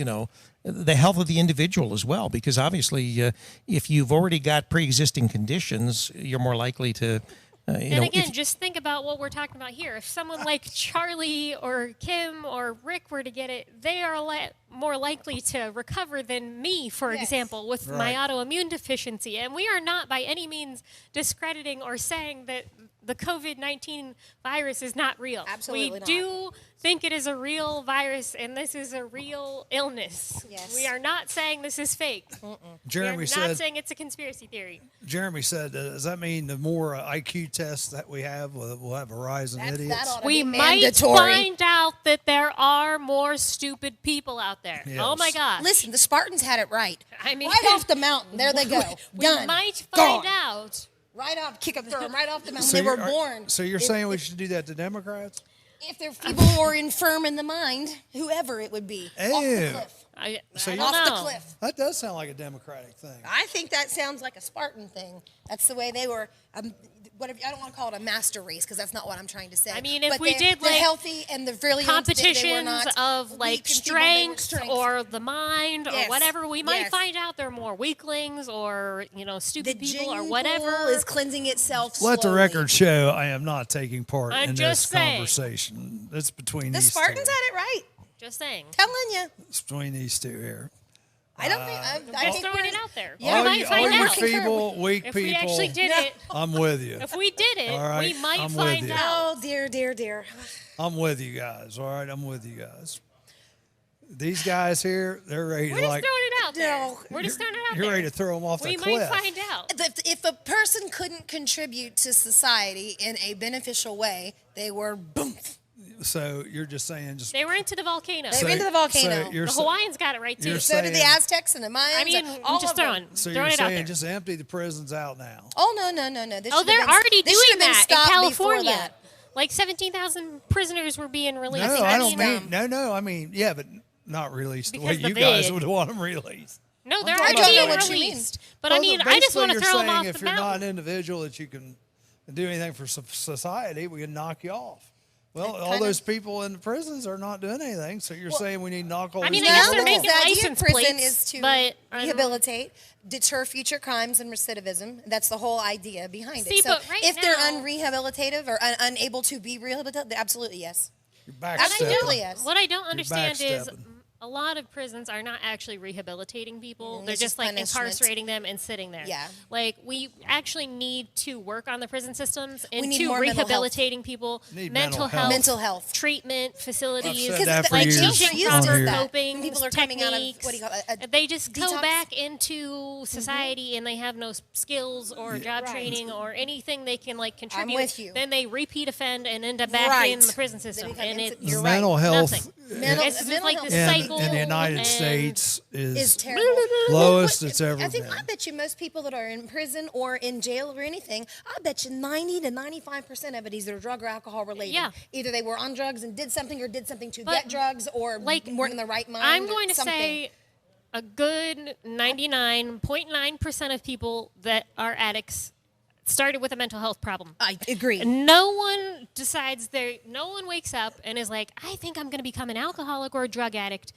the health of the individual as well, because obviously if you've already got pre-existing conditions, you're more likely to, And again, just think about what we're talking about here. If someone like Charlie or Kim or Rick were to get it, they are more likely to recover than me, for example, with my autoimmune deficiency. And we are not by any means discrediting or saying that the COVID-19 virus is not real. Absolutely we not. do think it is a real virus and this is a real illness. Yes. We are not saying this is fake. Jeremy we are said. not saying it's a conspiracy theory. Jeremy said, does that mean the more IQ tests that we have, we'll have a rise in That idiots? ought to We be might mandatory. find out that there are more stupid people out there. Yes. Oh my gosh. Listen, the Spartans had it right. I mean- right off the mountain. There they go. we Done. might Gone. find out. Right off, throw them right off the mountain. So they were you're- born. So you're saying we should do that to Democrats? If they're feeble or infirm in the mind, whoever it would be, off the Ew. cliff. I So don't you- Off know. the cliff. That does sound like a Democratic thing. I think that sounds like a Spartan thing. That's the way they were. I don't want to call it a master race because that's not what I'm trying to say. I mean, if But we they're- did, they're like, healthy and they're really competitions they were not of weak like and feeble, they were strength or the mind or Yes. whatever, we might Yes. find out they're more weaklings or The stupid people or gene whatever. pool is cleansing itself. Let the slowly. record show I am not taking part I'm in just this saying. conversation. It's between The these Spartans two. had it right. Just saying. Telling you. It's between these two here. I don't think. I Just think throwing we're- it out there. Yeah, we all might you, find all you out. feeble, weak If people, we actually did it, I'm with you. if we did it, All right, we might I'm with find you. out. Oh dear, dear, dear. I'm with you guys. All right, I'm with you guys. These guys here, they're ready We're to just like. throwing it out there. No. We're just throwing it out You're there. ready to throw them off we the cliff. might find out. If a person couldn't contribute to society in a beneficial way, they were boom. So you're just saying, just They were into the volcano. They were into the volcano. So you're The sa- Hawaiians got it right too. you're So did the saying- Aztecs and the Mayans. I mean, all just of them. throwing, So throwing you're it out saying there. just empty the prisons out now. Oh no. This Oh, should have they're been- already this should doing have been that in stopped before California. that. Like 17,000 prisoners were being released. No, I don't mean, mean no. I mean, yeah, but not released the way Because the you guys vid. would want them released. No, they're I already don't know being what you mean. released. But I Well, mean, I just basically want to you're throw them saying off if the you're not mountain. an individual that you can do anything for society, we can knock you off. Well, all those people in the prisons are not doing anything, so you're saying we need to knock all I these mean, I guess people they're off. making the idea of license prison plates, is to but, rehabilitate, deter future crimes and recidivism. That's the whole idea behind See, it. So but right if they're now- unrehabilitative or unable to be rehabilitated, absolutely yes. You're Absolutely backstepping. yes. What I don't understand is backstepping. a lot of prisons are not actually rehabilitating people. They're it's just just like punishment. incarcerating them and sitting there. Yeah. Like we actually need to work on the prison systems We need into more mental health. rehabilitating people, Need mental mental health, health. Mental health. treatment facilities, I've said that for like years. teaching Used proper to that. coping People are coming out of, techniques. what do you call it, a They just go detox? Mm-hmm. back into society and they have no skills or job Right. training or anything they can like contribute. with you. Then they repeat offend and end up back Right. in the prison They system, become and inse- it's You're right. Mental health nothing. Mental- It's just mental like health this cycle in the United and- States is is terrible. lowest What- it's ever I think been. I bet you most people that are in prison or in jail or anything, I bet you 90 to 95% of it is either drug or alcohol related. Yeah. Either they were on drugs and did something or did something to But, get drugs or like, weren't in the right mind. I'm or going to something. say a good 99.9% of people that are addicts started with a mental health problem. I agree. No one decides no one wakes up and is like, I think I'm going to become an alcoholic or a drug addict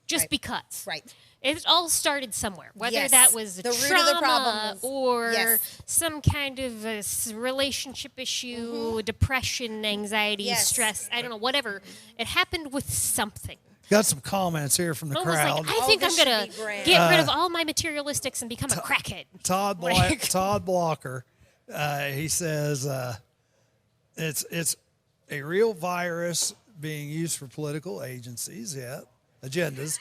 just Right. because. Right. It all started somewhere, whether Yes. that was The root of the trauma problem was- or yes. some kind of a relationship issue, depression, anxiety, Yes. stress, I don't know, whatever. It happened with something. Got some comments here from the Almost crowd. like, I think I'm this should going be to grand. get rid of all my materialistics and become a crackhead. Todd Like- Todd Blocker, he says it's a real virus being used for political agencies. Yeah, agendas.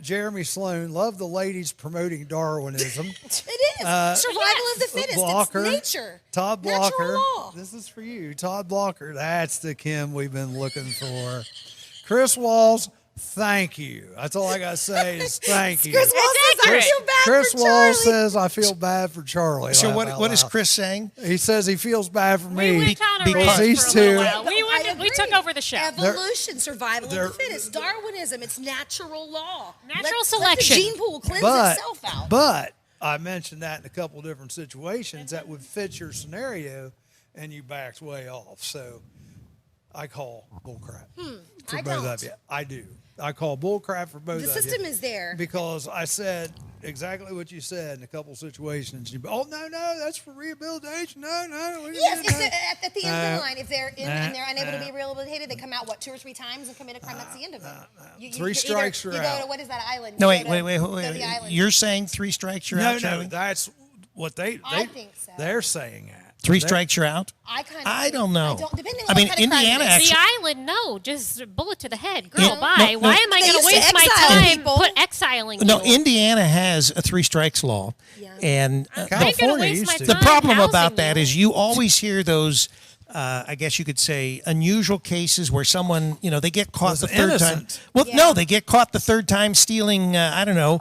Jeremy Sloan, love the ladies promoting Darwinism. It is. Survival of the fittest. Blocker, It's nature. Todd Natural Blocker. law. This is for you. Todd Blocker. That's the Kim we've been looking for. Chris Walls, thank you. That's all I got to say is thank you. Chris Walls says, I feel bad Chris for Walls Charlie. says, I feel bad for Charlie. So Laugh out what is loud. Chris saying? He says he feels bad for We me. went on a because rant these for a little two- while. I We agree. took over the show. Evolution, survival of they're- the fittest, Darwinism. It's natural law. Natural Let selection. the gene pool cleanse but, itself out. but I mentioned that in a couple different situations that would fit your scenario, and you backed way off. So I call bullcrap for I both don't. of you. I do. I call bullcrap for both The of you. system is there. Because I said exactly what you said in a couple situations. You, oh, no, that's for rehabilitation. No. Yes, no. at the end of No. the line, if they're in and they're unable to No. be rehabilitated, they come out, 2 or 3 times and commit a crime. That's the end of it. You 3 strikes, either, you're you go out. to, what is that island? No, You wait, go to wait. the island. You're saying 3 strikes, you're No, out, Charlie? that's what they I think so. they're saying that. 3 strikes, you're out? I don't know. Depending on I mean, what kind of crime Indiana it is. actually- The island, no, just bullet to the head. Girl, Yeah, bye. no, Why no. am I They going to used to waste my exile time people. put exiling No, you? Indiana has a 3 strikes law. Yeah. And I ain't gonna California waste my used to. the time problem housing about that you. is you always hear those, I guess you could say, unusual cases where someone, they get caught Was the third time. innocent. Well, Yeah. no, they get caught the third time stealing, a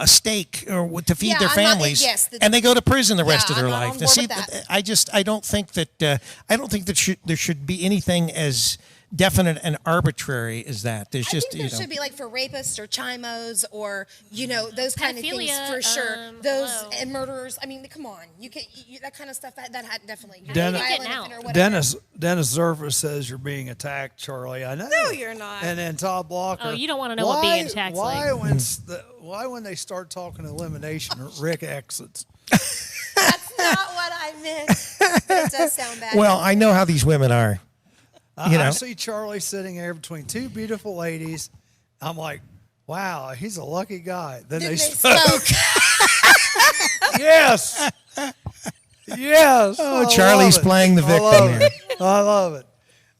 steak or to feed Yeah, their I'm not- families, yes, and they go to prison the rest Yeah, of their I'm not life. on Now, board see, with that. I don't think that there should be anything as definite and arbitrary as that. There's I just think there should be like for rapists or chimos or those kind of things Pedophilia, for sure. Those hello. and murderers. I mean, come on, that kind of stuff. That definitely. Dennis- Island Getting out. or whatever. Dennis Zerfa says you're being attacked, Charlie. I know. No, you're not. And then Todd Blocker. Oh, you don't wanna know what being attacked's why like. why when they start talking elimination, Rick exits? That's not what I meant. But it does sound bad. well, I know how these women are. I see Charlie sitting there between 2 beautiful ladies. I'm like, wow, he's a lucky guy. Then Then they they spoke. spoke. Yes. Yes. Oh, I Charlie's love it. playing the I victim love here. it. I love it.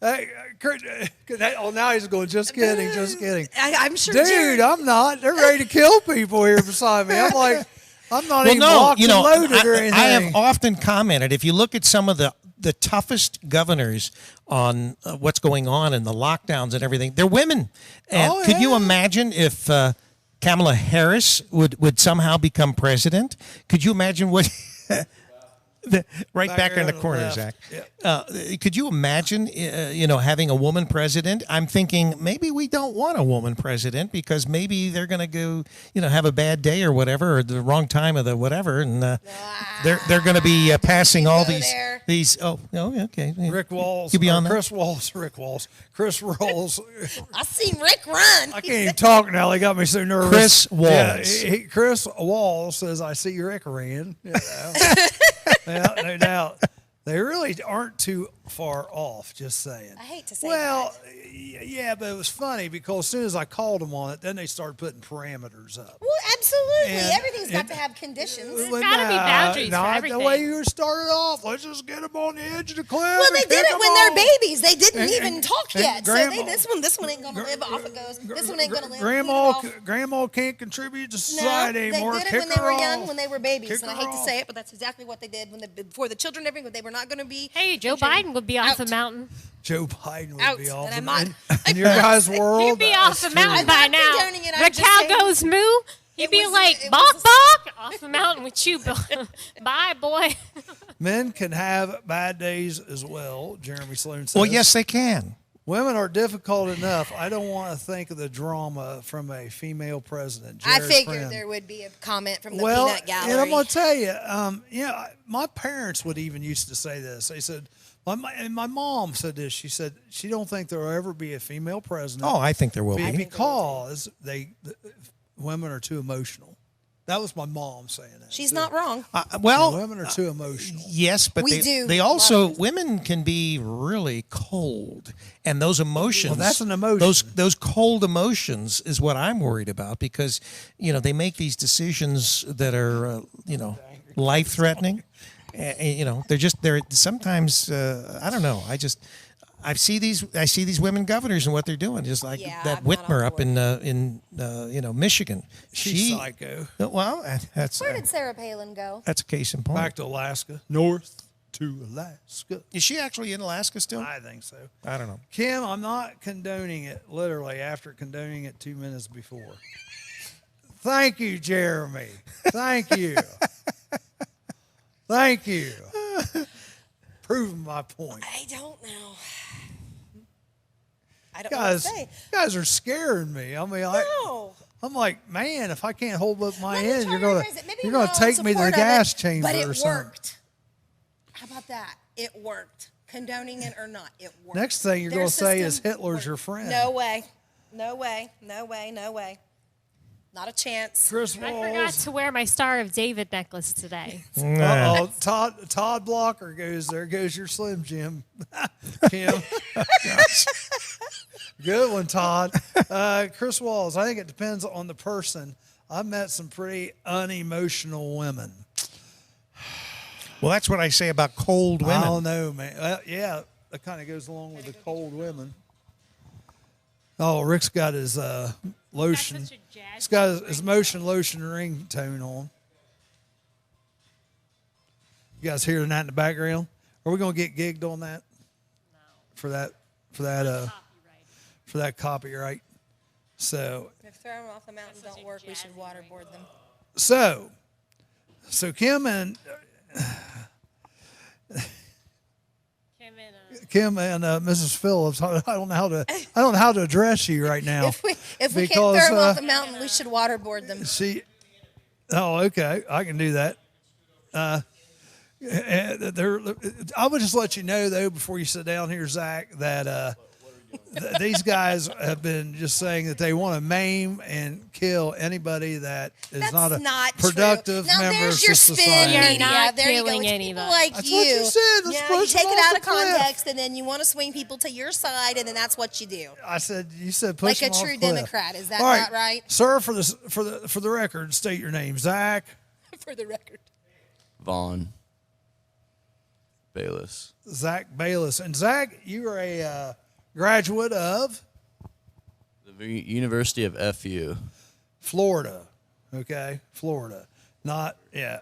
Hey, Kurt, oh, now he's going, just kidding, just kidding. I'm sure. Dude, Jared- I'm not. They're ready to kill people here beside me. I'm like, I'm not even Well, no, locked and loaded or anything. I have often commented, if you look at some of the toughest governors on what's going on and the lockdowns and everything, they're women. And Oh, could you yeah. imagine if Kamala Harris would somehow become president? Could you imagine what... Right back there in the to the corner, left. Zach. Yeah. Could you imagine, having a woman president? I'm thinking maybe we don't want a woman president because maybe they're going to go, have a bad day or whatever, or the wrong time of the whatever, and they're going to be passing all go these there. these. Oh, okay. Rick Walls. You be or on that? Chris Walls. Rick Walls. Chris Rolls. I seen Rick run. I can't even talk now. They got me so nervous. Chris Walls. Yeah, Chris Walls says, I see Rick ran. Yeah, no doubt. They really aren't too far off, just saying. I hate to say Well, that. yeah, but it was funny because as soon as I called them on it, then they started putting parameters up. Well, absolutely. And- Everything's got and- to have conditions. There's gotta be boundaries for not everything. the way you started off. Let's just get them on the edge of the cliff. Well, they and did kick it 'em when they're off. babies. They didn't And- even and- talk and yet. So grandma- this one ain't gonna live. Off it goes. This one ain't gonna live. Grandma, Leave it off. grandma can't contribute to No, society they anymore. did it Kick when they her were off. young, when they were babies, Kick and I her hate to off. say it, but that's exactly what they did when before the children. Everything they were not going to be. Hey, Joe contributing. Biden would be off the Out. mountain. Joe Biden would Out, be off. and I'm not- in your guys' world, He'd be off that's the mountain true. by I'm not now. condoning it, I'm The just cow saying- goes moo. He'd It be was- like, it bok was- bok, off the mountain with you. Bye, boy. Men can have bad days as well, Jeremy Sloan says. Well, yes, they can. Women are difficult enough. I don't want to think of the drama from a female president. I Jared's figured friend. there would be a comment from the Well, peanut gallery. and I'm going to tell you, my parents would even used to say this. They said, and my mom said this. She said she don't think there will ever be a female president. Oh, I think there will be. because women are too emotional. That was my mom saying that. She's too. not wrong. Well, Women are too emotional. yes, but We they, do. they A lot also of women can be really cold, and those emotions. Well, that's an emotion. Those cold emotions is what I'm worried about because they make these decisions that are life threatening. They're sometimes I don't know. I see these women governors and what they're doing, just like Yeah, that I'm not Whitmer on up in Michigan. She's psycho. Well, that's Where did Sarah Palin go? that's a case in point. Back to Alaska. North to Alaska. Is she actually in Alaska still? I think so. I don't know. Kim, I'm not condoning it, literally, after condoning it 2 minutes before. Thank you, Jeremy. Thank you. Thank you. Proving my point. I don't know. I don't Guys, know what to say. you guys are scaring me. I mean, No. I'm like, man, if I can't hold up my Let me end, tell you're you gonna guys that maybe you're we're gonna all in take me to the support of gas it, chamber but it or something. worked. How about that? It worked. Condoning it or not, it worked. Next thing you're Their gonna say is system Hitler's worked. your friend. No way. No way. No way. No way. Not a chance. Chris I forgot Walls. to wear my Star of David necklace today. Uh-oh, Todd Blocker goes, there goes your Slim Jim. Kim. Good one, Todd. Chris Walls, I think it depends on the person. I've met some pretty unemotional women. Well, that's what I say about cold women. I don't know, man. Yeah, that kind of goes along with the cold women. Oh, Rick's got his lotion. such a jazz He's got his motion lotion ringtone on. You guys hearing that in the background? Are we gonna get gigged on that? No. For that copyright. So If throwing them off the mountain don't work, we should waterboard them. so Kim and Kim and Mrs. Phillips, I don't know how to address you right now. If we can't throw because, them off the mountain, we should waterboard them. Oh, okay, I can do that. I would just let you know though before you sit down here, Zach, that these guys have been just saying that they want to maim and kill anybody that is That's not a not productive true. Now member there's of your society. spin You're media. not There you go. killing It's anybody. people like That's you. what you said. Let's Yeah, push you take them it off out the of cliff. context, and then you want to swing people to your side, and then that's what you do. You said push Like a them off true the cliff. Democrat. Is that All not right? Sir, for the record, state your name. Zach. For the record. Vaughn Bayless. Zach Bayless. And Zach, you are a graduate of The University of FU. Florida. Okay, Florida. Not yeah.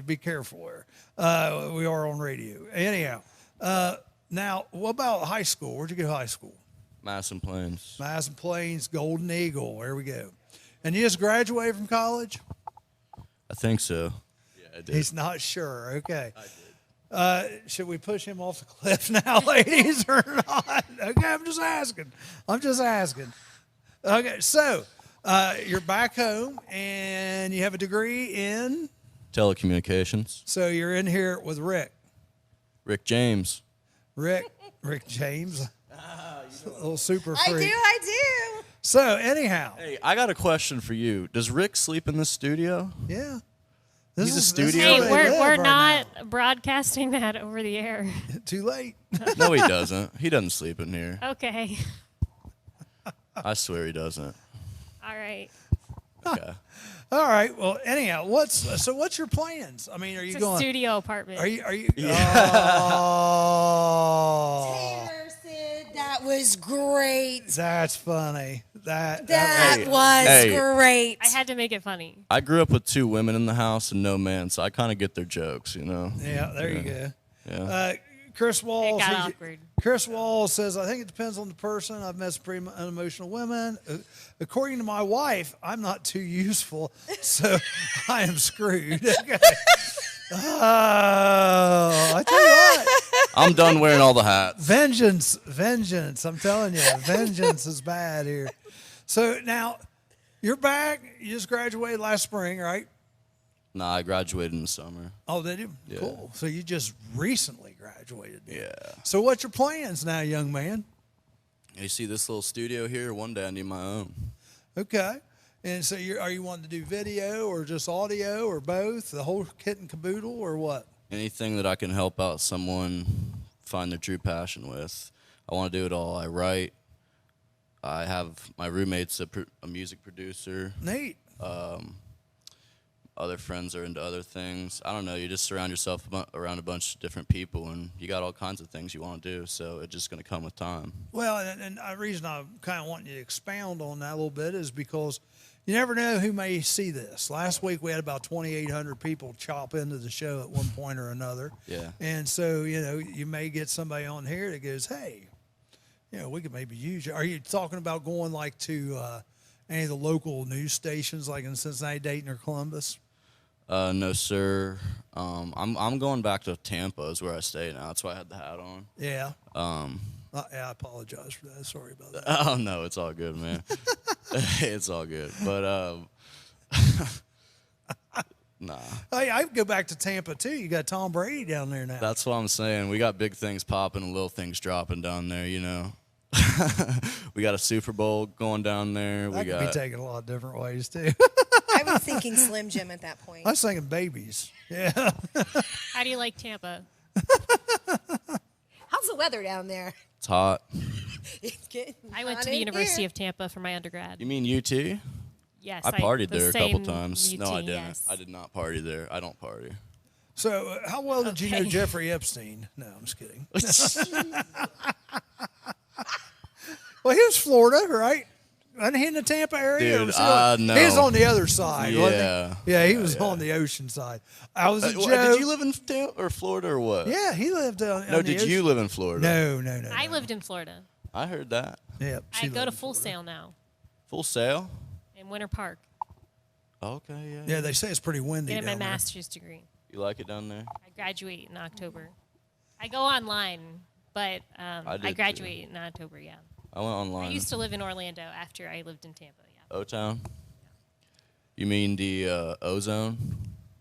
Be careful there. We are on radio. Anyhow, now what about high school? Where'd you go to high school? Madison Plains. Madison Plains, Golden Eagle. There we go. And you just graduated from college? I think so. Yeah, I did. He's not sure. Okay. I did. Should we push him off the cliff now, ladies, or not? Okay, I'm just asking. Okay, so you're back home and you have a degree in? Telecommunications. So you're in here with Rick. Rick James. Rick James. A little super I freak. do. So anyhow, Hey, I got a question for you. Does Rick sleep in this studio? yeah. He's a this studio Hey, where they we're live right not broadcasting that over the air. now. Too late. No, he doesn't. He doesn't sleep in here. Okay. I swear he doesn't. All right. Okay. All right. Well, anyhow, what's your plans? I mean, are you It's a going? studio apartment. Are you? Oh, Taylor said that was great. that's funny. That That was Hey. great. I had to make it funny. I grew up with 2 women in the house and no man, so I kind of get their jokes, you know? yeah. There you go. Yeah. Chris Walls. It got awkward. Chris Walls says, I think it depends on the person. I've met some pretty unemotional women. According to my wife, I'm not too useful, so I am screwed. Okay. Oh, I tell you what, I'm done wearing all the hats. vengeance. I'm telling you, vengeance is bad here. So now you're back. You just graduated last spring, right? Nah, I graduated in the summer. Oh, did you? Yeah. Cool. So you just recently graduated. Yeah. So what's your plans now, young man? You see this little studio here? One day I need my own. Okay. And so are you wanting to do video or just audio or both? The whole kit and caboodle or what? Anything that I can help out someone find their true passion with. I want to do it all. I write. I have my roommate's a music producer. Neat. other friends are into other things. I don't know. You just surround yourself around a bunch of different people, and you got all kinds of things you want to do. So it's just going to come with time. Well, and the reason I kind of want you to expound on that a little bit is because you never know who may see this. Last week we had about 2,800 people chop into the show at one point or another. Yeah. And so, you may get somebody on here that goes, hey, we could maybe use you. Are you talking about going like to any of the local news stations like in Cincinnati, Dayton, or Columbus? No, sir. I'm going back to Tampa is where I stay now. That's why I had the hat on. Yeah. I apologize for that. Sorry about that. Oh, no, it's all good, man. It's all good. But, nah. Hey, I go back to Tampa, too. You got Tom Brady down there now. That's what I'm saying. We got big things popping and little things dropping down there, We got a Super Bowl going down there. That could be taken a lot of different ways, too. I was thinking Slim Jim at that point. I was thinking babies. Yeah. How do you like Tampa? How's the weather down there? It's hot. It's getting I went hot to the in University here. of Tampa for my undergrad. You mean UT? Yes, I partied the there a couple same times. UT, No, I didn't. yes. I did not party there. I don't party. So, how well did you know Okay. Jeffrey Epstein? No, I'm just kidding. Well, he was Florida, right? Wasn't he in the Tampa area? Dude, Or was he, no. he was on the other side, wasn't Yeah. he? Yeah, he was on the ocean side. I was at Joe. Did you live in Tampa or Florida or what? Yeah, he lived on No, the did ocean. you live in Florida? No. I lived in Florida. I heard that. Yeah, I go to Full Sail now Full Sail? in Winter Park, Okay, yeah. Yeah, they say it's pretty windy getting my down there. master's degree. You like it down there? I graduate in October. I go online, but I did I too. graduate in October, yeah. I went online. I used to live in Orlando after I lived in Tampa, yeah. O-Town? You mean the Ozone?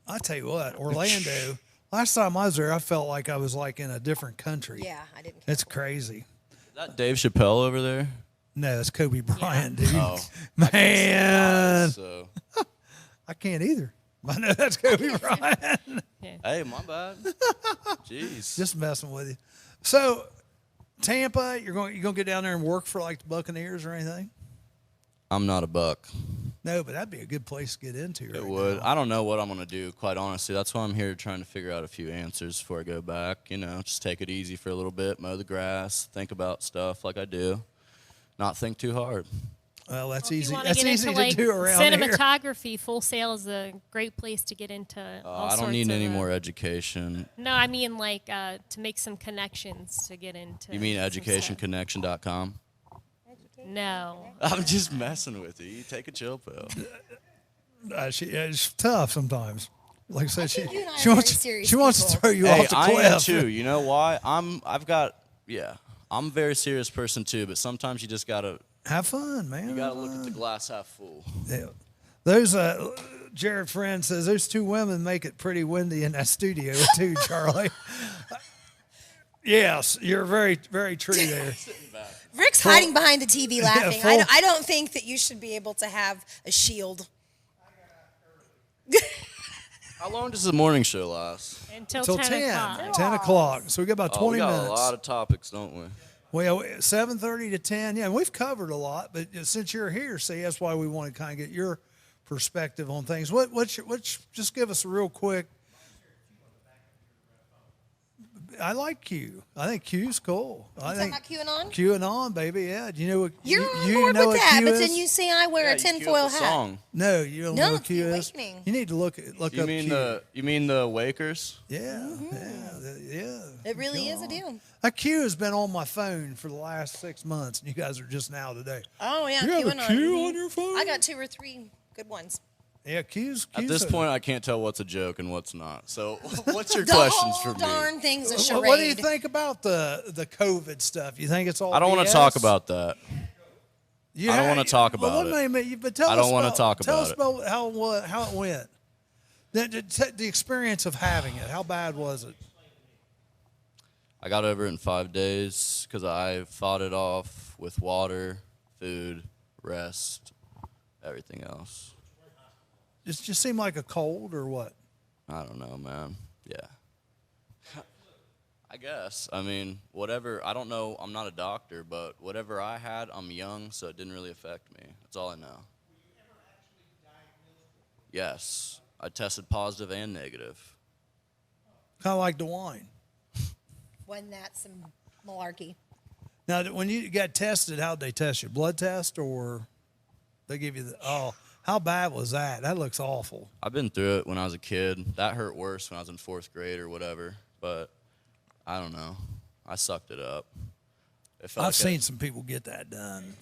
I tell you what, Orlando. Last time I was there, I felt like I was like in a different country. Yeah, I didn't. It's crazy. Is that Dave Chappelle over there? No, it's Kobe Bryant, dude. Oh. Man, So, I can't either. I know that's Kobe Bryant. hey, my bad. Jeez. Just messing with you. So, Tampa, you're going to get down there and work for like the Buccaneers or anything? I'm not a Buck. No, but that'd be a good place to get into. It right would. now. I don't know what I'm going to do, quite honestly. That's why I'm here trying to figure out a few answers before I go back. Just take it easy for a little bit, mow the grass, think about stuff like I do. Not think too hard. Well, that's Well, if you easy. wanna That's get easy into, to like, do around here. cinematography, Full Sail is a great place to get into all I sorts don't need of, any more education. No, I mean like to make some connections to get into. You mean some stuff. educationconnection.com? No. I'm just messing with you. You take a chill pill. It's tough sometimes. Like I said, think you and I she are wants very serious she wants to people. throw you Hey, off the I cliff. am too. You know why? I'm a very serious person too, but sometimes you just gotta Have fun, man. you gotta look at the glass half full. Yeah. Those Jared Friend says those two women make it pretty windy in that studio too, Charlie. Yes, you're very, very true there. Rick's hiding behind the TV laughing. full- I don't think that you should be able to have a shield. How long does the morning show last? Until Till 10 o'clock. 10 o'clock. So we got about 20 we got minutes. a lot of topics, don't we? Well, 7:30 to 10. Yeah, we've covered a lot, but since you're here, see, that's why we want to kind of get your perspective on things. Just give us a real quick. I like Q. I think Q's cool. I Talking think about QAnon? QAnon, baby. Yeah. Do you know what? You're on you board know with what that, Q but is? then you see I wear a you queue up tinfoil the hat. song. No, you don't No, know what Q the is. Awakening. You need to look You up mean Q. the Wakers? Yeah, yeah. It really is a deal. That Q has been on my phone for the last 6 months, and you guys are just now today. Oh, yeah, You have a QAnon. Q Mhm. on your phone? I got 2 or 3 good ones. Yeah, Q's. At this point, I can't tell what's a joke and what's not. So, what's your The questions whole for me? darn thing's a charade. What do you think about the COVID stuff? You think it's all? I don't want BS? to talk about that. You I don't had- wanna talk well, about wait a minute, but tell I us don't wanna about- talk tell about us it. about how it went. The experience of having it. How bad was it? I got over it in 5 days because I fought it off with water, food, rest, everything else. It just seemed like a cold or what? I don't know, man. Yeah. I guess. I mean, whatever. I don't know. I'm not a doctor, but whatever I had, I'm young, so it didn't really affect me. That's all I know. Yes. I tested positive and negative. Kind of like DeWine. Wasn't that some malarkey? Now, when you got tested, how'd they test you? Blood test, or they give you the? Oh, how bad was that? That looks awful. I've been through it when I was a kid. That hurt worse when I was in 4th grade or whatever. But I don't know. I sucked it up. I've seen some people get that done.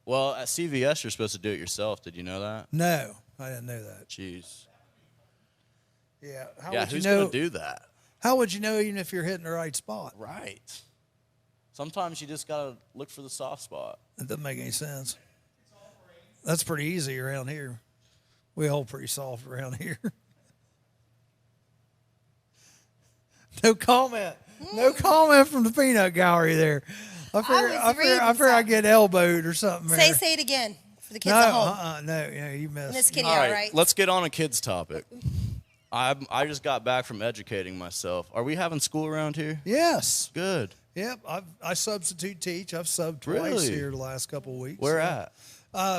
Well, at CVS, you're supposed to do it yourself. Did you know that? No, I didn't know that. Jeez. Yeah. Who's going to do that? How would you know even if you're hitting the right spot? Right. Sometimes you just got to look for the soft spot. It doesn't make any sense. That's pretty easy around here. We all pretty soft around here. No comment. No comment from the peanut gallery there. I fear I get elbowed or something. Say it again for the kids at home. No, you missed. Miss Kitty, All all right, right. let's get on a kid's topic. I just got back from educating myself. Are we having school around here? Yes. Good. Yep. I substitute teach. I've subbed twice Really? here the last couple of weeks. Where at?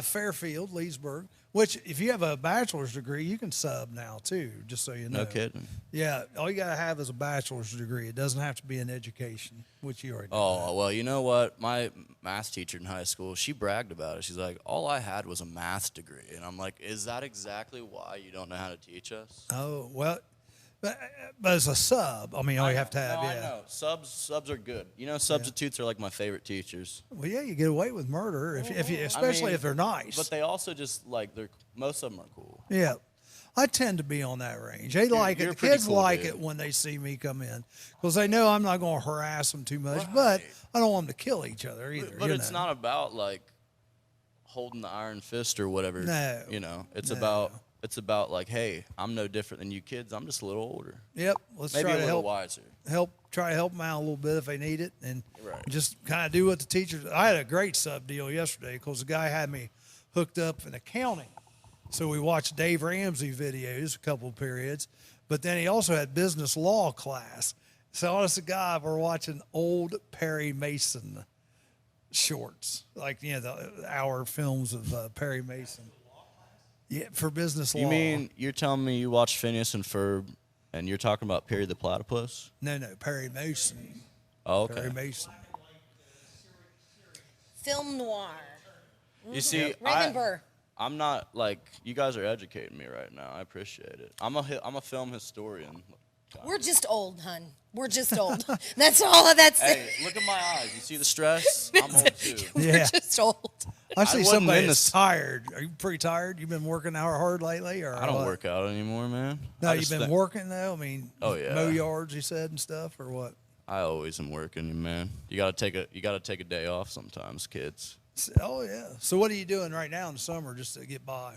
Fairfield, Leesburg. Which, if you have a bachelor's degree, you can sub now too. Just so you know. No kidding. Yeah. All you gotta have is a bachelor's degree. It doesn't have to be in education, which you already. Oh, well, you know what? My math teacher in high school, she bragged about it. She's like, all I had was a math degree. And I'm like, is that exactly why you don't know how to teach us? Oh, well, but as a sub, I mean, all you have to have, no, yeah. I know. Subs are good. You know, substitutes are like my favorite teachers. Well, yeah, you get away with murder, if you, especially if they're nice. But they also just, like, most of them are cool. Yeah. I tend to be on that range. They like it. you're The pretty kids cool, like dude. it when they see me come in because they know I'm not going to harass them too much, but Right. I don't want them to kill each other either. But you it's know. not about, like, holding the iron fist or whatever. No. You know, it's No. about like, hey, I'm no different than you kids. I'm just a little older. Yep. Let's Maybe try a to little help. wiser. Try to help them out a little bit if they need it, and Right. just kind of do what the teachers. I had a great sub deal yesterday because the guy had me hooked up in accounting, so we watched Dave Ramsey videos a couple of periods, but then he also had business law class. So honest to God, we're watching old Perry Mason shorts, like the hour films of Perry Mason. Yeah, for business law. You mean you're telling me you watched Phineas and Ferb, and you're talking about Perry the Platypus? No, Perry Mason. Oh, okay. Perry Mason. Film noir. You see, Raymond Burr. I'm not like you guys are educating me right now. I appreciate it. I'm a film historian. We're just old, hun. We're just old. That's all. That's Hey, look at my eyes. You see the stress? I'm old too. We're Yeah. just old. I see wasn't somebody in that's this- tired. Are you pretty tired? You've been working hard lately, or I don't what? work out anymore, man. No, I you've just been think- working though. I mean, Oh, yeah. mow yards, you said, and stuff, or what? I always am working, man. You gotta take a day off sometimes, kids. Oh yeah. So what are you doing right now in the summer just to get by?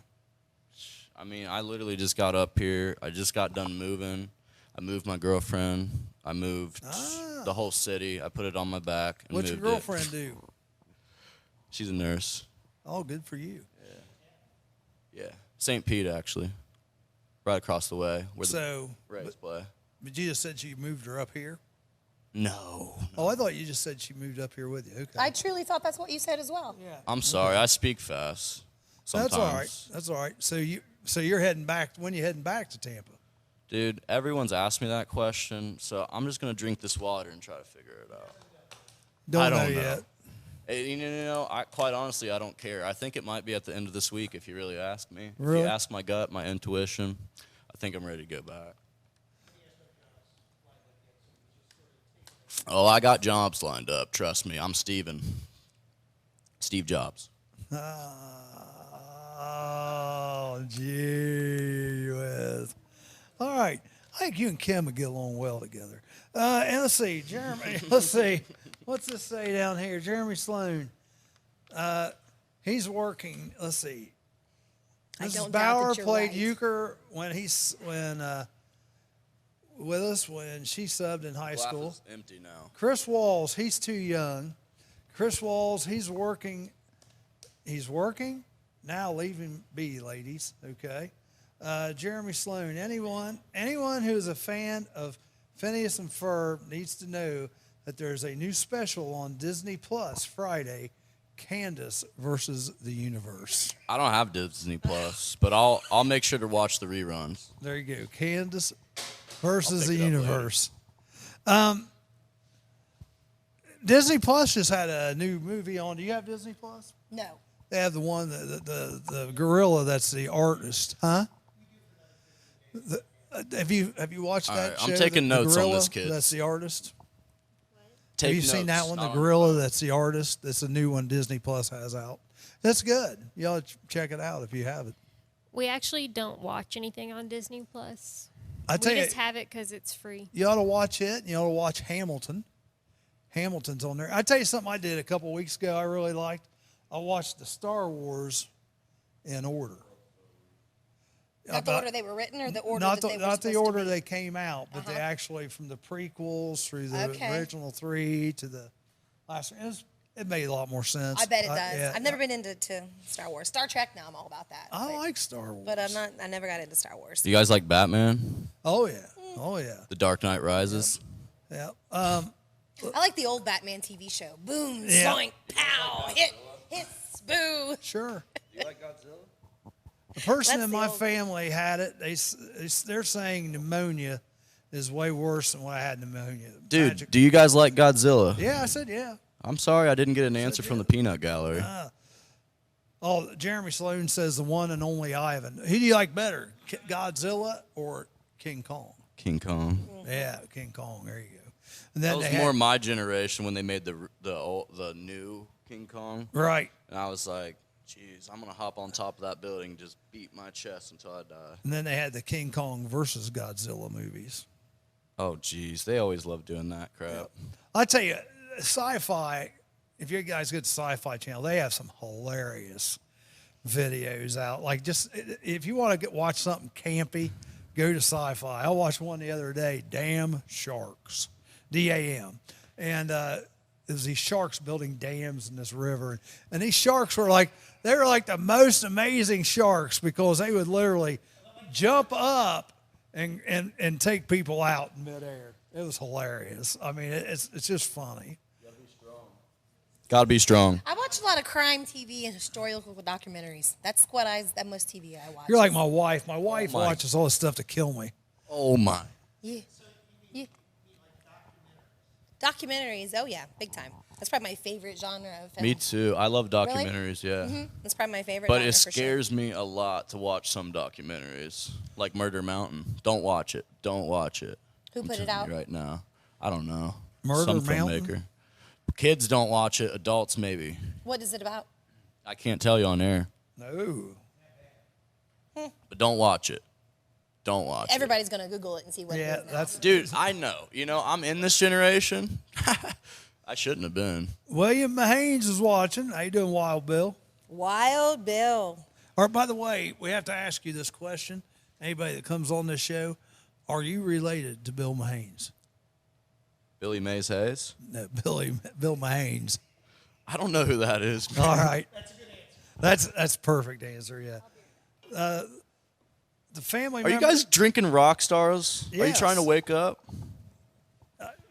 I mean, I literally just got up here. I just got done moving. I moved my girlfriend. I moved the whole city. I put it on my back and What's your moved it. girlfriend do? She's a nurse. Oh, good for you. Yeah, St. Pete actually, right across the way where So, the Rays play. but you just said she moved her up here. No, Oh, I thought you just said she moved up here with you. Okay. I truly thought that's what you said as well. yeah. I'm sorry. I speak fast. Sometimes. That's all right. That's all right. So you're heading back. When you heading back to Tampa? Dude, everyone's asked me that question, so I'm just gonna drink this water and try to figure it out. Don't I know don't know. yet. You know, quite honestly, I don't care. I think it might be at the end of this week if you really ask me. Really? If you ask my gut, my intuition, I think I'm ready to go back. Oh, I got jobs lined up. Trust me, I'm Steven. Steve Jobs. Oh, gee whiz. All right. I think you and Kim would get along well together. And let's see, Jeremy. Let's see. What's this say down here? Jeremy Sloan. He's working. Let's see. I Mrs. don't doubt Bauer that you're played right. euchre with us when she subbed in high Glass school. is empty now. Chris Walls, he's too young. Chris Walls, he's working. He's working. Now leave him be, ladies. Okay. Jeremy Sloan, anyone who is a fan of Phineas and Ferb needs to know that there's a new special on Disney Plus Friday, Candace versus the Universe. I don't have Disney Plus, but I'll make sure to watch the reruns. There you go. Candace versus the pick it up later. Universe. Disney Plus just had a new movie on. Do you have Disney Plus? No. They have the one, the gorilla that's the artist, huh? Have you watched All that right, show? I'm taking The notes on gorilla this, kids. That's the artist. Take Have you seen that notes. one? The gorilla that's the artist. That's a new one Disney Plus has out. That's good. You ought to check it out if you have it. We actually don't watch anything on Disney Plus. I tell We you, just have it because it's free. you ought to watch it. And you ought to watch Hamilton. Hamilton's on there. I tell you something I did a couple of weeks ago I really liked. I watched the Star Wars in order. Not the order they were written or the order Not that they were not the supposed to order be? they came out, but they actually from the prequels through the Okay. original 3 to the last one. It made a lot more sense. I bet it does. Yeah, I've never been into Star Wars. Star Trek now, I'm all about that. I like Star Wars. But I never got into Star Wars. You guys like Batman? Oh yeah. Oh yeah. The Dark Knight Rises? Yeah. I like the old Batman TV show. Boom, Yeah. zoink, pow, hits, boo. Sure. You like Godzilla? The person That's in the my old- family had it. They're saying pneumonia is way worse than what I had pneumonia. Dude, Magic- do you guys like Godzilla? Yeah, I said yeah. I'm sorry I didn't get an answer from the peanut gallery. Oh, Jeremy Sloan says the one and only Ivan. Who do you like better, Godzilla or King Kong? King Kong. Yeah, King Kong. There you go. And then That was they more had, my generation when they made the new King Kong. right. And I was like, geez, I'm going to hop on top of that building and just beat my chest until I die. And then they had the King Kong versus Godzilla movies. Oh, geez. They always love doing that crap. I tell you, sci-fi. If you guys get to Sci-Fi Channel, they have some hilarious videos out. Like just if you want to watch something campy, go to Sci-Fi. I watched one the other day. Dam Sharks, DAM, and it was these sharks building dams in this river, and these sharks were like the most amazing sharks because they would literally jump up and take people out in midair. It was hilarious. I mean, it's just funny. Gotta be strong. I watch a lot of crime TV and historical documentaries. That's that most TV I watch. You're like my wife. My wife my. watches all this stuff to kill me. Oh, my. Yeah. Yeah. Documentaries, oh yeah, big time. That's probably my favorite genre of film. Me too. I love documentaries, yeah. That's probably my favorite. But genre it for sure. scares me a lot to watch some documentaries, like Murder Mountain. Don't watch it. Don't watch it. Who I'm put it telling you out? right now? I don't know. Murder Some Mountain? filmmaker. Kids don't watch it. Adults maybe. What is it about? I can't tell you on air. No. But don't watch it. Don't watch it. Everybody's gonna Google it and see what Yeah, it is now. that's Dude, I know. You know, I'm in this generation. I shouldn't have been. William Mahanes is watching. How you doing, Wild Bill? Wild Bill. Or by the way, we have to ask you this question. Anybody that comes on this show, are you related to Bill Mahanes? Billy Mays Hayes? No, Bill Mahanes. I don't know who that is. All right. That's a good answer. That's perfect answer, yeah. The family Are you member- guys drinking rock stars? Are you Yes. trying to wake up?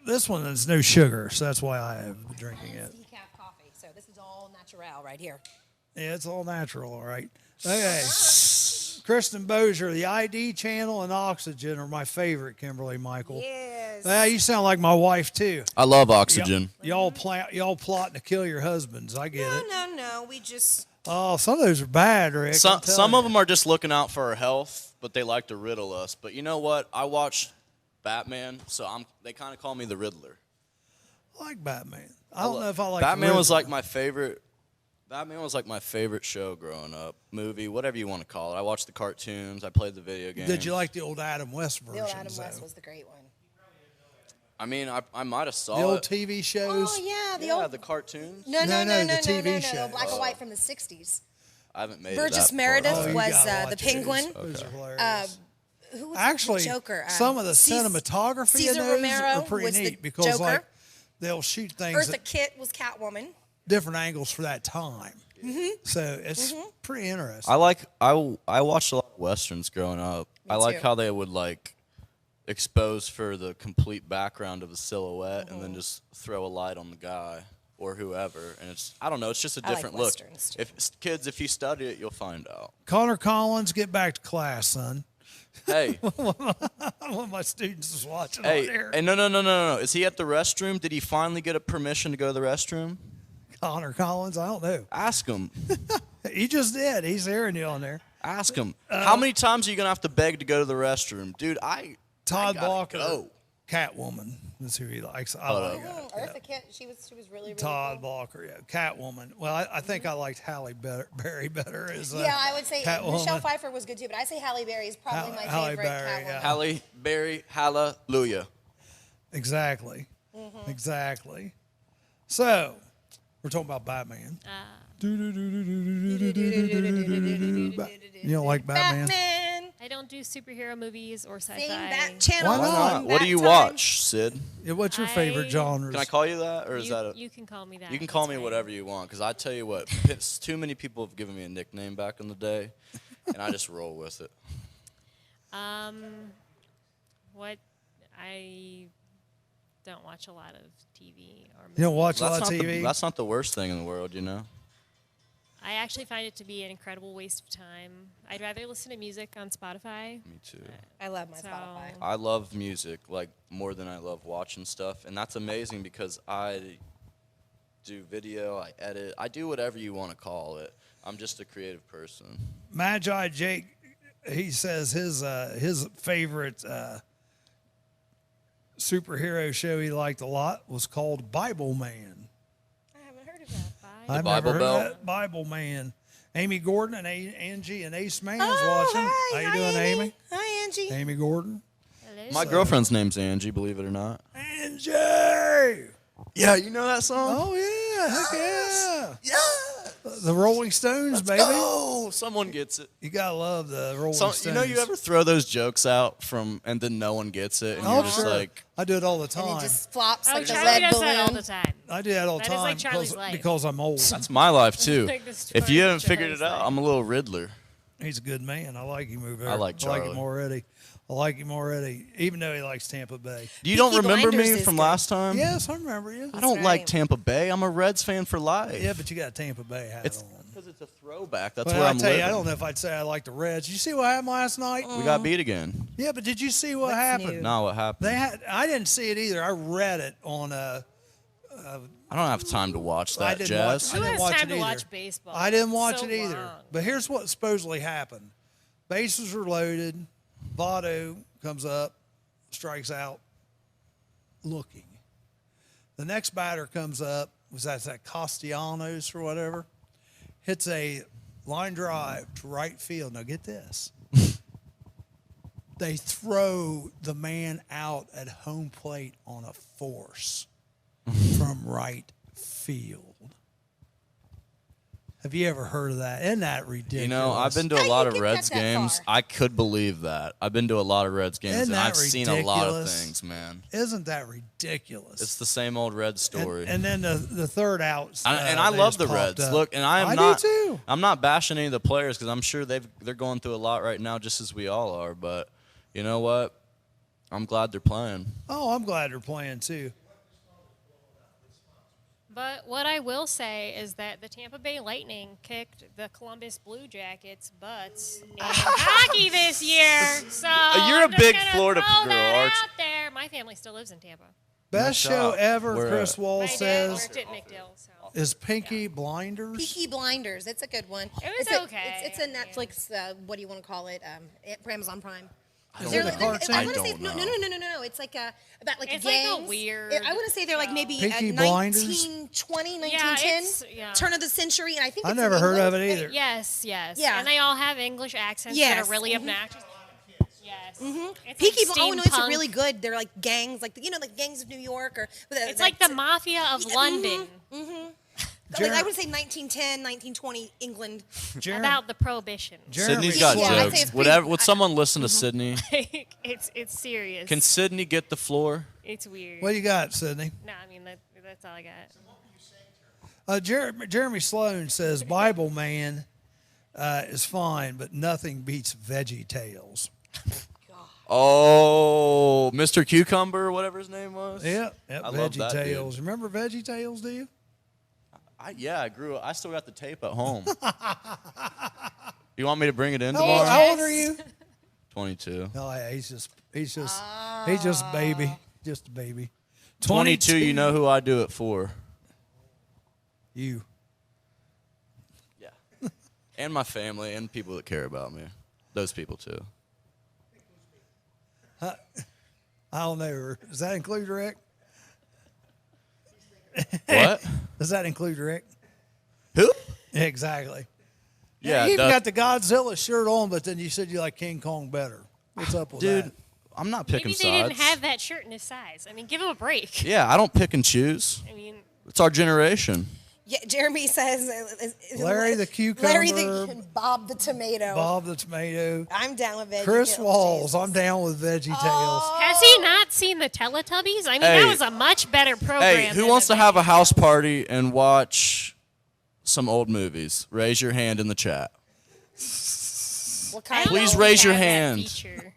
This one is no sugar, so that's why I am drinking it. Decaf coffee. So this is all natural right here. Yeah, it's all natural, all right. Okay. Kristen Bozier, the ID channel and Oxygen are my favorite, Kimberly Michael. Yes. You sound like my wife, too. I love oxygen. Y'all plotting to kill your husbands. I get it. No. We just. Oh, some of those are bad, Rick. Some of them are just looking out for our health, but they like to riddle us. But you know what? I watch Batman, so they kind of call me the Riddler. I like Batman. I don't know if I like Batman was Riddler. like my favorite. Batman was like my favorite show growing up, movie, whatever you want to call it. I watched the cartoons. I played the video games. Did you like the old Adam West versions? The old Adam though? West was the great one. I mean, I might have saw The old it. TV shows? Oh yeah, the Yeah, old. the cartoons. No, No, the TV no, shows. black and white from the '60s. I haven't made it Burgess that far. Meredith Oh, you was gotta the watch Penguin. Those. Those are hilarious. Who was Actually, the Joker? some of the cinematography in Cesar those Romero are pretty was the neat because Joker. like they'll shoot things Eartha at Kitt was Catwoman. different angles for that time. So it's pretty interesting. I watched a lot of westerns growing up. I like too. how they would like expose for the complete background of the silhouette and then just throw a light on the guy or whoever, and I don't know, it's just a I like different look. Westerns, too. Kids, if you study it, you'll find out. Connor Collins, get back to class, son. Hey, One of my students is watching hey, on there. hey, no. Is he at the restroom? Did he finally get a permission to go to the restroom? Connor Collins, I don't know. Ask him. He just did. He's hearing you on there. Ask him. How many times are you gonna have to beg to go to the restroom, dude? Todd gotta Blocker, go. Catwoman. That's who he likes. I Hold like up. that. Eartha Kitt, she was really Todd cool. Blocker, yeah. Catwoman. Well, I think I liked Halle Berry better as Yeah, I would say Catwoman. Michelle Pfeiffer was good too, but I say Halle Berry is probably my Halle favorite Berry, Catwoman. yeah. Halle Berry, hallelujah. Exactly. Mm-hmm. Exactly. So, we're talking about Batman. You don't like Batman? Batman. I don't do superhero movies or sci-fi. Sing that channel. Why not? Why not? on What do that you time. watch, Sid? Yeah, what's your favorite I- genres? Can I call you that, or is You, that a? you can call me that. You can call that's me fine. whatever you want, because I tell you what, too many people have given me a nickname back in the day, and I just roll with it. What I don't watch a lot of TV or movies. You don't watch a That's lot of not TV? that's not the worst thing in the world, you know. I actually find it to be an incredible waste of time. I'd rather listen to music on Spotify. Me too. I love my So- Spotify. I love music like more than I love watching stuff, and that's amazing because I do video, I edit, I do whatever you want to call it. I'm just a creative person. Magi Jake, he says his favorite superhero show he liked a lot was called Bible Man. I haven't heard of that. I've Bible never heard Belt? of that. Bible Man. Amy Gordon and Angie and Ace Man is Oh, watching. hi. How you doing, Amy? Hi, Angie. Amy Gordon. Hello. My girlfriend's name's Angie, believe it or not. Angie! Yeah, you know that song? Oh, yeah. Heck yeah. Yeah. The Rolling Stones, baby. Oh, someone gets it. You got to love the Rolling Stones. You know, you ever throw those jokes out and then no one gets it, and Oh, you're just sure. like, I do it all the And time. it just flops Oh, like a Charlie lead does that all balloon. the time. I do that all the That is time like Charlie's life. because I'm old. that's my life too. Like this If you Charlie- haven't figured it Charlie's out, life. I'm a little Riddler. He's a good man. I like him over there. I like him Charlie. already. I like him already, even though he likes Tampa Bay. You don't Peaky remember Blinders me is from good. last Yes, I remember you. I don't right. like Tampa Bay. I'm a Reds fan for life. Yeah, but you got a Tampa Bay hat It's on. because it's a throwback. That's Well, where I I'm tell living. you, I don't know if I'd say I like the Reds. Did you see what happened last night? We got beat again. Yeah, but did you see what What's happened? new? No, what happened? I didn't see it either. I read it on I don't have time to watch I that, didn't Jazz. watch- I Who didn't has watch time it to either. watch baseball? I didn't It's watch so it either. long. But here's what supposedly happened. Bases were loaded. Votto comes up, strikes out, looking. The next batter comes up, was that Castellanos or whatever, hits a line drive to right field. Now get this. They throw the man out at home plate on a force from right field. Have you ever heard of that? Isn't that ridiculous? You know, I've been to How a do lot you of get Reds that games. far? I could believe that. I've been to a lot of Reds games, Isn't and that I've seen a lot of ridiculous? things, man. Isn't that ridiculous? It's the same old Reds story. And then the third out. And I they love just the popped Reds. up. Look, and I am I not. do too. I'm not bashing any of the players because I'm sure they're going through a lot right now, just as we all are. But you know what? I'm glad they're playing. Oh, I'm glad they're playing too. But what I will say is that the Tampa Bay Lightning kicked the Columbus Blue Jackets' butts in hockey this year. So You're a I'm just big gonna Florida throw girl, that aren't you? out there. My family still lives in Tampa. Best Nice show job. ever, We're, Chris Wall My dad says, worked at McDill, so. is Pinky Blinders. Peaky Blinders. It's a good one. It was It's okay. It's a Netflix. What do you want to call it? For Amazon Prime. Is They're it a like- cartoon? I want to I say don't no. know. It's like about like It's like a gangs. weird I want to say they're like maybe Peaky Blinders? 1920, Yeah, 1910, it's- turn of the century, and I think I it's never in heard of England. it either. Yes. Yeah. And they all have English accents that Yes. are really obnoxious. Yes. It's Peaky like Oh no, it's steampunk. really good. They're like gangs, like like gangs of New York, or It's like the mafia of Yeah, London. Like, I would say 1910, 1920 England. Jeremy, About the prohibition. Jeremy Sydney's got Yeah, I'd say jokes. it's pretty- Whatever. Would someone listen to Sydney? it's serious. Can Sydney get the floor? It's weird. What you got, Sydney? No, I mean that's all I got. Jeremy Sloan says Bible Man is fine, but nothing beats Veggie Tales. Oh, Mr. Cucumber, whatever his name was. Yeah, I love Veggie that dude. Tales. Remember Veggie Tales, do you? I still got the tape at home. You want me to bring it in tomorrow? How old are you? 22. Oh yeah, he's just a baby, just a baby. 22. You know who I do it for? You. Yeah. And my family and people that care about me. Those people too. I don't know. Does that include Rick? What? Does that include Rick? Who? Exactly. Yeah, You even got the Godzilla shirt on, but then you said you like King Kong better. What's up with dude. that? I'm not picking Maybe sides. they didn't have that shirt in his size. I mean, give him a break. Yeah, I don't pick and choose. I mean, It's our generation. Yeah, Jeremy says Larry the cucumber. Larry the Bob the tomato. Bob the tomato. I'm down with veggie. Chris Tales, Walls. Jesus. I'm down with Veggie has he not seen the Teletubbies? I mean, Hey. that was a much better program. Hey, who than wants the to have a Veggie house party and watch some old movies? Raise your hand in the chat. What I kind? don't know Please if we raise your have that hand. feature.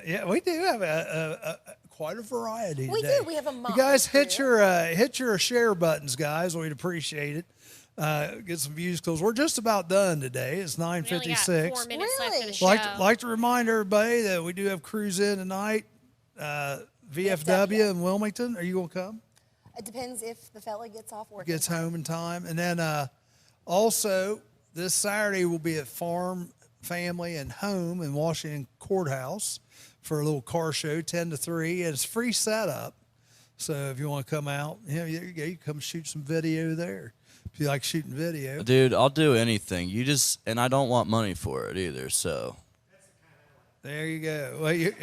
Yeah, we do have quite a variety. We today. do. We have a You motley guys hit crew. your share buttons, guys. We'd appreciate it. Get some views because we're just about done today. It's We only got 9:56. 4 minutes left of the Really? show. Like to remind everybody that we do have crews in tonight. VFW in Wilmington. Are you gonna come? It depends if the fella gets off work. Gets home in time, and then also this Saturday we'll be at Farm, Family, and Home in Washington Courthouse for a little car show, 10 to 3, and it's free setup. So if you want to come out, there you go. You can come shoot some video there. If you like shooting video. Dude, I'll do anything. And I don't want money for it either, so. There you go. Well, you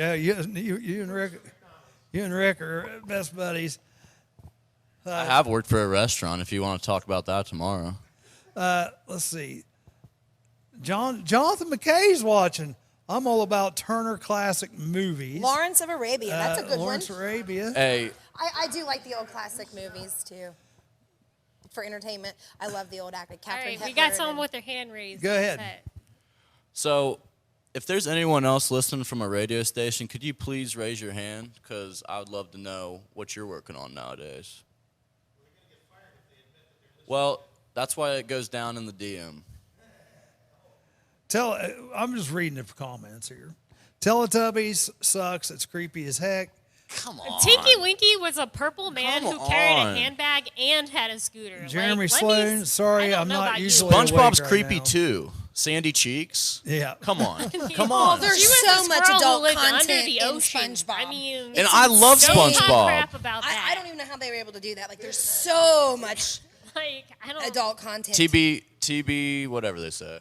and Rick are best buddies. I have worked for a restaurant if you want to talk about that tomorrow. Let's see. Jonathan McKay's watching. I'm all about Turner Classic Movies. Lawrence of Arabia. That's a good Lawrence one. Arabia. Hey, I do like the old classic movies too. For entertainment, I love the old actor. All Catherine right, we Hepburn got someone and- with their hand raised. Go ahead. so if there's anyone else listening from a radio station, could you please raise your hand? Because I would love to know what you're working on nowadays. Well, that's why it goes down in the DM. I'm just reading the comments here. Teletubbies sucks. It's creepy as heck. Come on. Tinky Winky was a purple man Come who carried on. a handbag and had a scooter. Jeremy Like, Sloan, sorry, I don't I'm know not about you. usually SpongeBob's awake right creepy now. too. Sandy Cheeks. Yeah. Come on. Come Oh, on. there's She was so a much squirrel who adult lived under content the in ocean. SpongeBob. I mean, And I love don't talk SpongeBob. crap about that. I don't even know how they were able to do that. Like, there's so much Like, I don't. adult content. TB, whatever they say.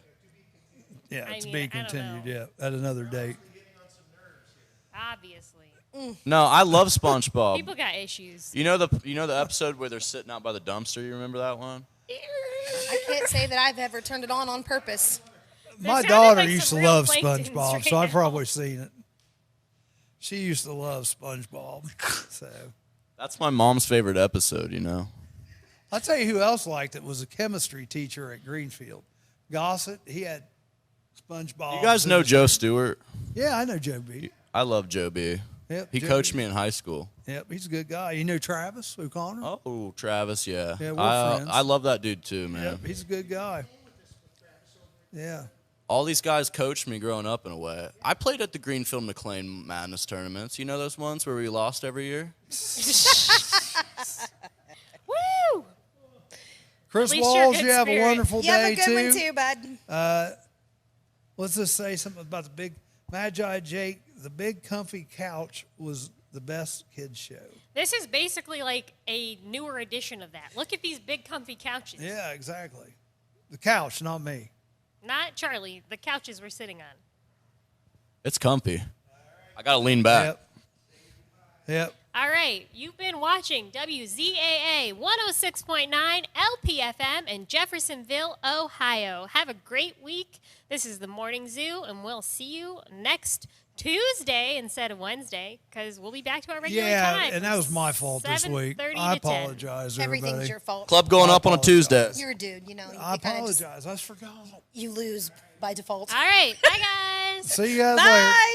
Yeah, I it's mean, being I don't continued. know. Yeah, at another date. Obviously, No, I love SpongeBob. people got issues. You know the episode where they're sitting out by the dumpster? You remember that one? I can't say that I've ever turned it on purpose. My sounded daughter like used to some real love planktons SpongeBob, right so I've now. probably seen it. She used to love SpongeBob. So That's my mom's favorite episode, you know? I'll tell you who else liked it was a chemistry teacher at Greenfield. Gossett, he had SpongeBob. You guys know Joe Stewart? Yeah, I know Joe B. I love Joe B. Yep, He Joe coached B. me in high school. Yep, he's a good guy. You know Travis O'Connor? Oh, Travis, yeah. Yeah, we're friends. I love that dude too, man. Yep, he's a good guy. Yeah. All these guys coached me growing up in a way. I played at the Greenfield McLean Madness tournaments. You know those ones where we lost every year? Woo! Chris least you're a Walls, good you have a spirit. wonderful You have day a good one too, bud. Let's just say something about the big Magi Jake. The big comfy couch was the best kids show. This is basically like a newer edition of that. Look at these big comfy couches. Yeah, exactly. The couch, not me. Not Charlie, the couches we're sitting on. It's comfy. I got to lean back. Yep. Yep. All right, you've been watching WZAA 106.9 LPFM in Jeffersonville, Ohio. Have a great week. This is the Morning Zoo, and we'll see you next Tuesday instead of Wednesday because we'll be back to our regular time. and that was my fault this week. 7:30 I to 10. apologize, everybody. Everything's your fault. Club going up on a Tuesday. You're a dude, you know. You I kinda just- apologize. I forgot. you lose by default. All right, bye guys. See you guys later. Bye.